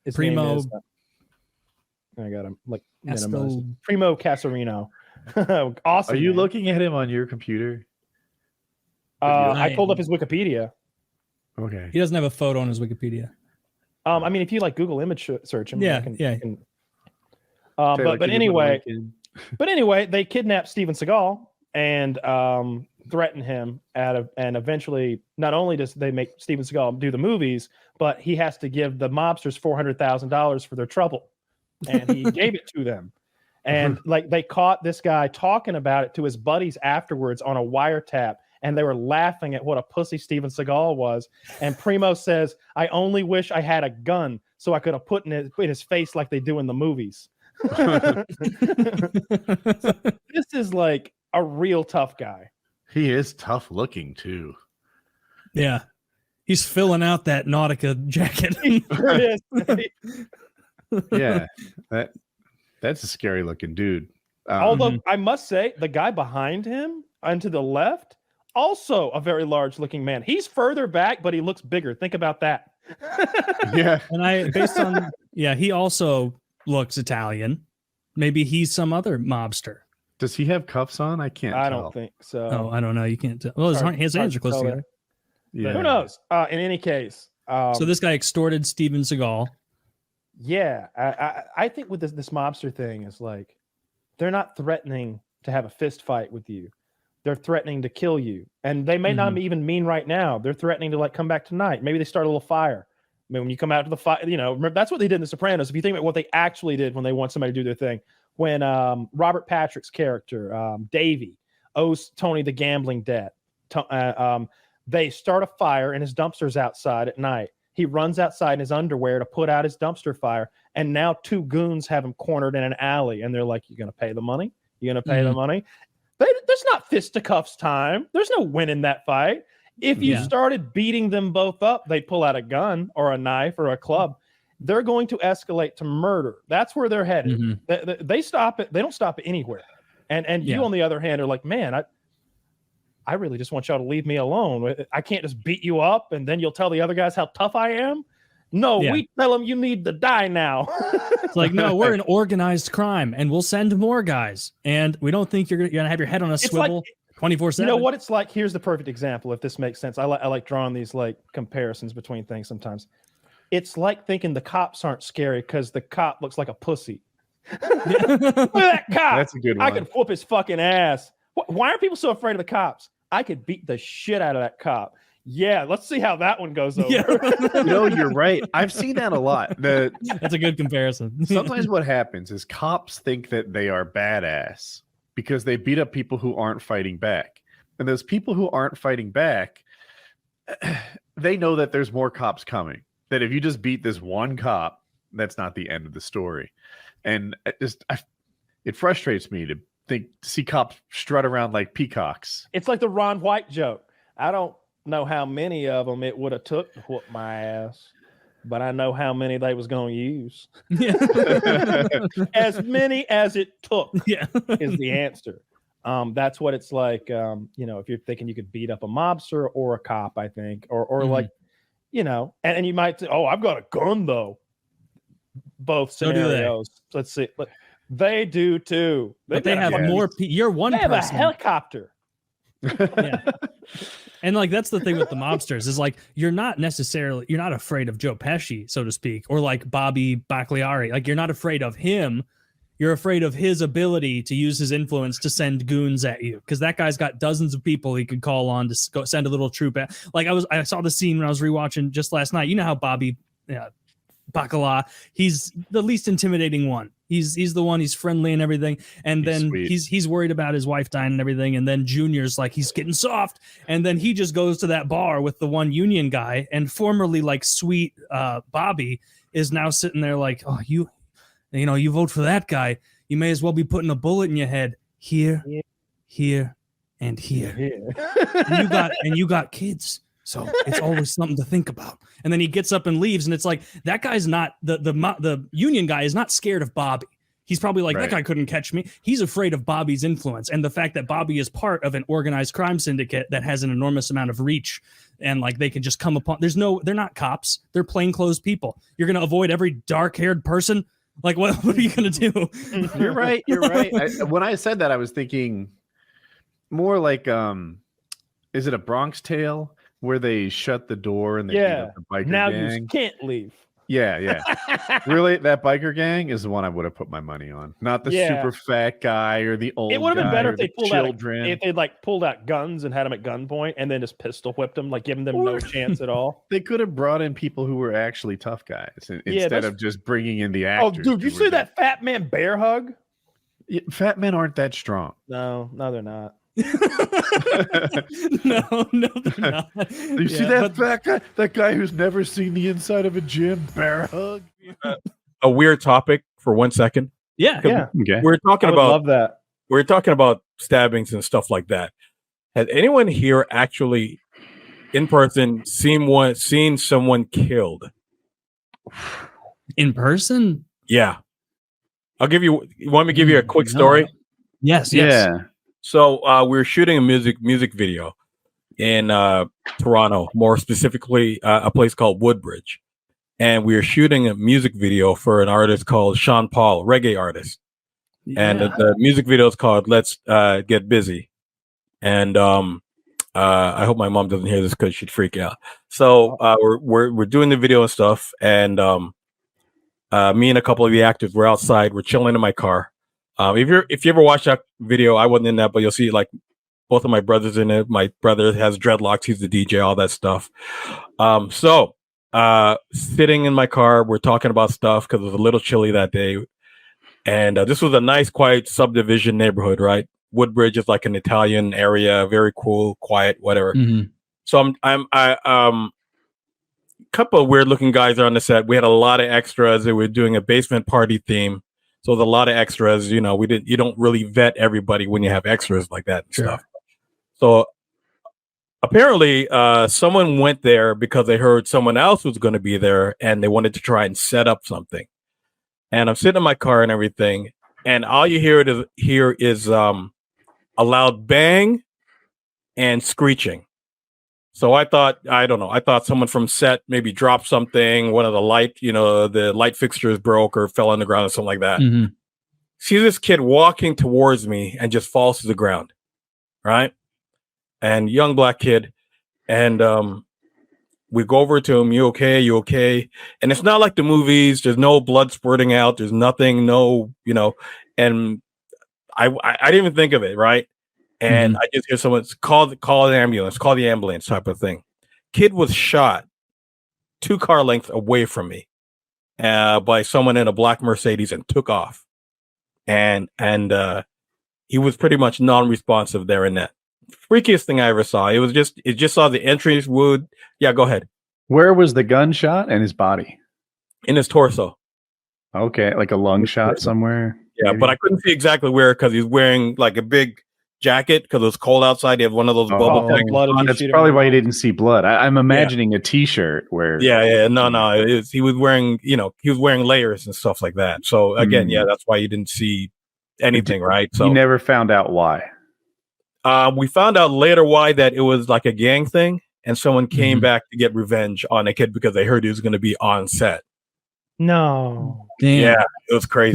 his Primo. name is, I got him Primo Casarino. Awesome. Are you looking at him on your computer? I pulled up his Wikipedia. Okay. He doesn't have a photo on his Wikipedia. I mean, if you Google image search him, but anyway, they kidnap Steven Seagal and threaten him and eventually, not only does they make Steven Seagal do the movies, but he has to give the mobsters $400,000 for their trouble, and he gave it to them. And they caught this guy talking about it to his buddies afterwards on a wiretap. And they were laughing at what a pussy Steven Seagal was. And Primo says, I only wish I had a gun so I could have put in his face like they do in the movies. So this is a real tough guy. He is tough looking too. Yeah. He's filling out that Nautica jacket. Yeah. That's a scary looking dude. Although I must say, the guy behind him and to the left, also a very large looking man. He's further back, but he looks bigger. Think about that. Yeah. And he also looks Italian. Maybe he's some other mobster. Does he have cuffs on? I can't tell. Don't think so. Oh, I don't know. You can't tell. Well, his hands are close together. Yeah. Who knows? In any case. So this guy extorted Steven Seagal. Yeah. I think with this mobster thing is they're not threatening to have a fist fight with you. They're threatening to kill you. And they may not even mean right now. They're threatening to come back tonight. Maybe they start a little fire. I mean, when you come out to the fire, remember, that's what they did in The Sopranos. If you think about what they actually did when they want somebody to do their thing. When Robert Patrick's character, Davey, owes Tony the gambling debt. They start a fire and his dumpster's outside at night. He runs outside in his underwear to put out his dumpster fire. And now 2 goons have him cornered in an alley. And they're like, "You going to pay the money? You going to pay the money?" There's not fisticuffs time. There's no winning that fight. If you started beating them both up, they'd pull out a gun or a knife or a club. They're going to escalate to murder. That's where they're headed. They stop it. They don't stop it anywhere. And you, on the other hand, are like, "Man, I really just want y'all to leave me alone. I can't just beat you up and then you'll tell the other guys how tough I am." No, we tell them you need to die now. It's like, no, we're an organized crime and we'll send more guys. And we don't think you're going to have your head on a swivel 24/7. You know what it's like? Here's the perfect example, if this makes sense. I like drawing these like comparisons between things sometimes. It's like thinking the cops aren't scary because the cop looks like a pussy. Look at that cop. That's a good one. I could whoop his fucking ass. Why are people so afraid of the cops? I could beat the shit out of that cop. Yeah, let's see how that one goes over. You're right. I've seen that a lot. That's a good comparison. Sometimes what happens is cops think that they are badass because they beat up people who aren't fighting back. And those people who aren't fighting back, they know that there's more cops coming. That if you just beat this one cop, that's not the end of the story. And it frustrates me to see cops strut around like peacocks. It's like the Ron White joke. I don't know how many of them it would have took to whoop my ass, but I know how many they was going to use. As many as it took is the answer. That's what it's like. If you're thinking you could beat up a mobster or a cop, I think, or like, and you might say, "Oh, I've got a gun though." Both scenarios. Let's see. But they do too. But they have more. You're one person. They have a helicopter. And like that's the thing with the mobsters is like you're not afraid of Joe Pesci, so to speak, or like Bobby Bagliari. Like you're not afraid of him. You're afraid of his ability to use his influence to send goons at you, because that guy's got dozens of people he could call on to go send a little troop at. Like I saw the scene when I was rewatching just last night. You know how Bobby Bacala, he's the least intimidating one. He's the one, he's friendly and everything. And then he's worried about his wife dying and everything. And then Junior's like, he's getting soft. And then he just goes to that bar with the one union guy, and formerly like sweet Bobby is now sitting there like, "Oh, you vote for that guy, you may as well be putting a bullet in your head here, here, and here. And you got kids. So it's always something to think about." And then he gets up and leaves, and it's like that guy's not the union guy is not scared of Bobby. He's probably like, "That guy couldn't catch me." He's afraid of Bobby's influence and the fact that Bobby is part of an organized crime syndicate that has an enormous amount of reach, and like they can just come upon. They're not cops. They're plainclothes people. You're gonna avoid every dark-haired person. Like what are you gonna do? You're right. When I said that, I was thinking more like, is it a Bronx Tale? Where they shut the door and they beat up the biker gang. You can't leave. Yeah. Really, that biker gang is the one I would have put my money on, not the super fat guy or the old. It would have been better if they pulled children. If they like pulled out guns and had them at gunpoint and then just pistol whipped them, like giving them no chance at all. They could have brought in people who were actually tough guys instead of just bringing in the actors. Oh, dude, you see that fat man bear hug? Yeah, fat men aren't that strong. No, they're not. no, they're not. You see that fat guy? That guy who's never seen the inside of a gym? Bear hug. A weird topic for 1 second. Yeah. Okay. We're talking about love that. We're talking about stabbings and stuff like that. Has anyone here actually, in person, seen someone killed? In person? Yeah. I'll give you. You want me to give you a quick story? Yes. Yeah. So we were shooting a music video in Toronto, more specifically a place called Woodbridge, and we were shooting a music video for an artist called Shaun, reggae artist, and the music video is called "Let's Get Busy." And I hope my mom doesn't hear this because she'd freak out. So we're doing the video and stuff, and me and a couple of the actors were outside. We're chilling in my car. If you ever watch that video, I wasn't in that, but you'll see like both of my brothers in it. My brother has dreadlocks; he's the DJ, all that stuff. So sitting in my car, we're talking about stuff because it was a little chilly that day, and this was a nice, quiet subdivision neighborhood, right? Woodbridge is like an Italian area, very cool, quiet, whatever. So a couple of weird looking guys are on the set. We had a lot of extras. They were doing a basement party theme. So there's a lot of extras, you know, you don't really vet everybody when you have extras like that and stuff. So apparently someone went there because they heard someone else was going to be there and they wanted to try and set up something. And I'm sitting in my car and everything, and all you hear is a loud bang and screeching. So I thought someone from set maybe dropped something. One of the the light fixtures broke or fell on the ground or something like that. See this kid walking towards me and just falls to the ground, right? And young black kid, and we go over to him. You okay? You okay? And it's not like the movies. There's no blood spurting out. There's nothing. No, And I didn't even think of it, right? And I just hear someone call the ambulance type of thing. Kid was shot 2 car lengths away from me by someone in a black Mercedes and took off. And he was pretty much non-responsive there and then. Freakiest thing I ever saw. It just saw the entries would. Yeah, go ahead. Where was the gunshot and his body? In his torso. Okay, like a lung shot somewhere. Yeah, maybe? But I couldn't see exactly where because he's wearing like a big jacket because it was cold outside. He had one of those bubble things. That's probably why you didn't see blood. I'm imagining a T-shirt where. No. He was wearing, he was wearing layers and stuff like that. So again, that's why you didn't see anything, right? So you never found out why. We found out later why that it was like a gang thing, and someone came back to get revenge on a kid because they heard he was going to be on set. No. Damn. Yeah, it was crazy.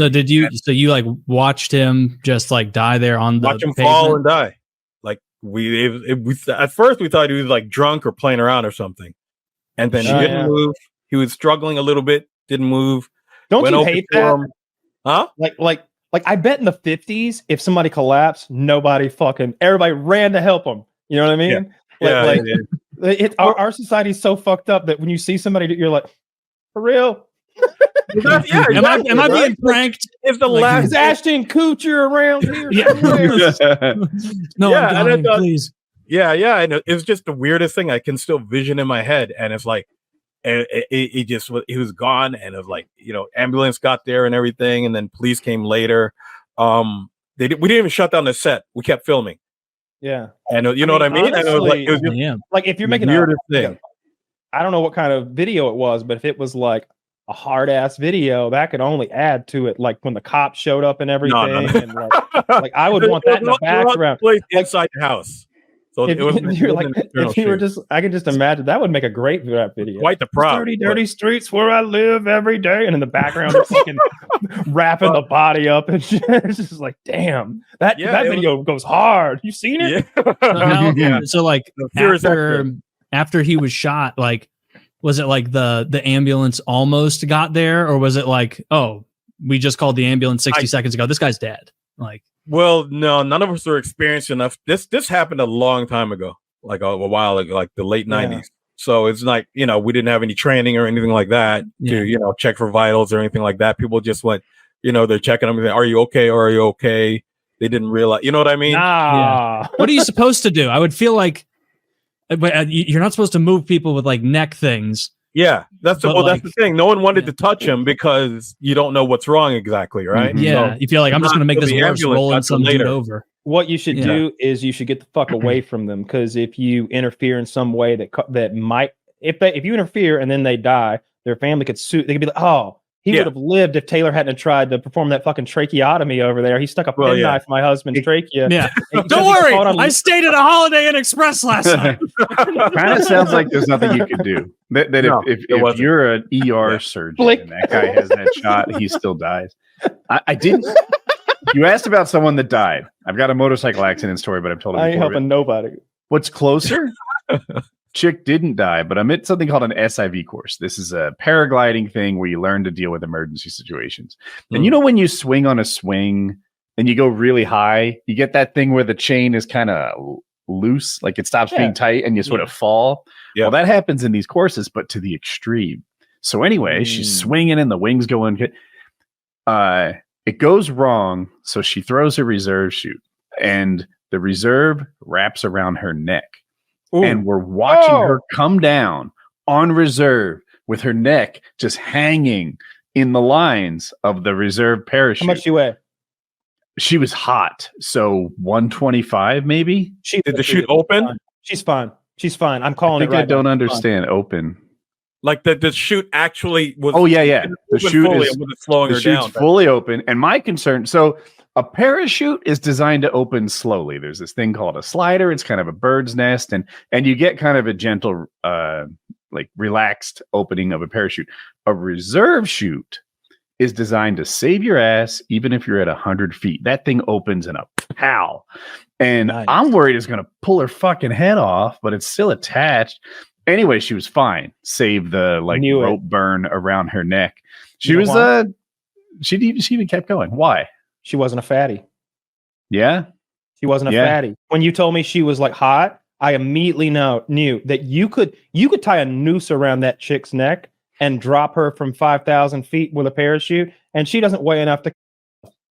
So you like watched him just like die there on the watch him pavement? fall and die. Like we at first we thought he was like drunk or playing around or something, and then he didn't move. He was struggling a little bit, didn't move. Don't you hate that? Huh? Like I bet in the 50s, if somebody collapsed, everybody ran to help them. You know what I mean? Our society's so fucked up that when you see somebody, you're like, for real? Am I being pranked? If the last is Ashton Kutcher around here? No, I'm dying, please. Yeah, and it was just the weirdest thing. I can still vision in my head, and it's like, he was gone, and it was like, ambulance got there and everything, and then police came later. We didn't even shut down the set. We kept filming. Yeah, and you know what I mean. Honestly, and it was like, it was just like if you're making a weirdest thing. I don't know what kind of video it was, but if it was like a hard ass video, that could only add to it. Like when the cops showed up and everything, and like I would want that in the background, inside the house. So if you were just, I can just imagine that would make a great rap video. Quite the prop. Dirty streets where I live every day, and in the background, they're fucking wrapping the body up, and shit. It's just like, damn, that video goes hard. You seen it? Yeah. So like after he was shot, like, was it like the ambulance almost got there, or was it like, oh, we just called the ambulance 60 seconds ago, this guy's dead? Like. Well, no, none of us were experienced enough. This happened a long time ago, like a while ago, like the late 90s. So it's like, we didn't have any training or anything like that to, check for vitals or anything like that. People just went, they're checking them. Are you okay? Or are you okay? They didn't realize, you know what I mean? Yeah. What are you supposed to do? I would feel like you're not supposed to move people with like neck things. Yeah, that's the thing. No one wanted to touch him because you don't know what's wrong exactly, right? Yeah, so you feel like I'm just going to make this worse, rolling some dude over. What you should do is you should get the fuck away from them, because if you interfere in some way that might, if you interfere and then they die, their family could sue. They could be like, oh, he would have lived if Taylor hadn't tried to perform that fucking tracheotomy over there. He stuck a penknife in my husband's trachea. Yeah. Don't worry. I stayed at a Holiday Inn Express last night. Kind of sounds like there's nothing you could do. If you're an ER surgeon and that guy has that shot, he still dies. I didn't. You asked about someone that died. I've got a motorcycle accident story, but I've told it before. I ain't helping nobody. What's closer? Chick didn't die, but I'm at something called an SIV course. This is a paragliding thing where you learn to deal with emergency situations. And when you swing on a swing and you go really high, you get that thing where the chain is kind of loose, like it stops being tight and you sort of fall. Well, that happens in these courses, but to the extreme. So anyway, she's swinging and the wings going. It goes wrong. So she throws a reserve chute. and the reserve wraps around her neck. Ooh. And we're watching her come down on reserve with her neck just hanging in the lines of the reserve parachute. How much she weigh? She was hot, so 125 maybe. Did the chute open? She's fine. She's fine. I'm calling it right. I don't understand. Open. Like the chute actually was. Oh yeah. The chute is slowing her down. Fully open. And my concern. So a parachute is designed to open slowly. There's this thing called a slider. It's kind of a bird's nest, and you get kind of a gentle, like relaxed opening of a parachute. A reserve chute is designed to save your ass, even if you're at 100 feet. That thing opens in a pow. And nice. I'm worried it's going to pull her fucking head off, but it's still attached. Anyway, she was fine. Save the rope burn around her neck. She was she even kept going. Why? She wasn't a fatty. Yeah? She wasn't a fatty. When you told me she was like hot, I immediately knew that you could tie a noose around that chick's neck and drop her from 5,000 feet with a parachute, and she doesn't weigh enough to.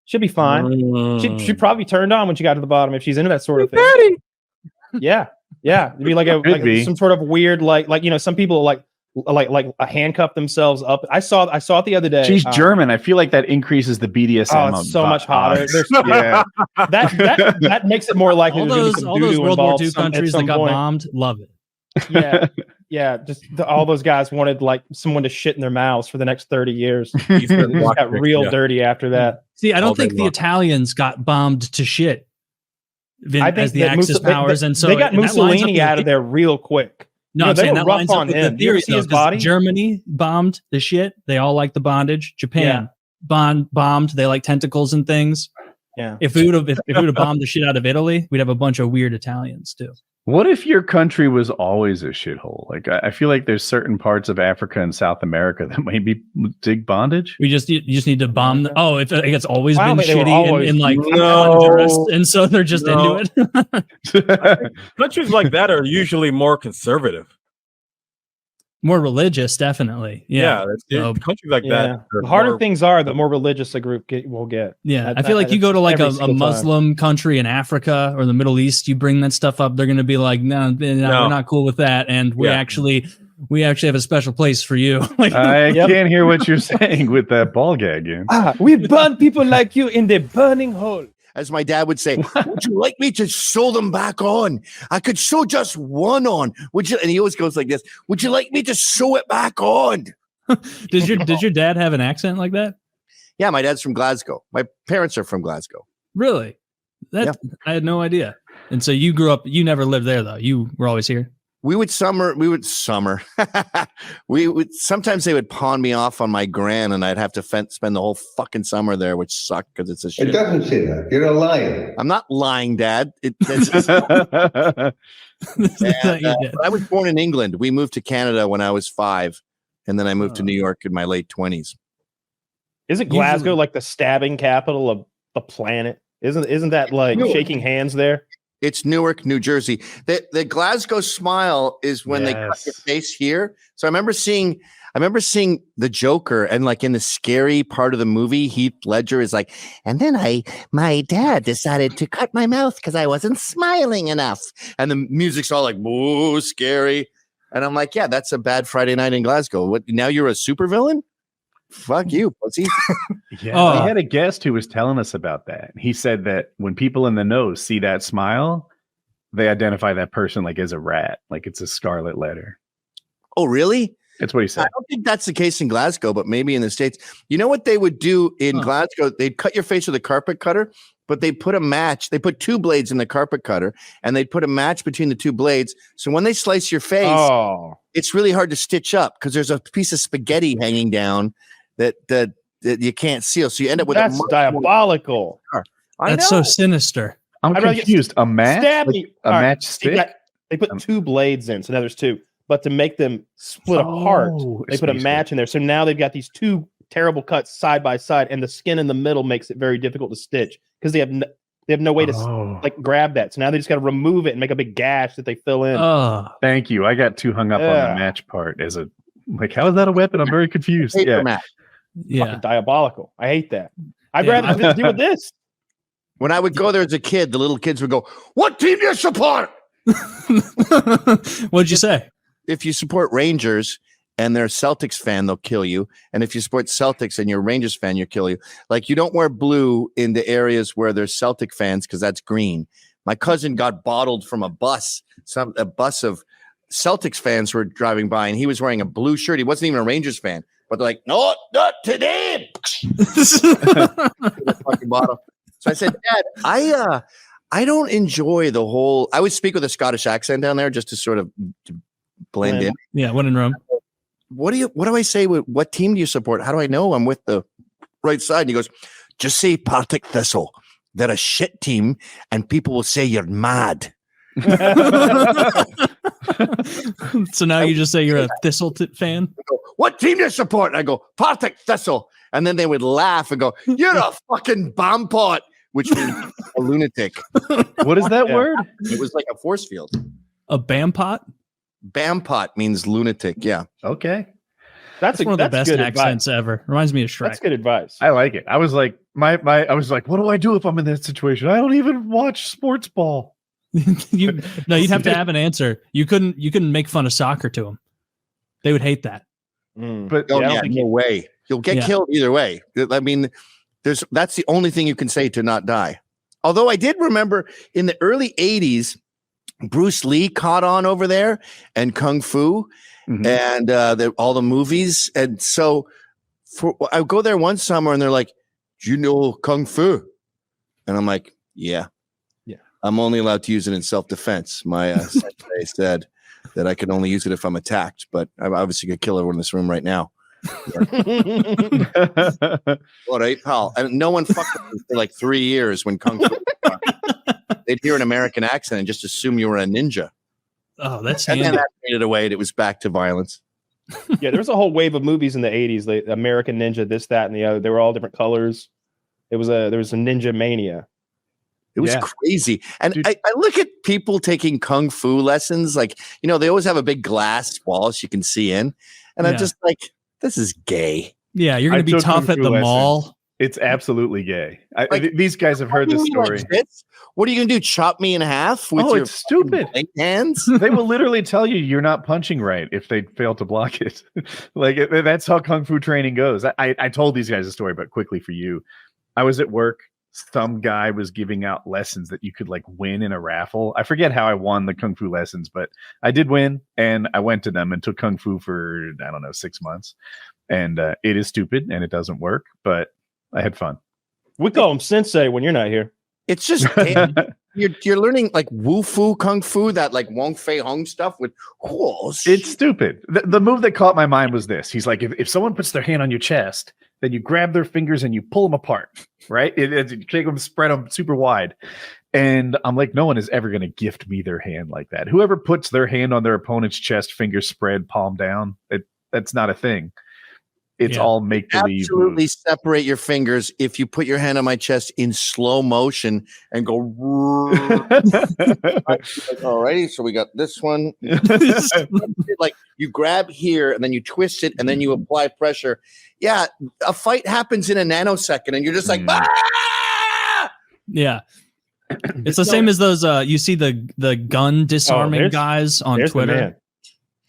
She'll be fine. She probably turned on when she got to the bottom if she's into that sort of thing. Yeah. It'd be like some sort of weird some people like handcuff themselves up. I saw it the other day. She's German. I feel like that increases the BDSM. Oh, it's so much hotter. That makes it more likely. All those World War II countries that got bombed, love it. Just all those guys wanted someone to shit in their mouths for the next 30 years. It got real dirty after that. See, I don't think the Italians got bombed to shit. I think as the Axis powers, and so they got Mussolini out of there real quick. No, I'm saying that lines up with the theory. His body? Germany bombed the shit. They all like the bondage. Japan bombed. They like tentacles and things. Yeah. If we would have bombed the shit out of Italy, we'd have a bunch of weird Italians too. What if your country was always a shithole? Like I feel like there's certain parts of Africa and South America that maybe dig bondage. You just need to bomb. If it's always been shitty in Honduras, and so they're just into it. Countries like that are usually more conservative. More religious, definitely. Yeah. Countries like that. The harder things are, the more religious a group will get. Yeah. I feel like you go to a Muslim country in Africa or the Middle East, you bring that stuff up, they're going to be like, no, we're not cool with that. And we actually have a special place for you. I can't hear what you're saying with that ball gag. We burn people like you in the burning hole. As my dad would say, would you like me to sew them back on? I could sew just one on. Would you? And he always goes like this. Would you like me to sew it back on? Did your dad have an accent like that? Yeah, my dad's from Glasgow. My parents are from Glasgow. Really? I had no idea. And so you grew up, you never lived there though. You were always here. We would summer. Sometimes they would pawn me off on my gran, and I'd have to spend the whole fucking summer there, which sucked because it's a shit. It doesn't say that. You're a liar. I'm not lying, Dad. I was born in England. We moved to Canada when I was 5, and then I moved to New York in my late 20s. Isn't Glasgow like the stabbing capital of the planet? Isn't that like shaking hands there? It's Newark, New Jersey. The Glasgow smile is when they cut your face here. So I remember seeing the Joker, and like in the scary part of the movie, Heath Ledger is like, and then my dad decided to cut my mouth because I wasn't smiling enough. And the music's all like, whoa, scary. And I'm like, yeah, that's a bad Friday night in Glasgow. What, now you're a supervillain? Fuck you, pussy. We had a guest who was telling us about that. He said that when people in the know see that smile, they identify that person like as a rat, like it's a scarlet letter. Oh, really? That's what he said. I don't think that's the case in Glasgow, but maybe in the States. You know what they would do in Glasgow? They'd cut your face with a carpet cutter, but they put a match. They put 2 blades in the carpet cutter, and they'd put a match between the 2 blades. So when they slice your face, it's really hard to stitch up because there's a piece of spaghetti hanging down that you can't seal. So you end up with that's diabolical. That's so sinister. I'm confused. A match? A match stick? They put 2 blades in, so now there's 2. But to make them split apart, they put a match in there. So now they've got these 2 terrible cuts side by side, and the skin in the middle makes it very difficult to stitch because they have no way to grab that. So now they just got to remove it and make a big gash that they fill in. Thank you. I got too hung up on the match part as a how is that a weapon? I'm very confused. Fucking diabolical. I hate that. I'd rather deal with this. When I would go there as a kid, the little kids would go, "What team do you support?" What'd you say? If you support Rangers and they're a Celtics fan, they'll kill you. And if you support Celtics and you're a Rangers fan, you'll kill you. Like, you don't wear blue in the areas where there's Celtic fans because that's green. My cousin got bottled from a bus. A bus of Celtics fans were driving by, and he was wearing a blue shirt. He wasn't even a Rangers fan. But they're like, "No, not today." Fucking bottle. So I said, "Dad, I don't enjoy the whole." I would speak with a Scottish accent down there just to sort of blend in. Yeah, when in Rome. What do I say? What team do you support? How do I know I'm with the right side? And he goes, "Just say Partick Thistle. They're a shit team, and people will say you're mad." So now you just say you're a Thistle fan? Go, "What team do you support?" And I go, "Partick Thistle." And then they would laugh and go, "You're a fucking bombpot," which means a lunatic. What is that word? It was like a force field. A bampot? Bampot means lunatic. Yeah. Okay. That's one of the best accents ever. Reminds me of Shrek. That's good advice. I like it. I was like, I was like, what do I do if I'm in that situation? I don't even watch sports ball. You'd have to have an answer. You couldn't make fun of soccer to them. They would hate that. But no way. You'll get killed either way. I mean, that's the only thing you can say to not die. Although I did remember in the early 80s, Bruce Lee caught on over there and Kung Fu and all the movies. And so I go there one summer and they're like, "Do you know Kung Fu?" And I'm like, yeah. I'm only allowed to use it in self-defense. My sensei said that I can only use it if I'm attacked, but I'm obviously going to kill everyone in this room right now. All right, pal. And no one fucked with me for like 3 years when Kung Fu. They'd hear an American accent and just assume you were a ninja. Oh, that's and then that faded away and it was back to violence. Yeah, there was a whole wave of movies in the 80s, like American Ninja, this, that, and the other. They were all different colors. There was a ninja mania. It was crazy. And I look at people taking Kung Fu lessons, like, they always have a big glass wall so you can see in. And I'm just like, this is gay. Yeah, you're going to be tough at the mall. It's absolutely gay. These guys have heard this story. What are you going to do? Chop me in half with your it's stupid hands? They will literally tell you you're not punching right if they fail to block it. That's how Kung Fu training goes. I told these guys a story, but quickly for you. I was at work. Some guy was giving out lessons that you could win in a raffle. I forget how I won the Kung Fu lessons, but I did win, and I went to them and took Kung Fu for, 6 months. And it is stupid and it doesn't work, but I had fun. We call him sensei when you're not here. It's just you're learning Wu Fu Kung Fu, that Wong Fei Hung stuff with It's stupid. The move that caught my mind was this. He's like, if someone puts their hand on your chest, then you grab their fingers and you pull them apart, right? You take them, spread them super wide. And I'm like, no one is ever going to gift me their hand like that. Whoever puts their hand on their opponent's chest, fingers spread, palm down, that's not a thing. It's all make-believe. Absolutely separate your fingers if you put your hand on my chest in slow motion and go. All righty, so we got this one. You grab here and then you twist it and then you apply pressure. Yeah, a fight happens in a nanosecond and you're just like, ah! Yeah. It's the same as those, you see the gun disarming guys on Twitter.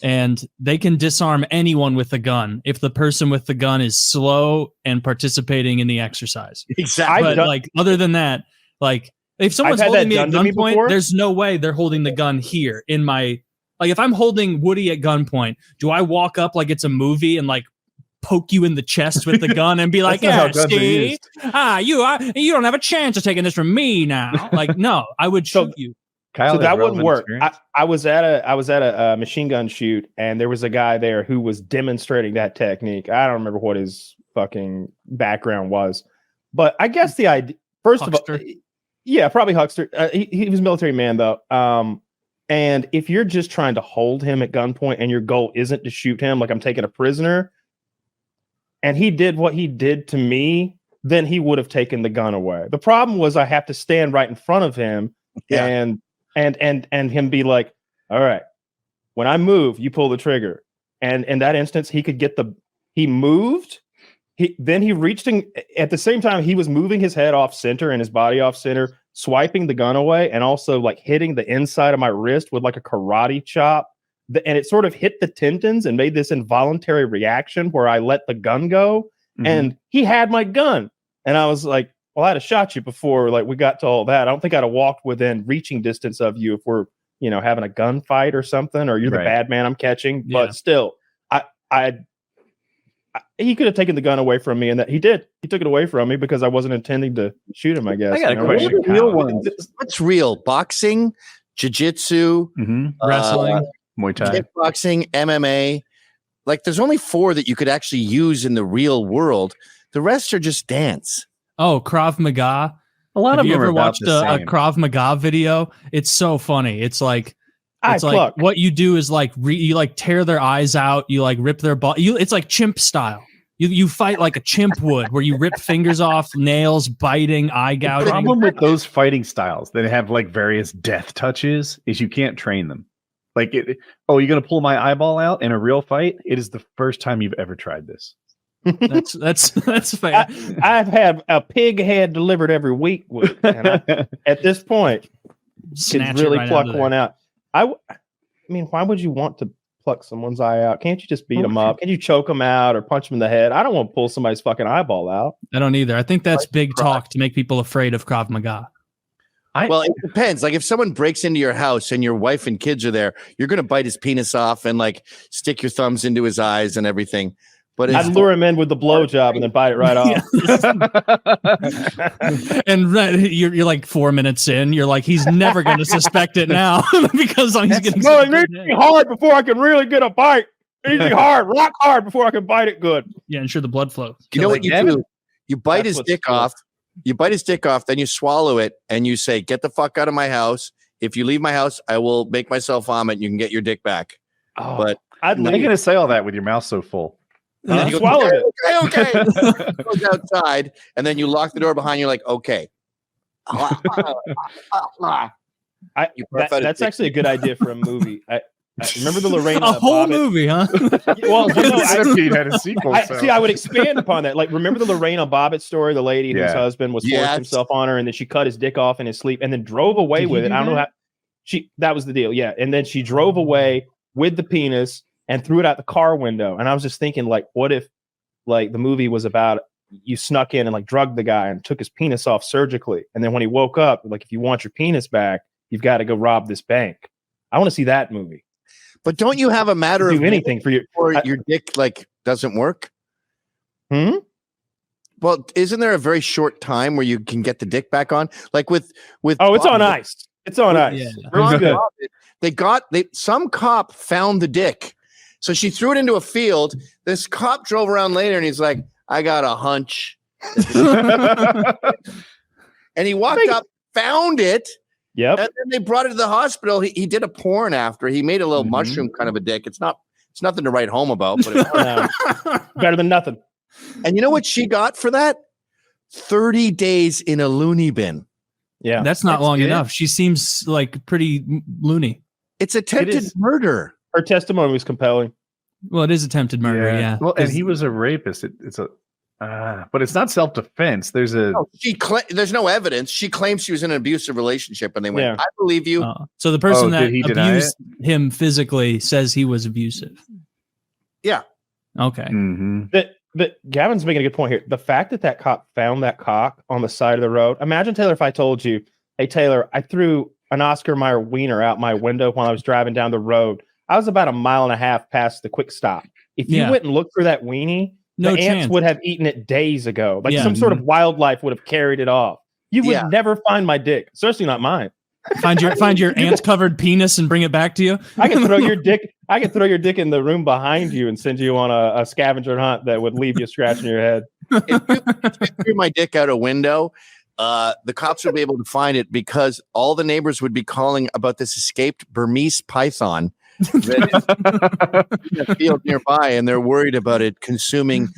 And they can disarm anyone with a gun if the person with the gun is slow and participating in the exercise. Exactly. But other than that, if someone's holding me at gunpoint, there's no way they're holding the gun here in my. If I'm holding Woody at gunpoint, do I walk up like it's a movie and poke you in the chest with the gun and be like, "Yeah, see, you don't have a chance of taking this from me now." No, I would shoot you. Kyle, so that wouldn't work. I was at a machine gun shoot, and there was a guy there who was demonstrating that technique. I don't remember what his fucking background was, but I guess the idea, first Huckster. of all, yeah, probably Huckster. He was a military man though. And if you're just trying to hold him at gunpoint and your goal isn't to shoot him, like I'm taking a prisoner, and he did what he did to me, then he would have taken the gun away. The problem was I have to stand right in front of him and him be like, "All right, when I move, you pull the trigger." And in that instance, he could get he he reached in, at the same time he was moving his head off center and his body off center, swiping the gun away, and also like hitting the inside of my wrist with like a karate chop. And it sort of hit the tendons and made this involuntary reaction where I let the gun go, and he had my gun, and I was like, well, I'd have shot you before like we got to all that. I don't think I'd have walked within reaching distance of you if we're, you know, having a gunfight or something, or you're the bad man I'm catching. But still, he could have taken the gun away from me, and that he did. He took it away from me because I wasn't intending to shoot him, I guess. I got a question. What's real? Boxing, jiu-jitsu, wrestling, Muay Thai, kickboxing, MMA. Like, there's only 4 that you could actually use in the real world. The rest are just dance. Oh, Krav Maga. A lot of you them ever are about watched the a same. Krav Maga video? It's so funny. It's like what you do is like you like tear their eyes out, you like rip their ball. It's like chimp style. You fight like a chimp would, where you rip fingers off, nails, biting, eye gouging. The problem with those fighting styles that have like various death touches is you can't train them. Like, you're gonna pull my eyeball out in a real fight? It is the first time you've ever tried this. That's fair. I've had a pig head delivered every week, and at this point, Snatch can really right pluck out of one out. I mean, why would you want to pluck someone's eye out? Can't you just beat them up? Can you choke them out or punch them in the head? I don't want to pull somebody's fucking eyeball out. I don't either. I think that's big talk to make people afraid of Krav Maga. Well, it depends. Like, if someone breaks into your house and your wife and kids are there, you're going to bite his penis off and like stick your thumbs into his eyes and everything. But I'd lure him in with the blowjob and then bite it right off. And you're like 4 minutes in. You're like, he's never going to suspect it now because he's getting. No, it needs to be hard before I can really get a bite. It needs to be hard, rock hard before I can bite it good. Yeah, ensure the blood flow. You know what you do? You bite his dick off. You bite his dick off, then you swallow it, and you say, "Get the fuck out of my house. If you leave my house, I will make myself vomit. And you can get your dick back." Oh, but how are you going to say all that with your mouth so full? You swallow it. Okay. Goes outside, and then you lock the door behind you. Like, okay. That's actually a good idea for a movie. I remember the Lorena a whole Bobbitt movie, huh? Well, you know, Centipede had a sequel. See, I would expand upon that. Like, remember the Lorena Bobbitt story? The lady whose husband was forced Yes. himself on her, and then she cut his dick off in his sleep, and then drove away with it. I don't know how. That was the deal, yeah. And then she drove away with the penis and threw it out the car window. And I was just thinking, like, what if, like, the movie was about you snuck in and like drugged the guy and took his penis off surgically, and then when he woke up, like, if you want your penis back, you've got to go rob this bank. I want to see that movie. But don't you have a matter of anything for you, or your dick like doesn't work? Well, isn't there a very short time where you can get the dick back on? Like with oh, it's on ice. It's on ice. Yeah. Some cop found the dick, so she threw it into a field. This cop drove around later, and he's like, "I got a hunch," and he walked up, found it. Yep. And then they brought it to the hospital. He did a porn after. He made a little mushroom kind of a dick. It's nothing to write home about, but better than nothing. And you know what she got for that? 30 days in a loony bin. Yeah. That's not long enough. She seems like pretty loony. It's attempted murder. Her testimony was compelling. Well, it is attempted murder, yeah. Well, and he was a rapist. But it's not self-defense. There's there's no evidence. She claims she was in an abusive relationship, and they went, "I believe you." So the person that did he deny abused him physically says he was abusive. Yeah. Okay. But Gavin's making a good point here. The fact that cop found that cock on the side of the road. Imagine, Taylor, if I told you, "Hey, Taylor, I threw an Oscar Mayer wiener out my window while I was driving down the road. I was about a mile and a half past the quick stop. If you went and looked for that weenie, no the chance. ants would have eaten it days ago. Like some sort of wildlife would have carried it off. You would never find my dick, especially not mine. Find your ant covered penis and bring it back to you. I can throw your dick. I can throw your dick in the room behind you and send you on a scavenger hunt that would leave you scratching your head. If you threw my dick out a window, the cops would be able to find it because all the neighbors would be calling about this escaped Burmese python that is in a field nearby, and they're worried about it consuming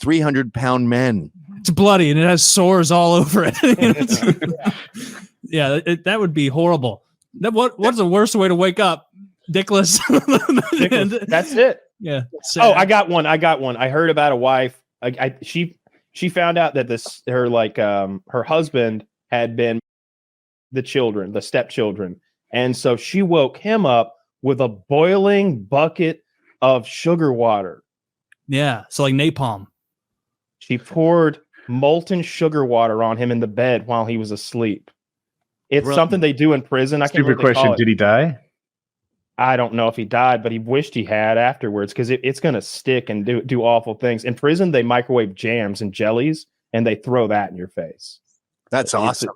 300-pound men. It's bloody and it has sores all over it. That would be horrible. What's the worst way to wake up? Dickless. That's it. Yeah. Oh, I got one. I heard about a wife She found out that her husband had been the stepchildren, and so she woke him up with a boiling bucket of sugar water. Yeah, so like napalm. She poured molten sugar water on him in the bed while he was asleep. It's something they do in prison. Stupid question. Did he die? I don't know if he died, but he wished he had afterwards because it's going to stick and do awful things. In prison, they microwave jams and jellies, and they throw that in your face. That's awesome.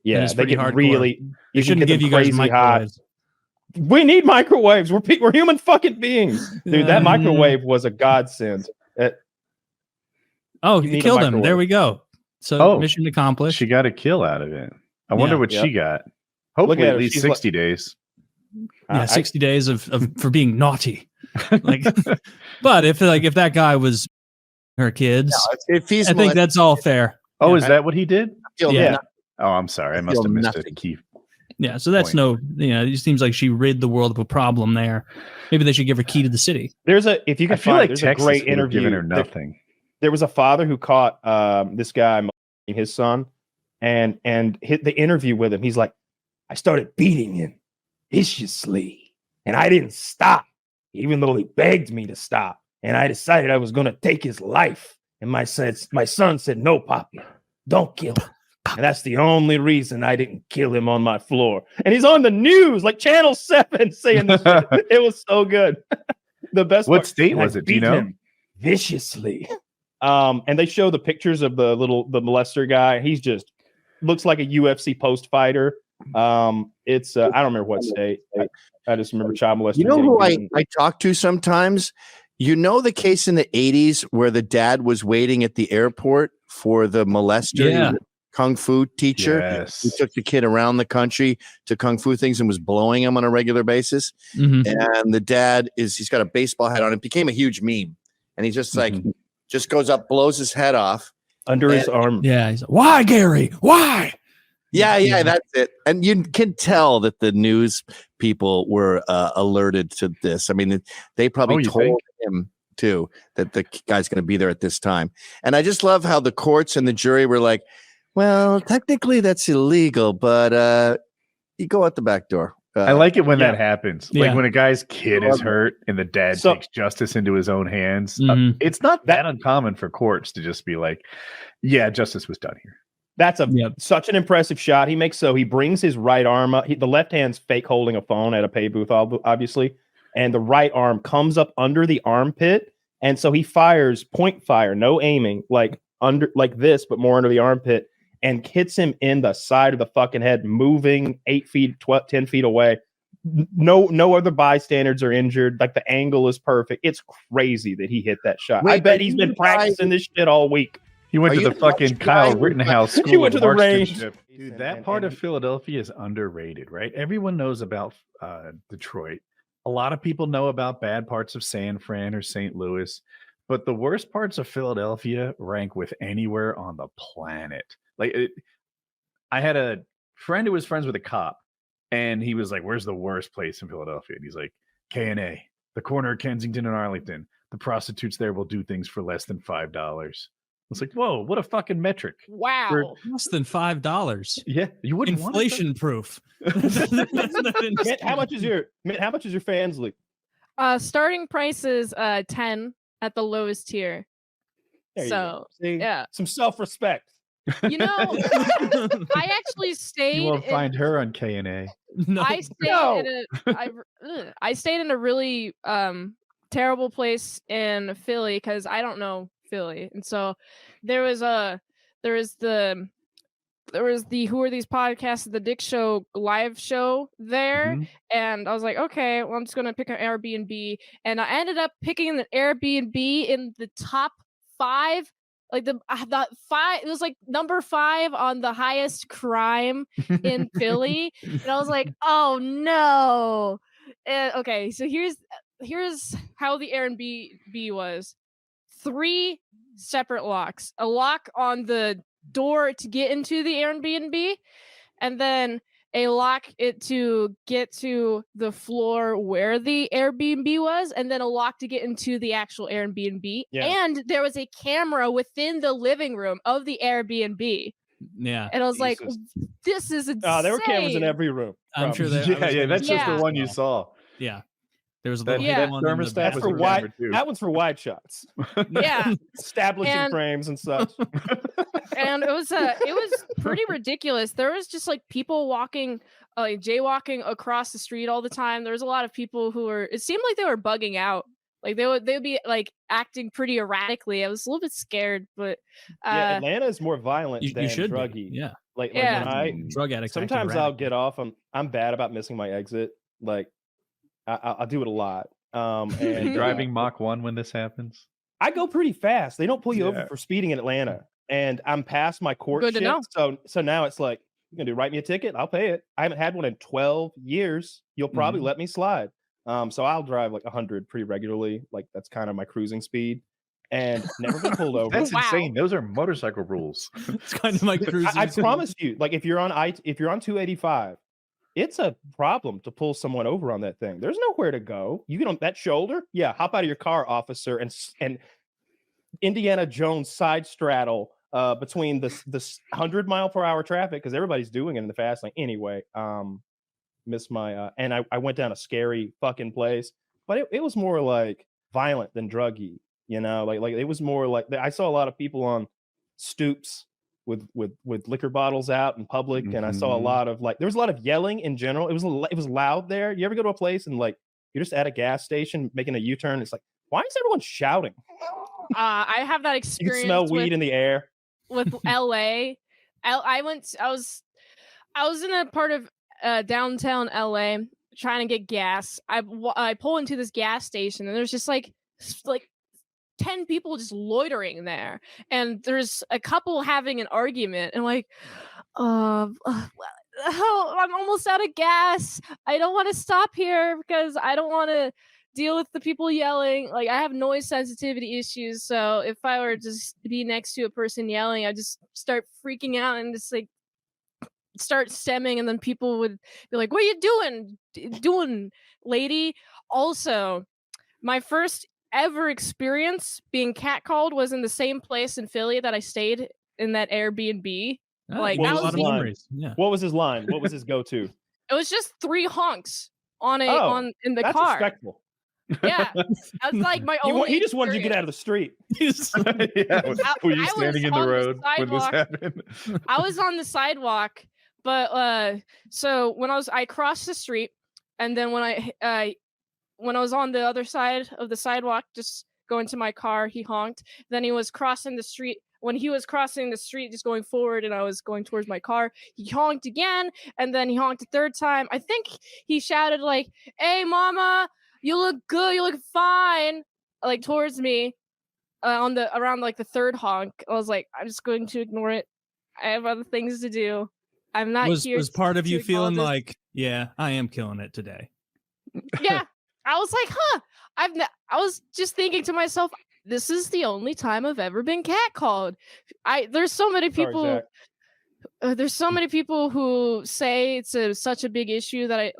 Yeah, they get really. You shouldn't give you guys microwaves. Hot. We need microwaves. We're human fucking beings, dude. That microwave was a godsend. You killed him. There we go. So mission accomplished. She got a kill out of it. I wonder what she got. Hopefully at least 60 days. Yeah, 60 days of for being naughty. Like, but if that guy was her kids, I think that's all fair. Oh, is that what he did? Yeah. Oh, I'm sorry. I must have missed a key. Yeah, so that's it seems like she rid the world of a problem there. Maybe they should give her key to the city. If you can find like there's Texas a great interview. Given her nothing. There was a father who caught this guy, his son, and hit the interview with him. He's like, I started beating him viciously, and I didn't stop, even though he begged me to stop. And I decided I was going to take his life. And my son said, no, Poppy, don't kill him. And that's the only reason I didn't kill him on my floor. And he's on the news, like Channel 7, saying this shit. It was so good. The best. What state was it? Do you know? Viciously. And they show the pictures of the molester guy. He's just looks like a UFC post fighter. It's I don't remember what state. I just remember child molester. You know who I talk to sometimes? You know the case in the 80s where the dad was waiting at the airport for the molester? Yeah. Kung fu teacher. Yes. He took the kid around the country to kung fu things and was blowing him on a regular basis. Mm-hmm. And the dad he's got a baseball hat on. It became a huge meme. And he's just like, just goes up, blows his head off. Under his arm. Yeah. He's like, why, Gary? Why? Yeah, that's it. And you can tell that the news people were alerted to this. I mean, they probably told him too that the guy's going to be there at this time. And I just love how the courts and the jury were like, well, technically that's illegal, but you go out the back door. I like it when that happens. Like when a guy's kid is hurt and the dad takes justice into his own hands. It's not that uncommon for courts to just be like, yeah, justice was done here. That's such an impressive shot. He brings his right arm up. The left hand's fake holding a phone at a pay booth, obviously. And the right arm comes up under the armpit. And so he fires point fire, no aiming, like this, but more under the armpit, and hits him in the side of the fucking head, moving 8 feet, 10 feet away. No other bystanders are injured. Like the angle is perfect. It's crazy that he hit that shot. I bet he's been practicing this shit all week. He went to the fucking Kyle Rittenhouse School. He went to the range. Dude, that part of Philadelphia is underrated, right? Everyone knows about Detroit. A lot of people know about bad parts of San Fran or St. Louis, but the worst parts of Philadelphia rank with anywhere on the planet. I had a friend who was friends with a cop, and he was like, "Where's the worst place in Philadelphia?" And he's like, "K&A, the corner of Kensington and Arlington. The prostitutes there will do things for less than $5." It's like, whoa, what a fucking metric. Wow. For less than $5. Yeah. You wouldn't inflation proof. Mitt, how much is your fans league? Starting price is 10 at the lowest tier. So yeah. Some self-respect. You know, I actually stayed. You won't find her on K&A. No. I stayed in a really terrible place in Philly because I don't know Philly, and so there was the Who Are These Podcasts, the Dick Show live show there, and I was like, okay, well, I'm just gonna pick an Airbnb, and I ended up picking an Airbnb in the top 5. Like the 5, it was like number 5 on the highest crime in Philly, and I was like, "Oh no!" Okay, so here's how the Airbnb was: 3 separate locks, a lock on the door to get into the Airbnb, and then a lock it to get to the floor where the Airbnb was, and then a lock to get into the actual Airbnb. Yeah. And there was a camera within the living room of the Airbnb. Yeah. And I was like, Jesus. this is insane. There were cameras in every room. I'm sure probably. that. Yeah, that's just the one you saw. Yeah. There was a That, little that one in the thermostat That's was for a wide. camera, too. That one's for wide shots. Yeah. Establishing And- frames and such. And it was pretty ridiculous. There was just like people walking, like jaywalking across the street all the time. There was a lot of people who were. It seemed like they were bugging out. Like they would be like acting pretty erratically. I was a little bit scared, but Yeah, Atlanta is more violent You than should be. druggy. Yeah. Like Yeah. when I Drug addicts. acting sometimes I'll erratic. get off. I'm bad about missing my exit. Like I'll do it a lot. And Driving Mach 1 when this happens. I go pretty fast. They don't pull you over Yeah. for speeding in Atlanta, and I'm past my court Good to shit. know. So now it's like, you gonna write me a ticket? I'll pay it. I haven't had one in 12 years. You'll probably let me slide. So I'll drive like 100 pretty regularly. Like that's kind of my cruising speed, and never been pulled over. That's Wow. insane. Those are motorcycle rules. It's kind of like cruising. I promise you, like if you're on 285, it's a problem to pull someone over on that thing. There's nowhere to go. You get on that shoulder, yeah. Hop out of your car, officer, and Indiana Jones side straddle between the 100-mile-per-hour traffic because everybody's doing it in the fast lane anyway. Miss my and I went down a scary fucking place, but it was more like violent than druggy. You know, like it was more like I saw a lot of people on stoops with liquor bottles out in public, and I saw a lot of like there was a lot of yelling in general. It was loud there. You ever go to a place and like you're just at a gas station making a U-turn? It's like, why is everyone shouting? I have that You experience. can smell weed in the air. With LA. I was in a part of downtown LA trying to get gas. I pull into this gas station and there's just like 10 people just loitering there, and there's a couple having an argument, and like I'm almost out of gas. I don't want to stop here because I don't want to deal with the people yelling. Like I have noise sensitivity issues, so if I were to just be next to a person yelling, I just start freaking out and just like start stemming, and then people would be like, "What are you doing, lady?" Also, my first ever experience being catcalled was in the same place in Philly that I stayed in that Airbnb. Oh, Like well, that a lot was of memories. Yeah. What was his line? What was his go-to? it was just 3 honks on in the That's car. respectful. Yeah, that's like my only. He just wanted you to get experience. out of the street. Yeah. Were you I was standing in the on the road when this sidewalk. happened? I was on the sidewalk, but so when I crossed the street, and then when I was on the other side of the sidewalk, just going to my car, he honked. Then he was crossing the street. When he was crossing the street, just going forward, and I was going towards my car, he honked again, and then he honked a third time. I think he shouted like, "Hey, mama, you look good. You look fine," like towards me. Around like the third honk, I was like, I'm just going to ignore it. I have other things to do. I'm not here. Was part of to you feeling acknowledge- like, yeah, I am killing it today? Yeah, I was like, huh. I was just thinking to myself, this is the only time I've ever been catcalled. There's so many people. There's so many people who say it's such a big issue that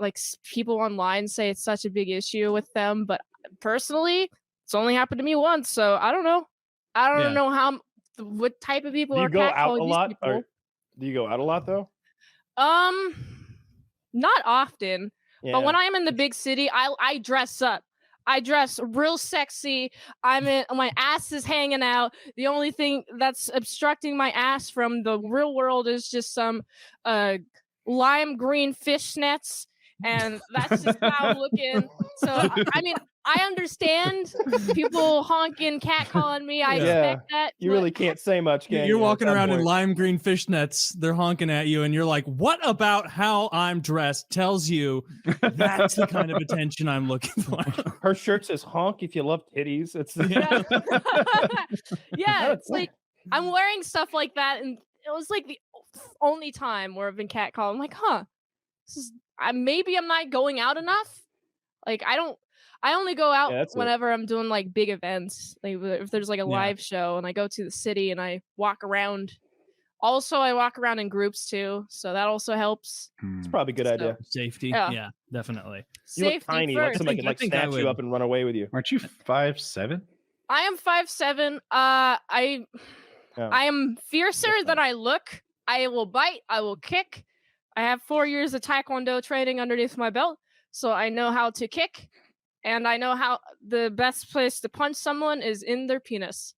people online say it's such a big issue with them, but personally, it's only happened to me once, so I don't know. I don't know what type of people Do you are go out a catcalling these lot? people. Do you go out a lot though? Not often, Yeah. but when I am in the big city, I dress up. I dress real sexy. My ass is hanging out. The only thing that's obstructing my ass from the real world is just some lime green fishnets, and that's just how I'm looking. So I mean, I understand people honking, catcalling me. I expect that. You but really can't say much, can You're you, at walking that around in point? lime green fishnets. They're honking at you, and you're like, "What about how I'm dressed tells you that's the kind of attention I'm looking for?" Her shirt says "honk if you love titties." It's Yeah, it's like I'm wearing stuff like that, and it was like the only time where I've been catcalled. I'm like, huh, maybe I'm not going out enough. Like I only go out whenever I'm doing like big events. Like if there's like a live show and I go to the city and I walk around Also, I walk around in groups too, so that also helps. It's probably a good idea. Safety, Yeah. yeah, definitely. You look Safety tiny, like first. somebody could like snatch you up and run away with you. Aren't you 5'7"? I am 5'7". I am fiercer than I look. I will bite. I will kick. I have 4 years of Taekwondo training underneath my belt, so I know how to kick, and I know how the best place to punch someone is in their penis.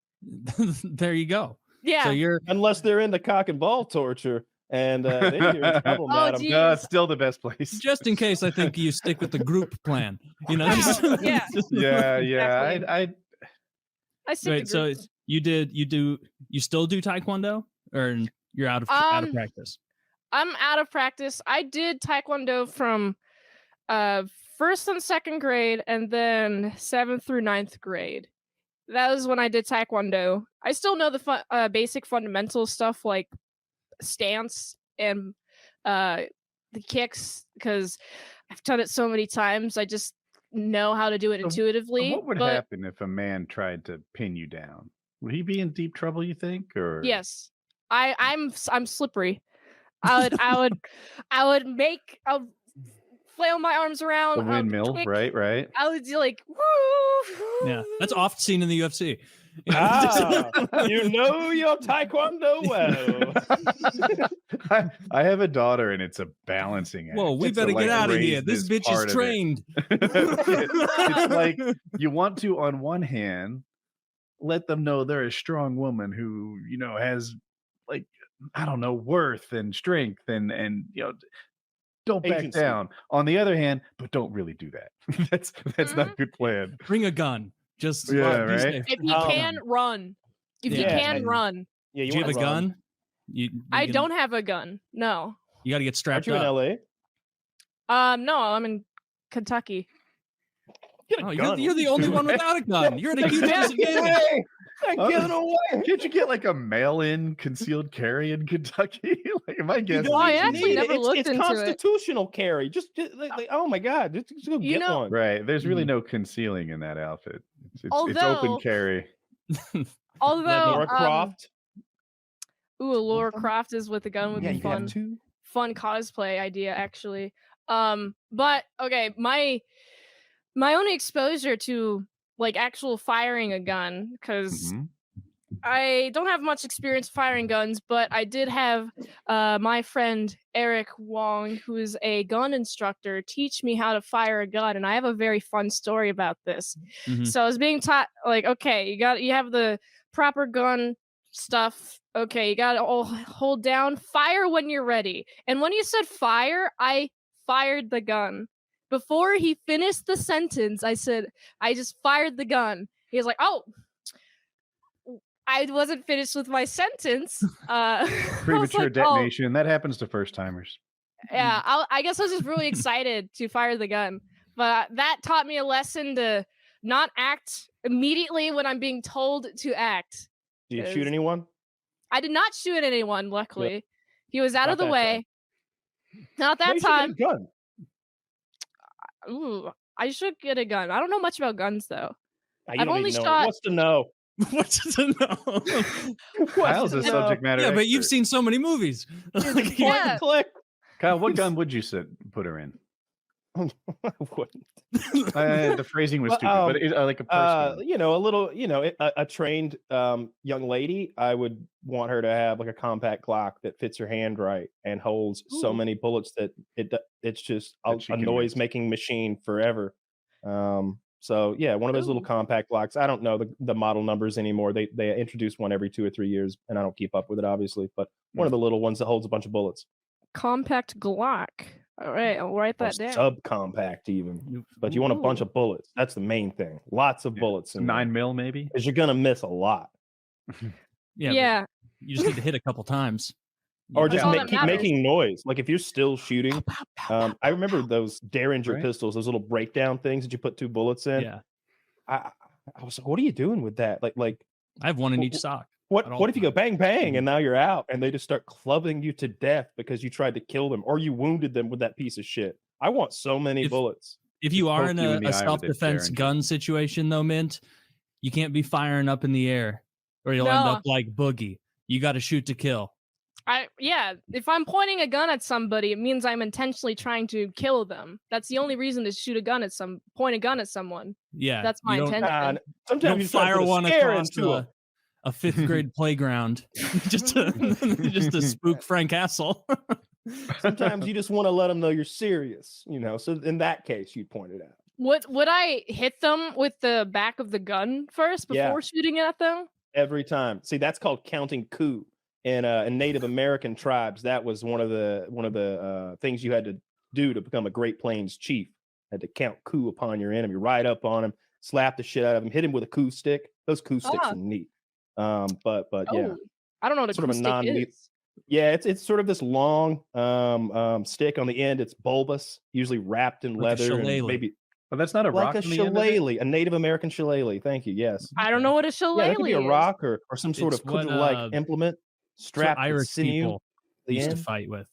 There you go. Yeah. So you're unless they're into cock and ball torture, and then you're in trouble, madam. No, it's still the best place. Just in case, I think you stick with the group plan. You know. Yeah. Yeah. I stick Wait, to so groups. you still do Taekwondo, or you're out of practice? I'm out of practice. I did Taekwondo from 1st and 2nd grade, and then 7th through 9th grade. That was when I did Taekwondo. I still know the basic fundamental stuff like stance and the kicks because I've done it so many times. I just know how to do it intuitively. What would happen if a man tried to pin you down? Would he be in deep trouble, you think? Or yes, I'm slippery. I would flail my arms around. the windmill, right? I would do like woo. Yeah, that's often seen in the UFC. You know your Taekwondo well. I have a daughter, and it's a balancing act. Whoa, we better get out of here. This bitch is trained. It's like you want to, on one hand, let them know they're a strong woman who, has like, I don't know, worth and strength and don't back Agency. down. On the other hand, but don't really do that. That's not a good plan. Bring a gun. Just Yeah, be right? safe. If you can run, if you can run. Yeah, Do you have a gun? I don't have a gun. No. You got to get strapped Aren't you in up. LA? No, I'm in Kentucky. Oh, you're the only one without a gun. You're at a huge disadvantage. Get away! Can't you get like a mail-in concealed carry in Kentucky? Like, am I guessing? I actually never looked it's into it. constitutional carry. Just like, oh my god, just go get one. Right. There's really no concealing in that outfit. It's open Although- carry. Although, Laura Croft. Ooh, Laura Croft is with a gun would be fun. Fun cosplay idea, actually. But okay, my only exposure to like actual firing a gun, because I don't have much experience firing guns, but I did have my friend Eric Wong, who is a gun instructor, teach me how to fire a gun, and I have a very fun story about this. So I was being taught, like, okay, you have the proper gun stuff. Okay, you gotta all hold down, fire when you're ready. And when he said fire, I fired the gun. Before he finished the sentence, I said, I just fired the gun. He was like, oh, I wasn't finished with my sentence. Premature detonation. That happens to first timers. Yeah, I guess I was just really excited to fire the gun. But that taught me a lesson to not act immediately when I'm being told to act. Do you shoot anyone? I did not shoot anyone, luckily. Yep. He was out Not of the that way. Not that Maybe you should get a time. gun. Ooh, I should get a gun. I don't know much about guns, though. You I've don't only need to know. shot. What's to know? What's to know? Kyle's a subject matter. Yeah, but you've expert. seen so many movies. Yeah. Click. Kyle, what gun would you put her in? I wouldn't. The phrasing was stupid, but like a person. A little, a trained young lady, I would want her to have like a compact Glock that fits her hand right and holds so many bullets that it's just a noise-making machine forever. So yeah, one of those little compact Glocks. I don't know the model numbers anymore. They introduce one every 2 or 3 years, and I don't keep up with it, obviously. But one of the little ones that holds a bunch of bullets. Compact Glock. All right, I'll write that down. Subcompact, even. But you want a bunch of bullets. That's the main thing. Lots of bullets. 9 mil, maybe. Because you're gonna miss a lot. Yeah. You just need to hit a couple times. Or just That's all that keep matters. making noise. Like if you're still shooting, I remember those Derringer Right. pistols, those little breakdown things that you put 2 bullets in. Yeah. I was like, what are you doing with that? Like I have one in each sock. what if you go bang bang and now you're out and they just start clubbing you to death because you tried to kill them or you wounded them with that piece of shit? I want so many bullets. If you are in Poke you in the a eye with it, self-defense Darren. gun situation, though, Mint, you can't be firing up in the air, or you'll end No. up like Boogie. You got to shoot to kill. If I'm pointing a gun at somebody, it means I'm intentionally trying to kill them. That's the only reason to shoot a gun at point a gun at someone. Yeah, that's my intention. Sometimes you fire one across a fifth grade playground just to spook Frank Castle. Sometimes you just want to let them know you're serious, So in that case, you'd point it out. Would I hit them with the back of the gun first before shooting at them? Every time. See, that's called counting coup. In Native American tribes, that was one of the things you had to do to become a Great Plains chief. Had to count coup upon your enemy, ride up on him, slap the shit out of him, hit him with a coup stick. Those coup sticks are neat. Yeah, I don't know what a coup stick is. Yeah, it's sort of this long stick on the end. It's bulbous, usually wrapped in leather. And maybe. But that's not a rock. Like a shillelagh, a Native American shillelagh. Thank you. Yes. I don't know what a shillelagh is. Yeah, it could be a rock or some sort of cudgel-like implement. Strapped Irish people used to fight with,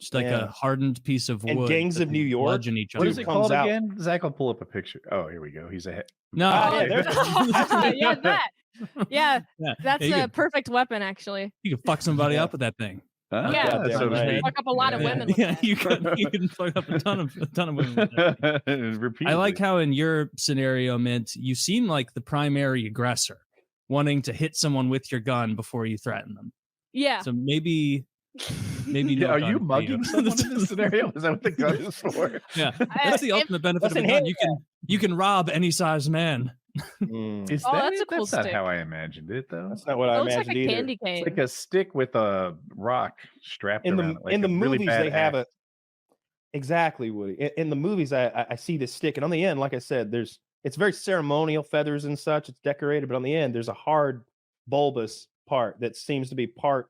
just like a hardened piece of wood. And gangs of New York. Each what is it called again? Zach will pull up a picture. Oh, here we go. He's a that's a perfect weapon. Actually, you can fuck somebody up with that thing. Fuck up a lot of women. You can fuck up a ton of women. With that. I like how in your scenario, Mint, you seem like the primary aggressor, wanting to hit someone with your gun before you threaten them. Yeah. So maybe no. Are you mugging someone in this scenario? Is that what the gun is for? Yeah, that's the ultimate benefit of a gun. You can rob any size man. Is that's a cool that's not stick. how I imagined it, though. That's not what I imagined like a either. candy cane. It's like a stick with a rock strapped around it. Like in the really movies, they have it. Exactly, Woody. In the movies, I see this stick, and on the end, like I said, it's very ceremonial, feathers and such. It's decorated, but on the end, there's a hard, bulbous part that seems to be part.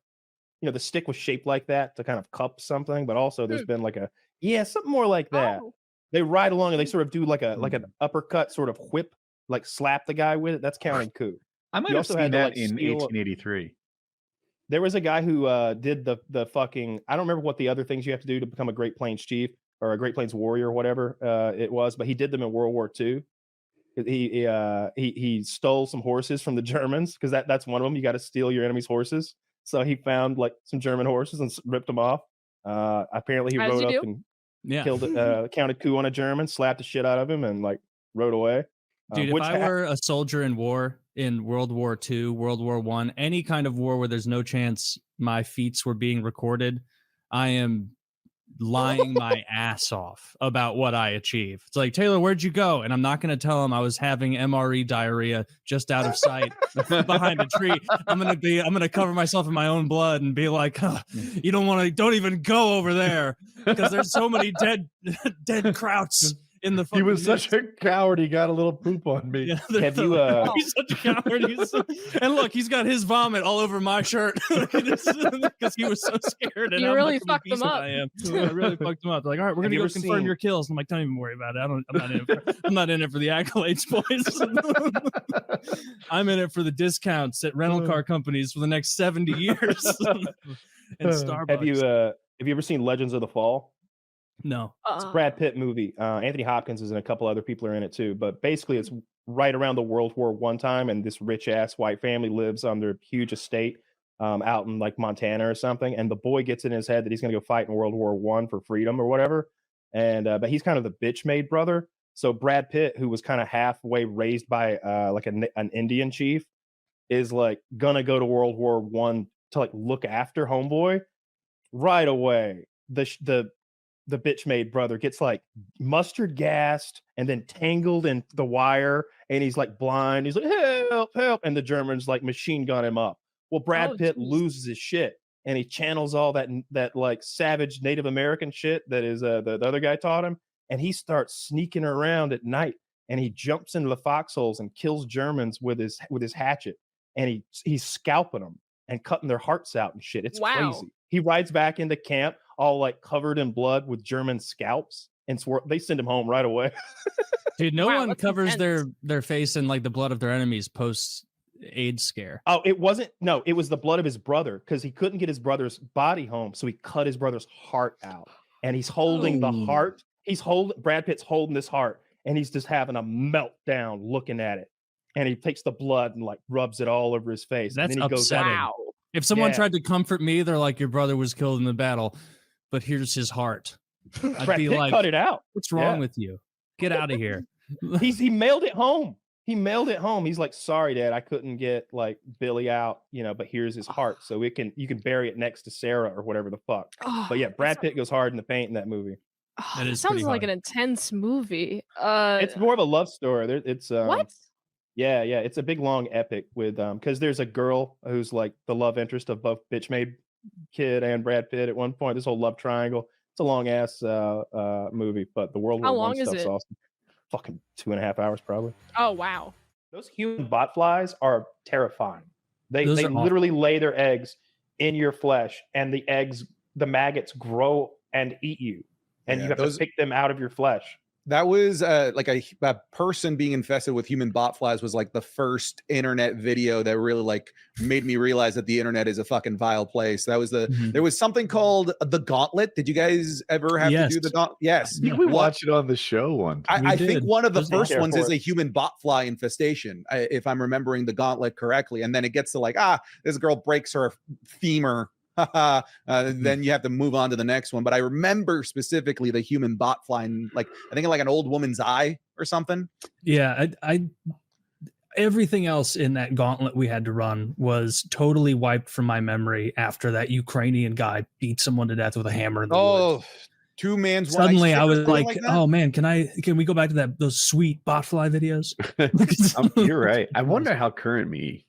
The stick was shaped like that to kind of cup something, but also there's been like something more like that. Oh. They ride along and they sort of do like an uppercut sort of whip, like slap the guy with it. That's counting coup. I might have seen that in 1883. There was a guy who did the fucking. I don't remember what the other things you have to do to become a Great Plains chief or a Great Plains warrior, or whatever it was, but he did them in World War II. He stole some horses from the Germans because that's one of them. You got to steal your enemy's horses. So he found like some German horses and ripped them off. Apparently he rode up and killed counted coup on a German, slapped the shit out of him, and like rode away. Dude, if I were a soldier in war in World War II, World War I, any kind of war where there's no chance my feats were being recorded, I am lying my ass off about what I achieve. It's like, Taylor, where'd you go? And I'm not going to tell him I was having MRE diarrhea just out of sight behind a tree. I'm going to cover myself in my own blood and be like, you don't even go over there because there's so many dead krauts in the He was such a coward. He got a little poop on me. Yeah, have you? He's such a coward. And look, he's got his vomit all over my shirt because he was so scared. And you really fucked him up. I really fucked him up. They're like, all right, we're gonna go confirm your kills. And I'm like, don't even worry about it. I'm not in it for the accolades, boys. I'm in it for the discounts at rental car companies for the next 70 years. And Starbucks. Have you ever seen Legends of the Fall? No. It's a Brad Pitt movie. Anthony Hopkins is and a couple other people are in it too. But basically, it's right around the World War I time, and this rich ass white family lives on their huge estate out in like Montana or something. And the boy gets in his head that he's going to go fight in World War I for freedom or whatever. And but he's kind of the bitch made brother. So Brad Pitt, who was kind of halfway raised by like an Indian chief, is like gonna go to World War I to like look after homeboy. Right away, the bitch made brother gets like mustard gassed and then tangled in the wire, and he's like blind. He's like, help. And the Germans like machine gun him up. Well, Brad Pitt loses his shit, and he channels all that like savage Native American shit that is the other guy taught him. And he starts sneaking around at night, and he jumps into the foxholes and kills Germans with his hatchet. And he's scalping them and cutting their hearts out and shit. It's crazy. He rides back into camp all like covered in blood with German scalps, and they send him home right away. Dude, no one covers their face in like the blood of their enemies post AIDS scare. Oh, it wasn't. No, it was the blood of his brother because he couldn't get his brother's body home, so he cut his brother's heart out, and he's holding the heart. Brad Pitt's holding this heart, and he's just having a meltdown looking at it. And he takes the blood and like rubs it all over his face. That's and then he upsetting. goes, wow. If someone tried to comfort me, they're like, your brother was killed in the battle, but here's his heart. I'd Brad be Pitt like, cut it out. What's wrong with you? Get out of here. He mailed it home. He mailed it home. He's like, sorry, Dad, I couldn't get like Billy out, but here's his heart. So you can bury it next to Sarah or whatever the fuck. But yeah, Brad Pitt goes hard in the paint in that movie. It sounds like an intense movie. It's more of a love story. It's what? Yeah, it's a big long epic with because there's a girl who's like the love interest of both Bitch Made Kid and Brad Pitt at one point. This whole love triangle. It's a long ass movie, but the World War I stuff's awesome. Fucking 2.5 hours probably. Oh wow. Those human bot flies are terrifying. They literally lay their eggs in your flesh, and the maggots grow and eat you, and you have to pick them out of your flesh. That was like a person being infested with human bot flies was like the first internet video that really like made me realize that the internet is a fucking vile place. That was there was something called the Gauntlet. Did you guys ever have to do the Gauntlet? Yes. I think we watched it on the show one time. I think one of the first ones is a human bot fly infestation, if I'm remembering the Gauntlet correctly. And then it gets to like, this girl breaks her femur. Then you have to move on to the next one. But I remember specifically the human bot flying, like I think like an old woman's eye or something. Yeah, I everything else in that gauntlet we had to run was totally wiped from my memory after that Ukrainian guy beat someone to death with a hammer in the woods. Two man's suddenly I was like oh man, can we go back to those sweet botfly videos? You're right. I wonder how current me,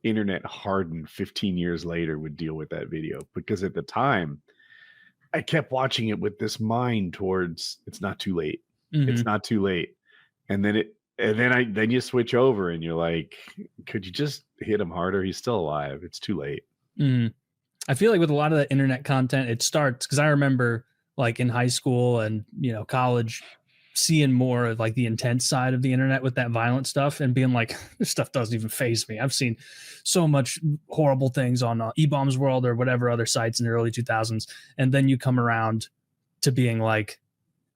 internet hardened 15 years later would deal with that video, because at the time I kept watching it with this mind towards it's not too late. It's not too late. And then you switch over and you're like, could you just hit him harder? He's still alive. It's too late. I feel like with a lot of the internet content, it starts because I remember like in high school and college seeing more of like the intense side of the internet with that violent stuff and being like, this stuff doesn't even faze me. I've seen so much horrible things on E-Bombs World or whatever other sites in the early 2000s. And then you come around to being like,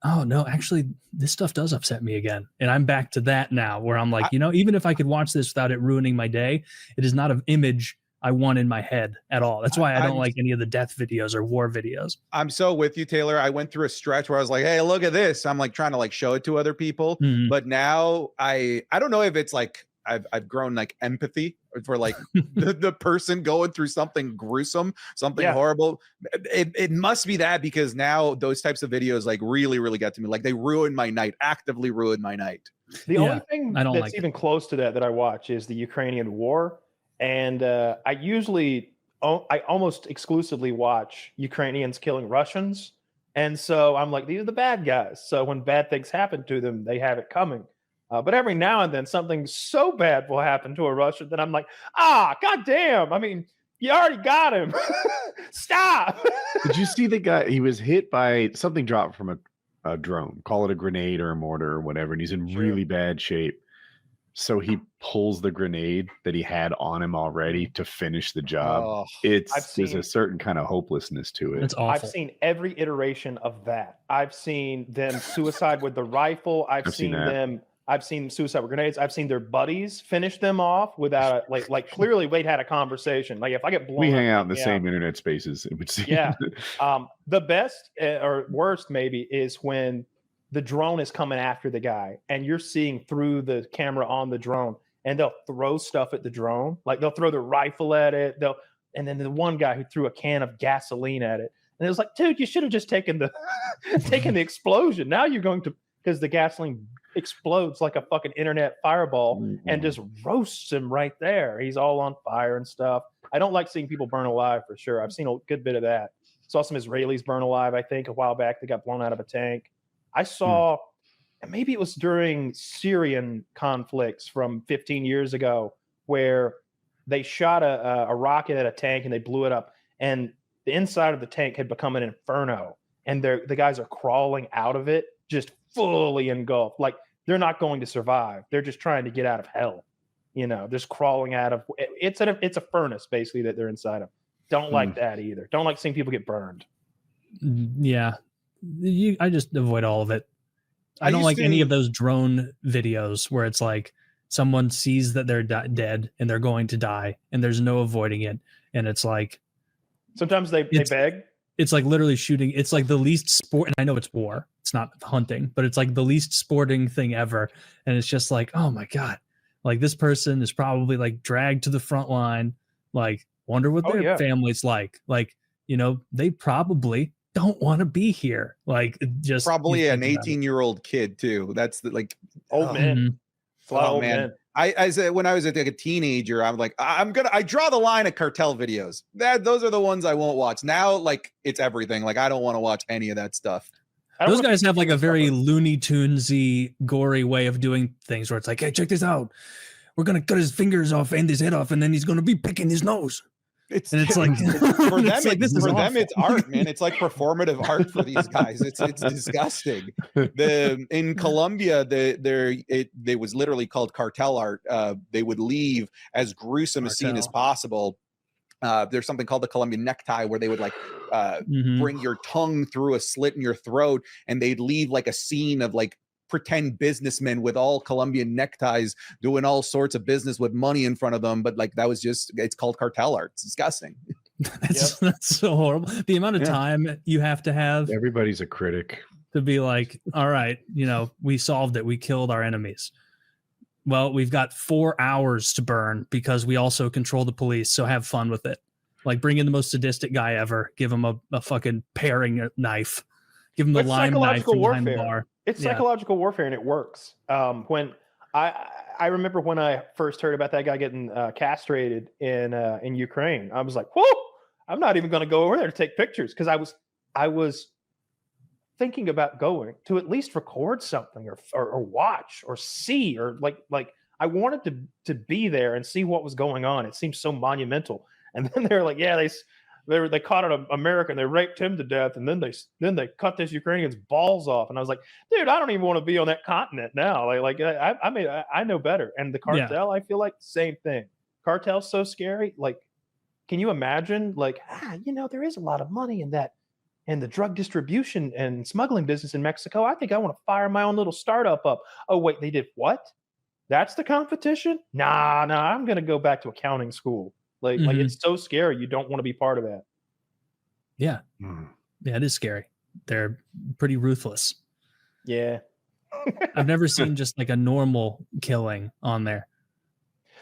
oh no, actually this stuff does upset me again. And I'm back to that now where I'm like, even if I could watch this without it ruining my day, it is not an image I want in my head at all. That's why I don't like any of the death videos or war videos. I'm so with you, Taylor. I went through a stretch where I was like, hey, look at this. I'm like trying to like show it to other people. But now I don't know if it's like I've grown like empathy for like the person going through something gruesome, something horrible. It must be that, because now those types of videos like really, really get to me. Like they ruin my night, actively ruin my night. The only thing that's even close to that I watch is the Ukrainian war. And I almost exclusively watch Ukrainians killing Russians. And so I'm like, these are the bad guys. So when bad things happen to them, they have it coming. But every now and then something so bad will happen to a Russian that I'm like, goddamn. I mean, you already got him. Stop. Did you see the guy? He was hit by something dropped from a drone, call it a grenade or a mortar or whatever. And he's in really bad shape. So he pulls the grenade that he had on him already to finish the job. There's a certain kind of hopelessness to it. It's awful. I've seen every iteration of that. I've seen them suicide with the rifle. I've seen suicide with grenades. I've seen their buddies finish them off without like clearly they'd had a conversation. Like if I get blown, we hang out in the same internet spaces. It would seem. Yeah. The best or worst maybe is when the drone is coming after the guy and you're seeing through the camera on the drone, and they'll throw stuff at the drone. Like they'll throw their rifle at it. And then the one guy who threw a can of gasoline at it. And it was like, dude, you should have just taken the explosion. Now you're going to, because the gasoline explodes like a fucking internet fireball and just roasts him right there. He's all on fire and stuff. I don't like seeing people burn alive for sure. I've seen a good bit of that. Saw some Israelis burn alive, I think, a while back. They got blown out of a tank. I saw, and maybe it was during Syrian conflicts from 15 years ago, where they shot a rocket at a tank and they blew it up. And the inside of the tank had become an inferno. And the guys are crawling out of it, just fully engulfed. Like they're not going to survive. They're just trying to get out of hell. Just crawling out of it's a furnace basically that they're inside of. Don't like that either. Don't like seeing people get burned. Yeah. I just avoid all of it. I don't like any of those drone videos where it's like someone sees that they're dead and they're going to die and there's no avoiding it. and it's like sometimes they beg. It's like literally shooting. It's like the least sport, and I know it's war. It's not hunting, but it's like the least sporting thing ever. And it's just like, oh my God, like this person is probably like dragged to the front line. Like, wonder what their family's like. Like, you know, they probably don't want to be here. Like, just probably an 18-year-old kid too. That's the, like old man. Oh man. I said when I was like a teenager, I'm like, I draw the line at cartel videos. Those are the ones I won't watch. Now, like it's everything. Like I don't want to watch any of that stuff. Those guys have like a very Looney Tunesy, gory way of doing things where it's like, hey, check this out. We're gonna cut his fingers off and his head off, and then he's gonna be picking his nose. It's like for them. for them, it's art, man. It's like performative art for these guys. It's disgusting. In Colombia, they was literally called cartel art. They would leave as gruesome a scene as possible. There's something called the Colombian necktie where they would like bring your tongue through a slit in your throat, and they'd leave like a scene of like pretend businessmen with all Colombian neckties doing all sorts of business with money in front of them. But like that was just, it's called cartel art. It's disgusting. That's so horrible. The amount of time you have to have. Everybody's a critic. To be like, all right, you know, we solved it. We killed our enemies. Well, we've got 4 hours to burn because we also control the police. So have fun with it. Like bring in the most sadistic guy ever. Give him a fucking paring knife. Give him the lime knife from behind the bar. It's psychological warfare, and it works. When I remember when I first heard about that guy getting castrated in Ukraine, I was like, "Whoa! I'm not even going to go over there to take pictures," because I was thinking about going to at least record something or watch or see or like I wanted to be there and see what was going on. It seems so monumental. And then they're like, yeah, they caught an American, they raped him to death, and then they cut this Ukrainian's balls off. And I was like, dude, I don't even want to be on that continent now. I know better. And the cartel, I feel like same thing. Cartel's so scary. Like, can you imagine? Like, you know, there is a lot of money in that, in the drug distribution and smuggling business in Mexico. I think I want to fire my own little startup up. Oh wait, they did what? That's the competition? Nah, I'm gonna go back to accounting school. Like it's so scary. You don't want to be part of that. Yeah. Yeah, it is scary. They're pretty ruthless. Yeah. I've never seen just like a normal killing on there.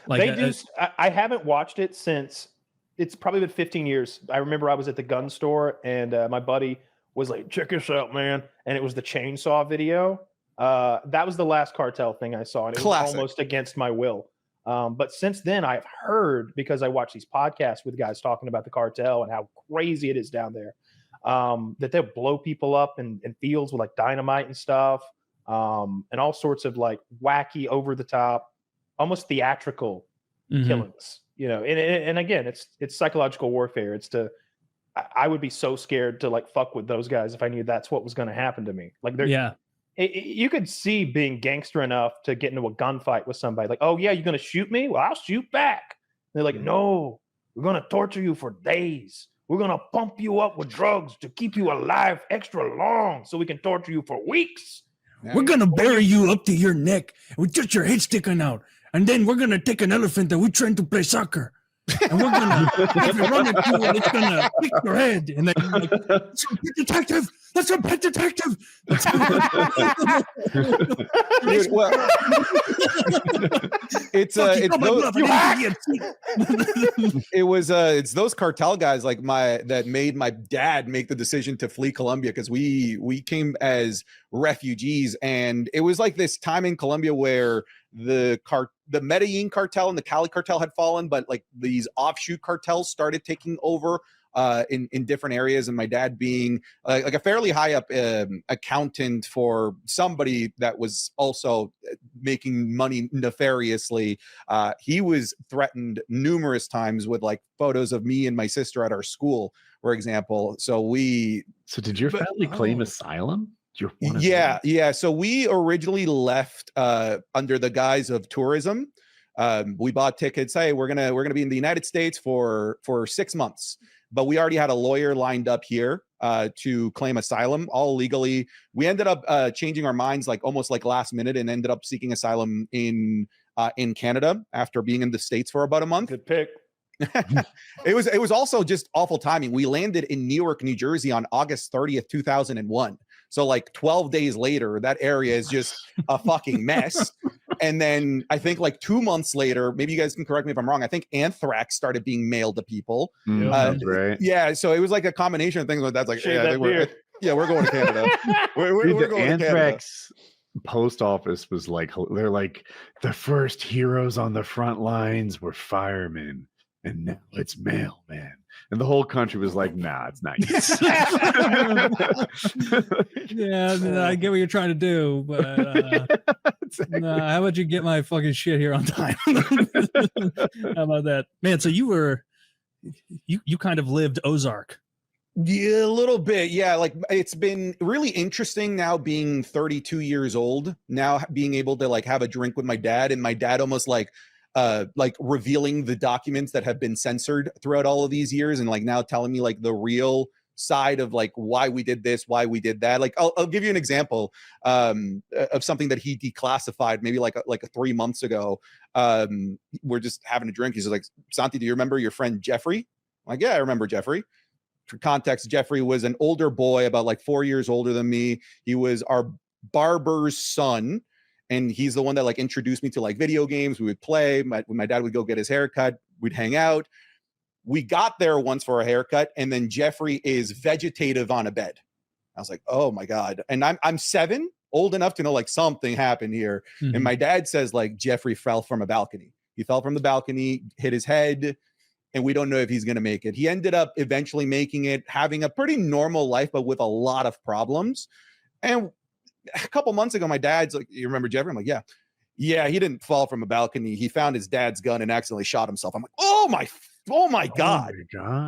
Like they do. I haven't watched it since it's probably been 15 years. I remember I was at the gun store and my buddy was like, check this out, man. And it was the chainsaw video. That was the last cartel thing I saw. And it was almost against my will. But since then, I've heard, because I watch these podcasts with guys talking about the cartel and how crazy it is down there, that they'll blow people up in fields with like dynamite and stuff, and all sorts of like wacky, over the top, almost theatrical killings. You know, and again, it's psychological warfare. I would be so scared to like fuck with those guys if I knew that's what was going to happen to me. Like you could see being gangster enough to get into a gunfight with somebody. Like, oh yeah, you're gonna shoot me? Well, I'll shoot back. And they're like, no, we're gonna torture you for days. We're gonna pump you up with drugs to keep you alive extra long, so we can torture you for weeks. We're gonna bury you up to your neck with just your head sticking out, and then we're gonna take an elephant that we trained to play soccer. And we're gonna run it through, and it's gonna kick your head. And then like, that's a pet detective. That's a pet detective. Dude, well, it's those cartel guys like that made my dad make the decision to flee Colombia, because we came as refugees, and it was like this time in Colombia where the Medellin cartel and the Cali cartel had fallen, but like these offshoot cartels started taking over in different areas. And my dad being like a fairly high up accountant for somebody that was also making money nefariously, he was threatened numerous times with like photos of me and my sister at our school, for example. So did your family claim asylum? Yeah. So we originally left under the guise of tourism. We bought tickets. Hey, we're gonna be in the United States for 6 months, but we already had a lawyer lined up here to claim asylum, all legally. We ended up changing our minds like almost like last minute, and ended up seeking asylum in Canada after being in the States for about a month. Good pick. It was also just awful timing. We landed in Newark, New Jersey on August 30th, 2001. So like 12 days later, that area is just a fucking mess. And then I think like 2 months later, maybe you guys can correct me if I'm wrong, I think anthrax started being mailed to people. Right. Yeah, so it was like a combination of things like that. Like, yeah, we're going to Canada. we're going anthrax to Canada. Post office was like, they're like, the first heroes on the front lines were firemen, and now it's mailman. And the whole country was like, nah, it's not you. Yeah, I mean, I get what you're trying to do, but exactly. Nah, how about you get my fucking shit here on time? How about that? Man, so you kind of lived Ozark. Yeah, a little bit. Yeah, like it's been really interesting now being 32 years old, now being able to like have a drink with my dad, and my dad almost like revealing the documents that have been censored throughout all of these years, and like now telling me like the real side of like why we did this, why we did that. Like I'll give you an example of something that he declassified maybe like 3 months ago. We're just having a drink. He's like, Santi, do you remember your friend Jeffrey? I'm like, yeah, I remember Jeffrey. For context, Jeffrey was an older boy, about like 4 years older than me. He was our barber's son, and he's the one that like introduced me to like video games. We would play. When my dad would go get his haircut, we'd hang out. We got there once for a haircut, and then Jeffrey is vegetative on a bed. I was like, oh my God. And I'm 7, old enough to know like something happened here. And my dad says like Jeffrey fell from a balcony. He fell from the balcony, hit his head, and we don't know if he's going to make it. He ended up eventually making it, having a pretty normal life, but with a lot of problems. And a couple months ago, my dad's like, you remember Jeffrey? I'm like, yeah. Yeah, he didn't fall from a balcony. He found his dad's gun and accidentally shot himself. I'm like, oh my God.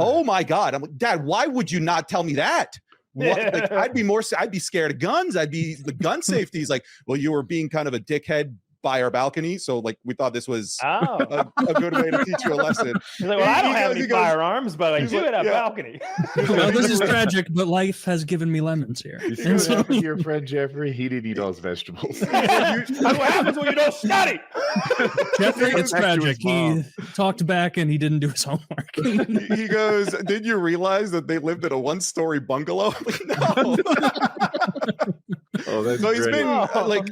Oh my God. I'm like, Dad, why would you not tell me that? What? Like, I'd be scared of guns. I'd be the gun safety. He's like, well, you were being kind of a dickhead by our balcony, so like we thought this was a good way to teach you a lesson. He's like, well, I don't have any firearms, but I do have a balcony. Well, this is tragic, but life has given me lemons here. You see what happened to your friend Jeffrey? He didn't eat all his vegetables. That's what happens when you don't study. Jeffrey, it's tragic. He talked back and he didn't do his homework. He goes, did you realize that they lived in a 1-story bungalow? No. Oh, that's so he's great. been like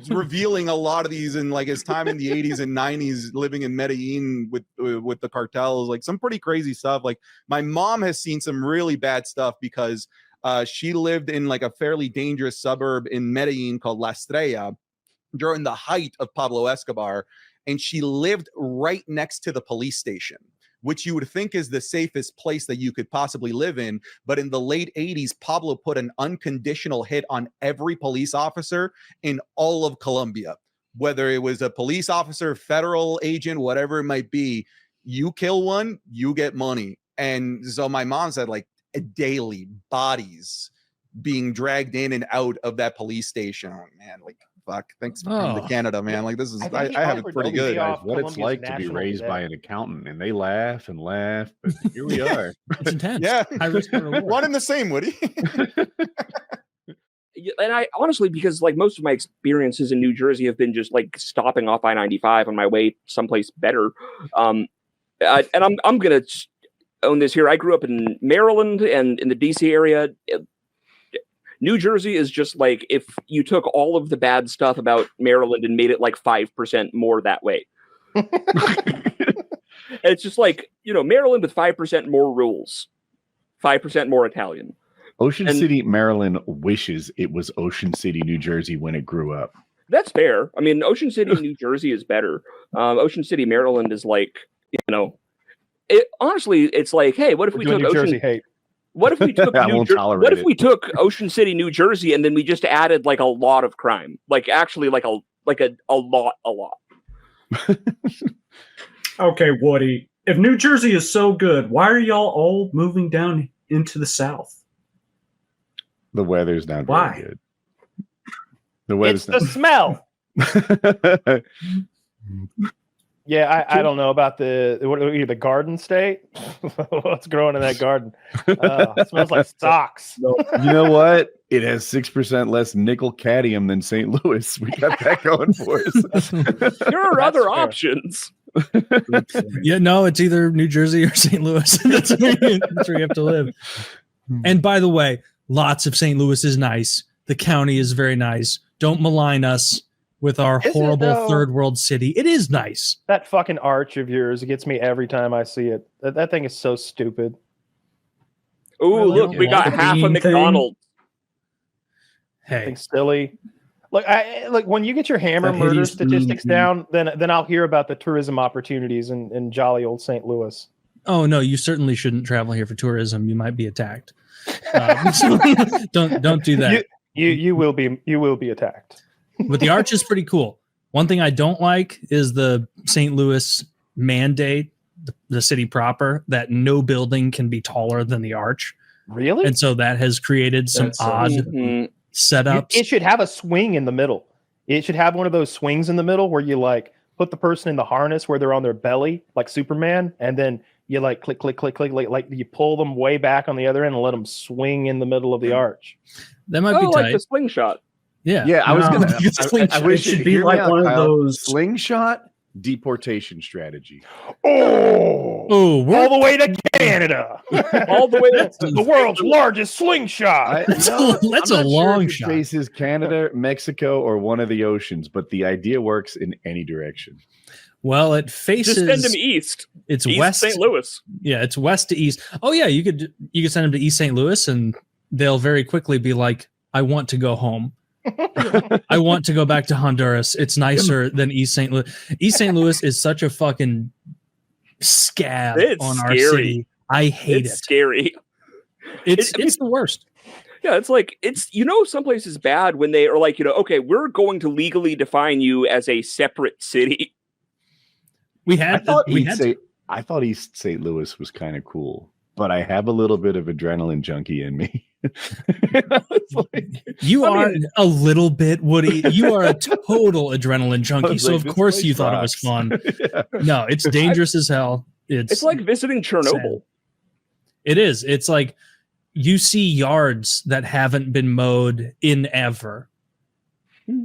revealing a lot of these in like his time in the 80s and 90s living in Medellin with the cartels, like some pretty crazy stuff. Like my mom has seen some really bad stuff because she lived in like a fairly dangerous suburb in Medellin called La Estrella during the height of Pablo Escobar, and she lived right next to the police station, which you would think is the safest place that you could possibly live in. But in the late 80s, Pablo put an unconditional hit on every police officer in all of Colombia. Whether it was a police officer, federal agent, whatever it might be, you kill one, you get money. And so my mom said like daily bodies being dragged in and out of that police station. Oh man, like fuck, thanks for coming to Canada, man. Like this is I have it pretty good. What it's like to be raised by an accountant, and they laugh and laugh, but here we are. It's intense. Yeah, high risk and reward. One and the same, Woody. And I honestly, because like most of my experiences in New Jersey have been just like stopping off I-95 on my way someplace better. And I'm gonna own this here. I grew up in Maryland and in the DC area. New Jersey is just like if you took all of the bad stuff about Maryland and made it like 5% more that way. It's just like, you know, Maryland with 5% more rules, 5% more Italian. Ocean City, Maryland wishes it was Ocean City, New Jersey when it grew up. That's fair. I mean, Ocean City, New Jersey is better. Ocean City, Maryland is like, you know, honestly, it's like, hey, what if we took Ocean hate? What if we took what if we took Ocean City, New Jersey, and then we just added like a lot of crime, like actually like a lot. Okay, Woody. If New Jersey is so good, why are y'all all moving down into the South? The weather's not very good. The weather's the smell. Yeah, I don't know about the garden state. What's growing in that garden? It smells like socks. You know what? It has 6% less nickel cadmium than St. Louis. We got that going for us. There are other options. Yeah, no, it's either New Jersey or St. Louis. That's where you have to live. And by the way, lots of St. Louis is nice. The county is very nice. Don't malign us with our horrible third world city. It is nice. That fucking arch of yours, it gets me every time I see it. That thing is so stupid. Oh, look, we got half a McDonald's. Hey, Thing's silly. Look, when you get your hammer murder statistics down, then I'll hear about the tourism opportunities in jolly old St. Louis. Oh no, you certainly shouldn't travel here for tourism. You might be attacked. Don't do that. You will be attacked. But the arch is pretty cool. One thing I don't like is the St. Louis mandate, the city proper, that no building can be taller than the arch. Really? And so that has created some odd setups. It should have a swing in the middle. It should have one of those swings in the middle where you like put the person in the harness where they're on their belly, like Superman, and then you like click, like you pull them way back on the other end and let them swing in the middle of the arch. That might be tight. Like the slingshot. Yeah. Yeah, I was No, gonna. it's a slingshot. I wish It should be like one of those- slingshot deportation strategy. Oh, all the way to Canada. All the way to the world's largest slingshot. That's a long shot. Faces Canada, Mexico, or one of the oceans, but the idea works in any direction. Well, it faces. Just send him east. It's East west St. Louis. Yeah, it's west to east. Oh yeah, you could send them to East St. Louis, and they'll very quickly be like, "I want to go home. I want to go back to Honduras. It's nicer than East St. Louis. East St. Louis is such a fucking scab on our city. I hate it. Scary. It's the worst. Yeah, it's like some places bad when they are like, okay, we're going to legally define you as a separate city. I thought East St. Louis was kind of cool, but I have a little bit of adrenaline junkie in me. You are a little bit, Woody. You are a total adrenaline junkie, so of course you thought it was fun. Yeah. No, it's dangerous as hell. It's like visiting Chernobyl. Sad. It is. It's like you see yards that haven't been mowed in ever.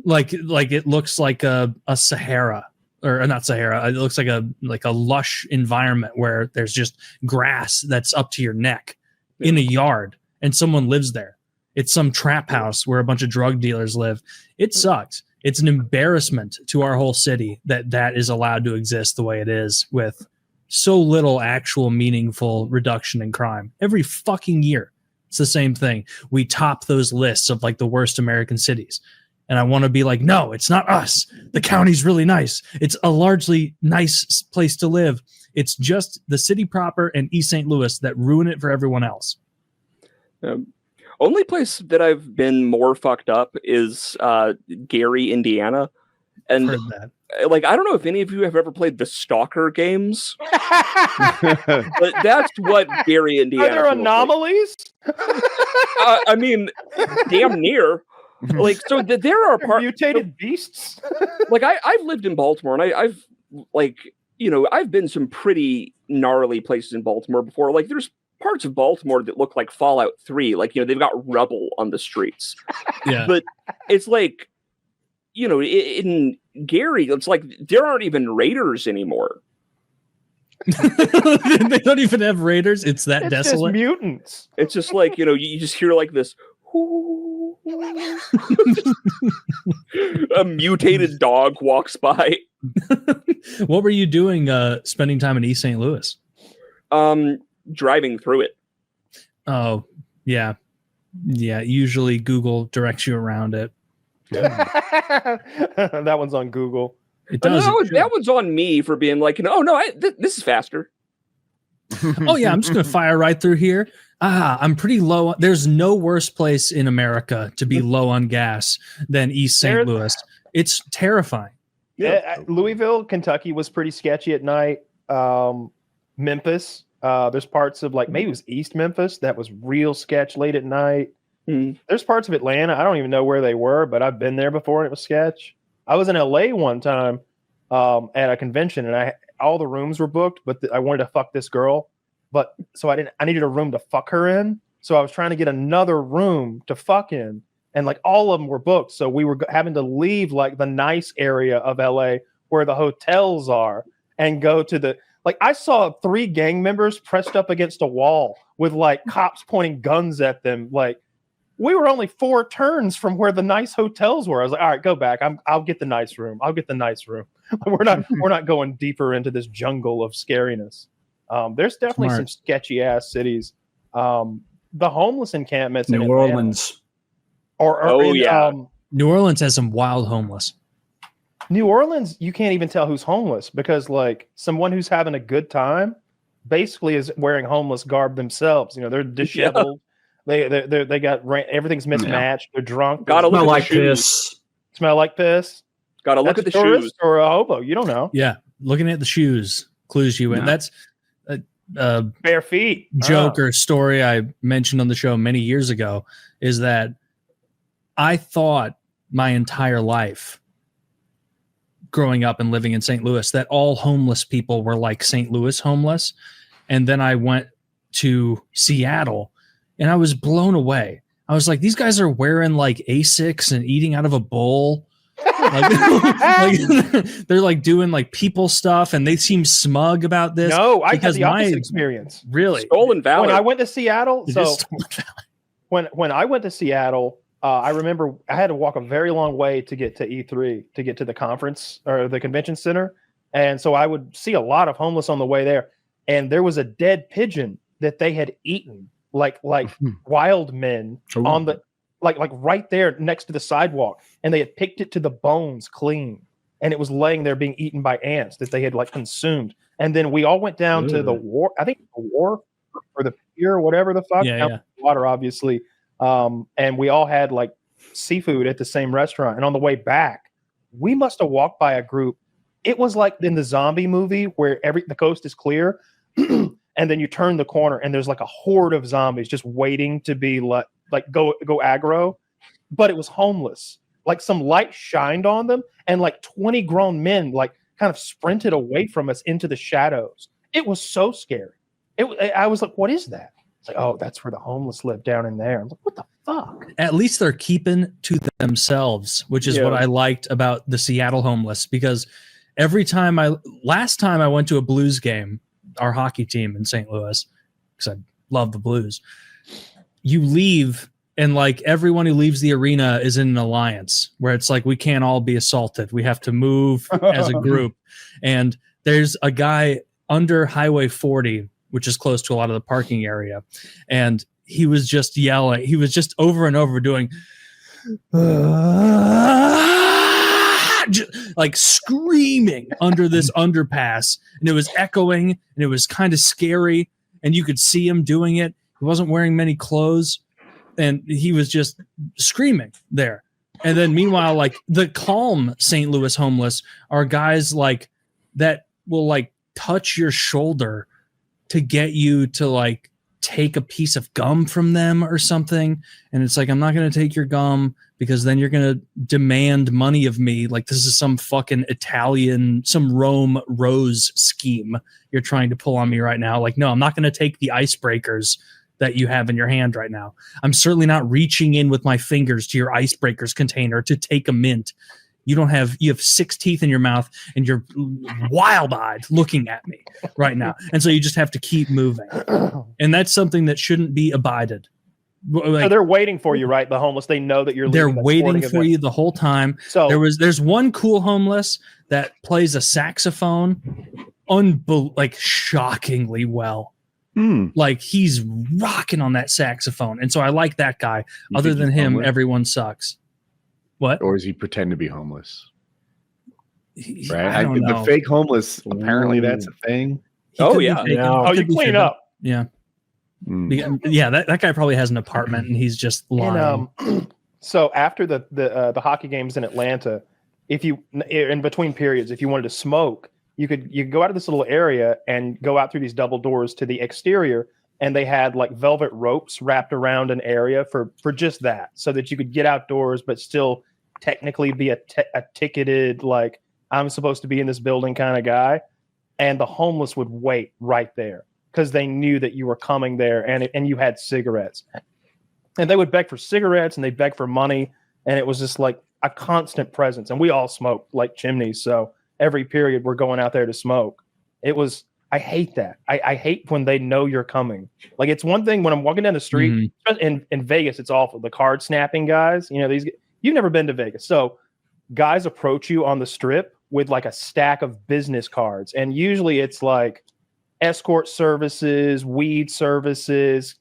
Like it looks like a Sahara. Or not Sahara. It looks like a lush environment where there's just grass that's up to your neck in a yard, and someone lives there. It's some trap house where a bunch of drug dealers live. It sucks. It's an embarrassment to our whole city that is allowed to exist the way it is, with so little actual meaningful reduction in crime. Every fucking year, it's the same thing. We top those lists of like the worst American cities. And I want to be like, no, it's not us. The county's really nice. It's a largely nice place to live. It's just the city proper and East St. Louis that ruin it for everyone else. Only place that I've been more fucked up is Gary, Indiana. And like, I don't know if any of you have ever played the Stalker games, but that's what Gary, Indiana. Are there anomalies? I mean, damn near. Like, so there are mutated beasts. Like I've lived in Baltimore, and I've I've been some pretty gnarly places in Baltimore before. Like there's parts of Baltimore that look like Fallout 3. Like, they've got rubble on the streets. Yeah. But it's like, in Gary, it's like there aren't even raiders anymore. They don't even have raiders. It's desolate. Just mutants. It's just like, you just hear like this. A mutated dog walks by. What were you doing spending time in East St. Louis? Driving through it. Oh, yeah. Yeah, usually Google directs you around it. That one's on Google. It does. That one's on me for being like, oh no, this is faster. Oh yeah, I'm just gonna fire right through here. I'm pretty low. There's no worse place in America to be low on gas than East St. Louis. It's terrifying. Yeah, Louisville, Kentucky was pretty sketchy at night. Memphis, there's parts of maybe it was East Memphis that was real sketch late at night. There's parts of Atlanta, I don't even know where they were, but I've been there before and it was sketch. I was in LA one time at a convention, and all the rooms were booked, but I wanted to fuck this girl. But so I needed a room to fuck her in. So I was trying to get another room to fuck in, and all of them were booked. So we were having to leave the nice area of LA where the hotels are and go to the like. I saw 3 gang members pressed up against a wall with like cops pointing guns at them. Like we were only 4 turns from where the nice hotels were. I was like, all right, go back. I'll get the nice room. I'll get the nice room. we're not going deeper into this jungle of scariness. There's definitely some sketchy ass cities. The homeless encampments in New Atlanta, Orleans. New Orleans has some wild homeless. New Orleans, you can't even tell who's homeless because like someone who's having a good time basically is wearing homeless garb themselves. You know, they're disheveled. Yeah. They got everything's mismatched. They're drunk. Gotta look like piss. Smell like piss. Gotta look at the tourist shoes or a hobo. You don't know. Yeah, looking at the shoes clues you in. That's bare feet. Joke or story I mentioned on the show many years ago is that I thought my entire life growing up and living in St. Louis that all homeless people were like St. Louis homeless. And then I went to Seattle and I was blown away. I was like, these guys are wearing like Asics and eating out of a bowl. Like, they're like doing like people stuff and they seem smug about this. No, I had the opposite experience. Really? Stolen Valor. When I went to Seattle, when I went to Seattle, I remember I had to walk a very long way to get to E3 to get to the conference or the convention center. And so I would see a lot of homeless on the way there. And there was a dead pigeon that they had eaten like wild men on the like right there next to the sidewalk, and they had picked it to the bones clean, and it was laying there being eaten by ants that they had like consumed. And then we all went down to the war, I think the wharf or the pier or whatever the fuck, water obviously, and we all had like seafood at the same restaurant. And on the way back, we must have walked by a group. It was like in the zombie movie where the coast is clear, and then you turn the corner and there's like a horde of zombies just waiting to be like go aggro, but it was homeless. Like some light shined on them, and like 20 grown men like kind of sprinted away from us into the shadows. It was so scary. I was like, what is that? It's like, oh, that's where the homeless live down in there. I'm like, what the fuck? At least they're keeping to themselves, which is what I liked about the Seattle homeless, because last time I went to a Blues game, our hockey team in St. Louis, because I love the Blues, you leave and like everyone who leaves the arena is in an alliance where it's like, we can't all be assaulted. We have to move as a group. And there's a guy under Highway 40, which is close to a lot of the parking area. And he was just yelling. He was just over and over doing like screaming under this underpass. And it was echoing and it was kind of scary. And you could see him doing it. He wasn't wearing many clothes, and he was just screaming there. And then meanwhile, like the calm St. Louis homeless are guys like that will like touch your shoulder to get you to like take a piece of gum from them or something. And it's like, I'm not going to take your gum because then you're going to demand money of me. Like this is some fucking Italian, some Rome Rose scheme you're trying to pull on me right now. Like, no, I'm not going to take the icebreakers that you have in your hand right now. I'm certainly not reaching in with my fingers to your icebreakers container to take a mint. You have 6 teeth in your mouth and you're wild-eyed looking at me right now. And so you just have to keep moving. And that's something that shouldn't be abided. Like, so they're waiting for you, right? The homeless, they know that you're they're waiting for you the whole time. So there's one cool homeless that plays a saxophone like shockingly well. Like he's rocking on that saxophone. And so I like that guy. Other than him, homeless? Everyone sucks. What? Or does he pretend to be homeless? Right? I don't know. The fake homeless, apparently that's a thing. Oh, yeah. You clean up. Yeah. Yeah, that guy probably has an apartment and he's just lying. And, so after the hockey games in Atlanta, if you in between periods, if you wanted to smoke, you could go out of this little area and go out through these double doors to the exterior, and they had like velvet ropes wrapped around an area for just that, so that you could get outdoors but still technically be a ticketed, like, I'm supposed to be in this building kind of guy. And the homeless would wait right there because they knew that you were coming there, and you had cigarettes. And they would beg for cigarettes and they beg for money, and it was just like a constant presence. And we all smoked like chimneys, so every period we're going out there to smoke. It was. I hate that. I hate when they know you're coming. Like, it's one thing when I'm walking down the street in Vegas. It's awful. The card snapping guys. You know, you've never been to Vegas, so guys approach you on the strip with like a stack of business cards, and usually it's like escort services, weed services,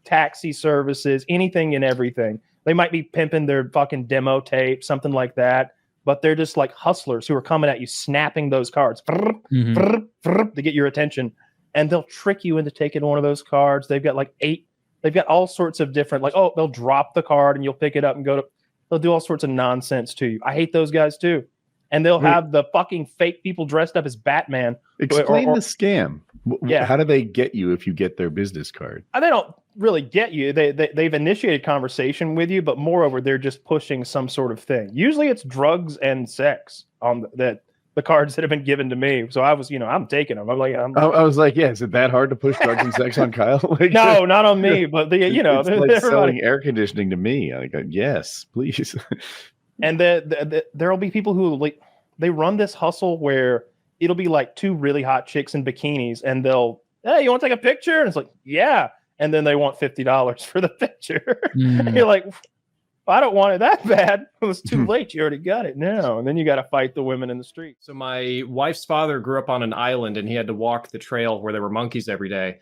taxi services, anything and everything. They might be pimping their fucking demo tape, something like that. But they're just like hustlers who are coming at you, snapping those cards to get your attention. And they'll trick you into taking one of those cards. They've got like 8. They've got all sorts of different, like, they'll drop the card and you'll pick it up and they'll do all sorts of nonsense to you. I hate those guys too. And they'll have the fucking fake people dressed up as Batman. Explain the scam. Yeah. How do they get you if you get their business card? They don't really get you. They've initiated conversation with you, but moreover, they're just pushing some sort of thing. Usually it's drugs and sex on the cards that have been given to me. So I was, I'm taking them. I was like, yeah, is it that hard to push drugs and sex on Kyle? Like, no, not on me, but it's like selling air conditioning to me. Like, yes, please. And there'll be people who they run this hustle where it'll be like 2 really hot chicks in bikinis, and hey, you want to take a picture? And it's like, yeah. And then they want $50 for the picture. And you're like, I don't want it that bad. It was too late. You already got it now. And then you got to fight the women in the street. So my wife's father grew up on an island, and he had to walk the trail where there were monkeys every day.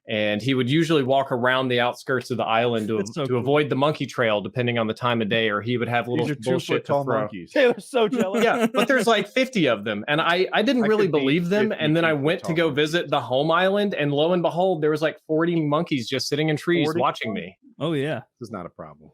And he would usually walk around the outskirts of the island to avoid the monkey trail, depending on the time of day, or he would have little bullshit to throw. Monkeys. Taylor's so jealous. Yeah, but there's like 50 of them. And I didn't really believe them. And then I went to go visit the home island, and lo and behold, there was like 40 monkeys just sitting in trees watching me. Oh, yeah. This is not a problem.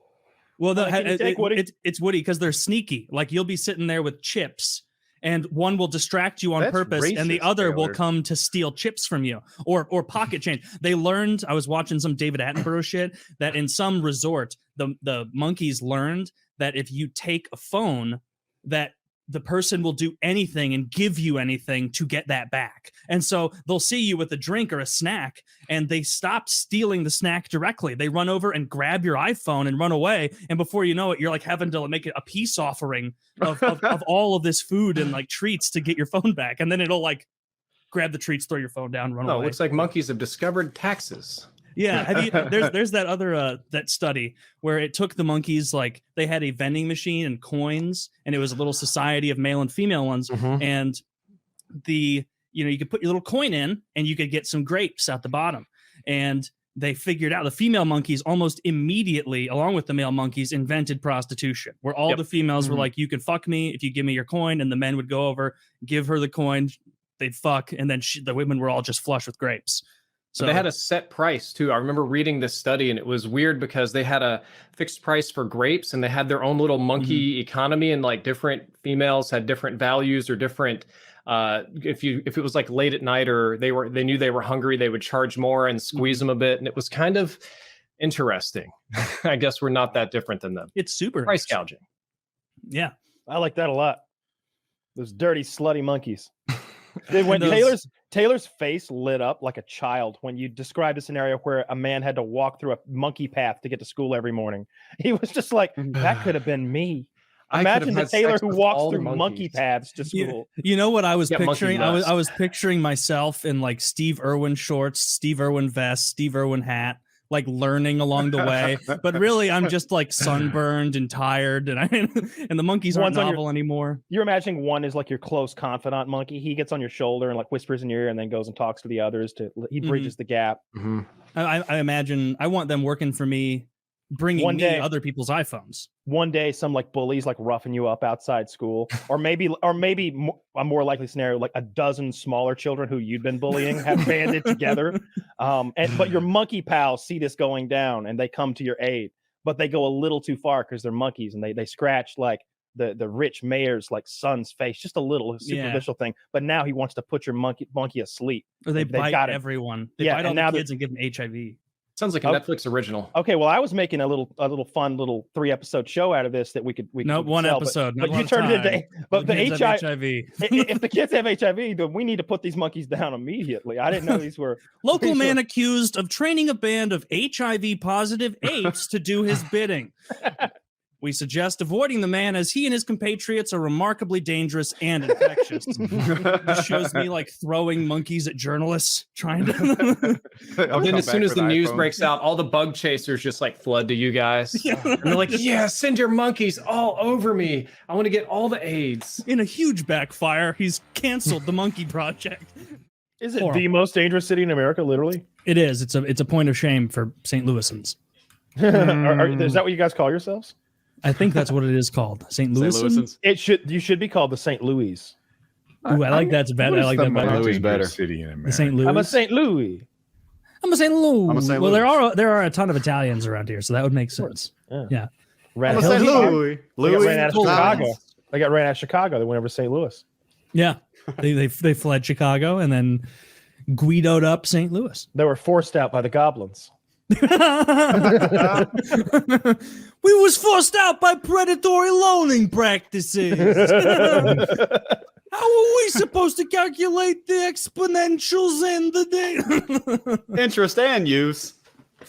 Well, it's Woody because they're sneaky. Like, you'll be sitting there with chips, and one will distract you on purpose, and the other will come to steal chips from you or pocket change. They learned, I was watching some David Attenborough shit, that in some resort, the monkeys learned that if you take a phone, that the person will do anything and give you anything to get that back. And so they'll see you with a drink or a snack, and they stop stealing the snack directly. They run over and grab your iPhone and run away. And before you know it, you're like having to make a peace offering of all of this food and like treats to get your phone back. And then it'll like grab the treats, throw your phone down, run away. It looks like monkeys have discovered taxes. Yeah, there's that other that study where it took the monkeys, like they had a vending machine and coins, and it was a little society of male and female ones, and you could put your little coin in and you could get some grapes at the bottom, and they figured out the female monkeys almost immediately, along with the male monkeys, invented prostitution, where all the females were like, you can fuck me if you give me your coin, and the men would go over, give her the coin, they'd fuck, and then the women were all just flush with grapes. So they had a set price too. I remember reading this study, and it was weird because they had a fixed price for grapes, and they had their own little monkey economy, and like different females had different values or different. If it was like late at night or they knew they were hungry, they would charge more and squeeze them a bit, and it was kind of interesting. I guess we're not that different than them. It's super price gouging. Yeah, I like that a lot. Those dirty, slutty monkeys. When Taylor's face lit up like a child when you described a scenario where a man had to walk through a monkey path to get to school every morning. He was just like, that could have been me. Imagine the Taylor who walks through monkey paths to school. You know what I was picturing? I was picturing myself in like Steve Irwin shorts, Steve Irwin vest, Steve Irwin hat, like learning along the way. But really, I'm just like sunburned and tired, and the monkeys aren't novel anymore. You're imagining one is like your close confidant monkey. He gets on your shoulder and like whispers in your ear, and then goes and talks to the others. He bridges the gap. I imagine I want them working for me, bringing me other people's iPhones. One day, some like bullies like roughing you up outside school, or maybe a more likely scenario, like a dozen smaller children who you'd been bullying have banded together. But your monkey pals see this going down, and they come to your aid, but they go a little too far because they're monkeys, and they scratch like the rich mayor's like son's face, just a little superficial thing. But now he wants to put your monkey asleep. Or they bite everyone. They bite all the kids and give them HIV. Sounds like a Netflix original. Okay, well, I was making a little fun 3-episode show out of this that we could one sell, episode. But you turned it into the HIV. If the kids have HIV, then we need to put these monkeys down immediately. I didn't know these were local man accused of training a band of HIV positive apes to do his bidding. We suggest avoiding the man as he and his compatriots are remarkably dangerous and infectious. This shows me like throwing monkeys at journalists, trying to. Then as soon as the news breaks out, all the bug chasers just like flood to you guys. And they're like, yeah, send your monkeys all over me. I want to get all the AIDS. In a huge backfire, he's canceled the monkey project. Is it the most dangerous city in America, literally? It is. It's a point of shame for St. Louisans. Is that what you guys call yourselves? I think that's what it is called. St. Louisans? You should be called the St. Louis. Ooh, I like that's better. I like that better. Louis better. City in America. The St. Louis. I'm a St. Louis. I'm a St. Louis. I'm a St. Well, Louis. there are a ton of Italians around here, so that would make sense. Yeah. I'm a St. Louis. They got ran out of Louis. Chicago. They got ran out of Chicago. They went over to St. Louis. Yeah. They fled Chicago and then Guidoed up St. Louis. They were forced out by the goblins. We was forced out by predatory loaning practices. How are we supposed to calculate the exponentials and the interest and use?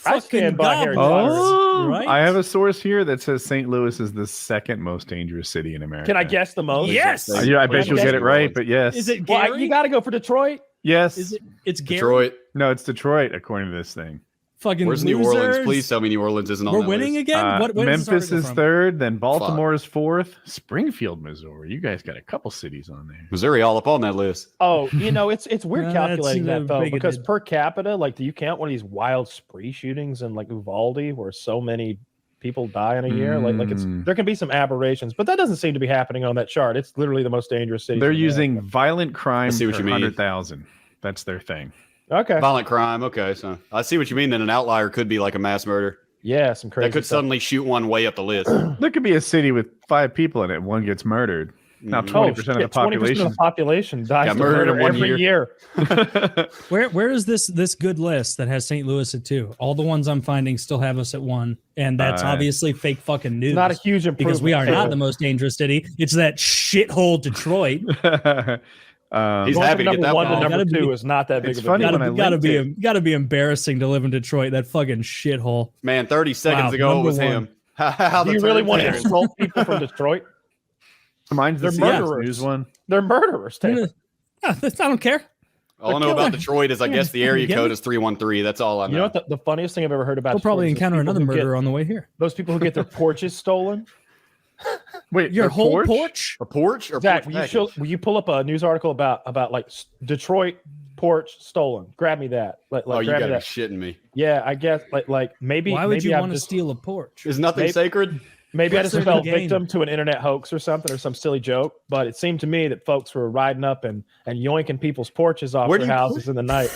I stand by Harry Potter. Right? I have a source here that says St. Louis is the second most dangerous city in America. Can I guess the most? Yes. I bet you'll get it right, but yes. Is it Gary? Well, you got to go for Detroit. Yes. It's Gary? Detroit. No, it's Detroit, according to this thing. Fucking Where's losers. New Orleans? Please tell me New Orleans isn't on We're that winning list. again? Where does this Memphis article is from? third, then Baltimore is fourth. Springfield, Missouri. You guys got a couple cities on there. Missouri all up on that list. Oh, it's weird calculating that's that though, bigoted. because per capita, like, do you count one of these wild spree shootings in like Uvalde where so many people die in a year? Like it's there can be some aberrations, but that doesn't seem to be happening on that chart. It's literally the most dangerous city. They're using violent crime see what per you mean. 100,000. That's their thing. Okay. Violent crime. Okay, so I see what you mean. Then an outlier could be like a mass murder. Yeah, some crazy. That could stuff. suddenly shoot one way up the list. There could be a city with 5 people in it. One gets murdered. Now 20% of the 20% population. of the population dies Got to murdered murder in 1 every year. Where is this good list that has St. Louis at 2? All the ones I'm finding still have us at 1, and that's obviously fake fucking news. Not a huge improvement because we are not the most dangerous city. It's that shithole Detroit. He's happy to get that one one. to number 2 is not that big It's of a funny deal. when I Gotta be embarrassing to live in Detroit. That fucking shithole. Man, 30 seconds Wow, ago it number was one. him. How Do the you really turn want to turned. insult people from Detroit? Mine's the They're CBS murderers. News one. They're murderers. Taylor. I don't care. All I know about Detroit is I guess the area Get code it? is 313. That's all I know. You know what the funniest thing I've ever heard about? We'll probably Detroit is encounter people another who get- murder on the way here. Those people who get their porches stolen. Wait, Your their whole porch? A porch? Or Zach, porch will you pull up a news article about like Detroit porch stolen? Grab me that. Oh, you grab gotta me be that. shitting me. Yeah, I guess like maybe. Why would maybe you I'm want to just- steal a porch? Is nothing Maybe- sacred? Maybe I What's just there fell to gain? victim to an internet hoax or something, or some silly joke. But it seemed to me that folks were riding up and yoinking people's porches off Where their do you houses in the night.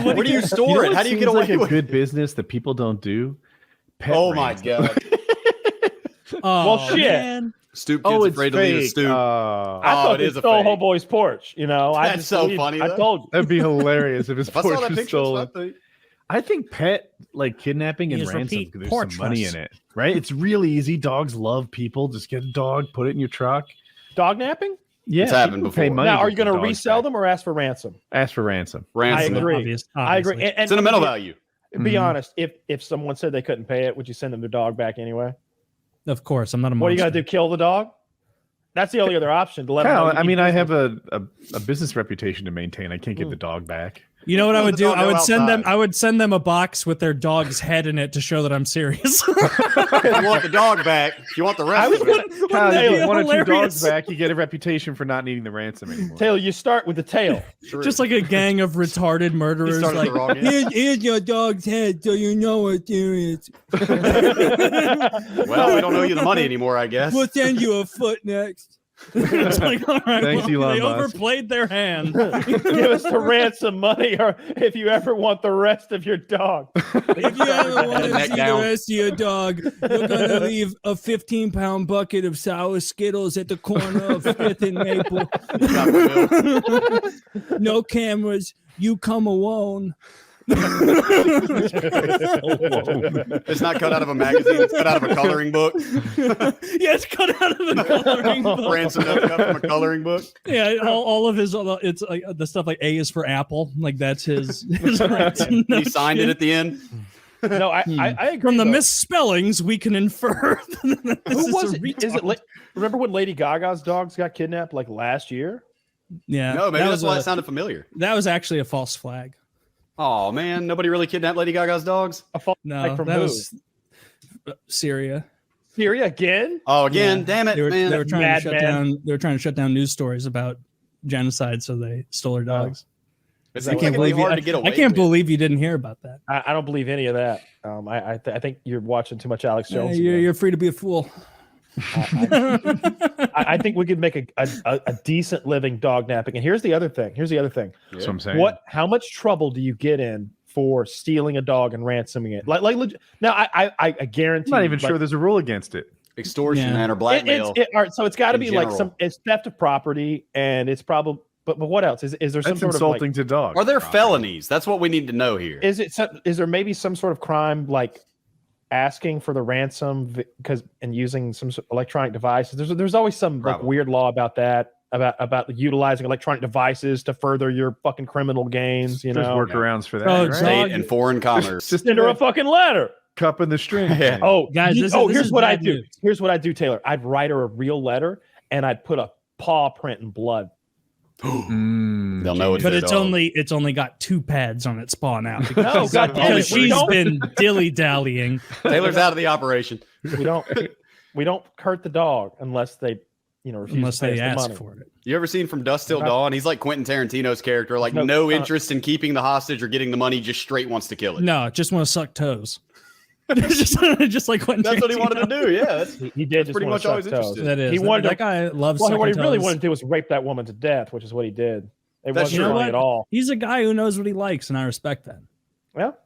Where do you store You know it? what How do you get seems away like with a good business that people don't do? Pet Oh my ransom. god. Oh, Well, shit. man. Stoop kid's Oh, it's afraid to leave a fake. stoop. I thought it they is a stole fake. homeboy's porch. I That's just so believed- funny, I though. told you. That'd be hilarious if his If I saw porch that was picture, stolen. it's not fake. I think pet kidnapping You and just ransom. repeat There's porch some money trust. in it, right? It's real easy. Dogs love people. Just get a dog, put it in your truck. Dog napping? Yeah, It's happened people pay before. money Now, are to you get going to dogs resell back. them or ask for ransom? Ask for ransom. Ransom. I agree. Obvious, I agree. obviously. And Sentimental value. Be honest. If someone said they couldn't pay it, would you send them their dog back anyway? Of course, I'm not a monster. What are you going to do? Kill the dog? That's the only other option to let them know. Hell, you I need mean, I business. have a business reputation to maintain. I can't get the dog back. You know what I Let would the do? dog I go would send them. outside. I would send them a box with their dog's head in it to show that I'm serious. If you want the dog back, if you want the rest of it. Kyle, that you be get one or two dogs hilarious? back, you get a reputation for not needing the ransom anymore. Taylor, you start with the tail. True. Just like a gang of retarded murderers. started Like, the wrong end. here's your dog's head, so you know what there is. Well, we don't owe you the money anymore, I guess. We'll send you a foot next. It's like, all right, Thanks, well, Elon they Musk. overplayed their hand. Give us the ransom money, or if you ever want the rest of your dog. If you ever want to Neck see down. the rest of your dog, you're gonna leave a 15-pound bucket of sour Skittles at the corner of 5th and Maple. No cameras. You come alone. It's not cut out of a magazine. It's cut out of a coloring book. Yeah, it's cut out of a coloring book. Ransom note cut from a coloring book. Yeah, all of his, it's like the stuff like A is for Apple. Like that's his ransom He note signed it shit. at the end. No, I agree. From the misspellings, we can infer. Who was it? Is it? Remember when Lady Gaga's dogs got kidnapped like last year? Yeah. No, maybe that's why it sounded familiar. That was actually a false flag. Oh man, nobody really kidnapped Lady Gaga's dogs. A false flag from that who? Was Syria. Syria again? Oh, again! Yeah. Damn it, man! They were trying to shut down. They were trying to shut down news stories about genocide, so they stole her dogs. I can't believe you didn't hear about that. I don't believe any of that. I think you're watching too much Alex Jones. You're free to be a fool. I think we could make a decent living dog napping. And here's the other thing. That's what I'm saying. How much trouble do you get in for stealing a dog and ransoming it? Now I guarantee. I'm not even sure there's a rule against it. Extortion, man, or blackmail. All right, so it's got to be general. like it's theft of property, and it's probably. But what else is there? Some sort insulting of to dogs? Are there felonies? That's what we need to know here. Is there maybe some sort of crime like asking for the ransom and using some electronic devices? There's always some like weird law about that about utilizing electronic devices to further your fucking criminal gains. You There's know, workarounds for that. right? State and foreign commerce. Just send her a fucking letter. Cup in the string. Yeah. Oh, guys, here's what I do. Here's what I do, Taylor. I'd write her a real letter and I'd put a paw print in blood. They'll know it's but it's only got 2 pads on its paw now because she's been dilly-dallying. Taylor's out of the operation. We don't hurt the dog unless they refuse to pay us the ask money. for it. You ever seen From Dusk Till Dawn? He's like Quentin Tarantino's character, like no interest in keeping the hostage or getting the money, just straight wants to kill it. No, just want to suck toes. just like Quentin That's Tarantino. what he wanted to do. Yeah, he did. Just pretty much always interested. That is. He wanted that guy loves. Well, what he really toes. wanted to do was rape that woman to death, which is what he did. It That's wasn't true. funny at all. He's a guy who knows what he likes, and I respect that. Well,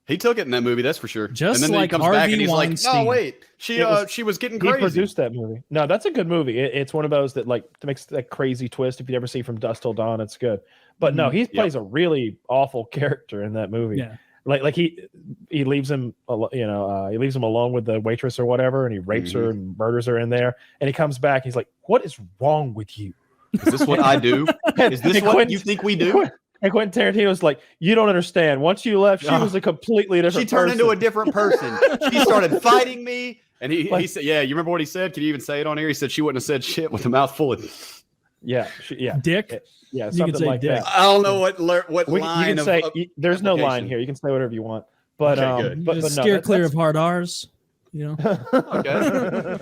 he took it in that movie, that's for sure. Just and then like he comes back and he's Weinstein. like, "No, wait, she was getting crazy." He produced that movie. No, that's a good movie. It's one of those that makes that crazy twist. If you ever see From Dusk Till Dawn, it's good. But no, he plays a really awful character in that movie. Yeah. Like he leaves him, he leaves him alone with the waitress or whatever, and he rapes her and murders her in there. And he comes back. He's like, "What is wrong with you? Is this what I do? Is this what you think we do?" And Quentin Tarantino's like, "You don't understand. Once you left, she was a completely different. She turned person. into a different person. She started fighting me." And he said, "Yeah, you remember what he said? Can you even say it on here?" He said she wouldn't have said shit with a mouth full of it. Yeah, dick. Yeah, You can something say like dick. that. I don't know what You line can say there's no line application. here. You can say whatever you want, but Okay, good. but Just no, steer clear of hard R's. You know. Okay.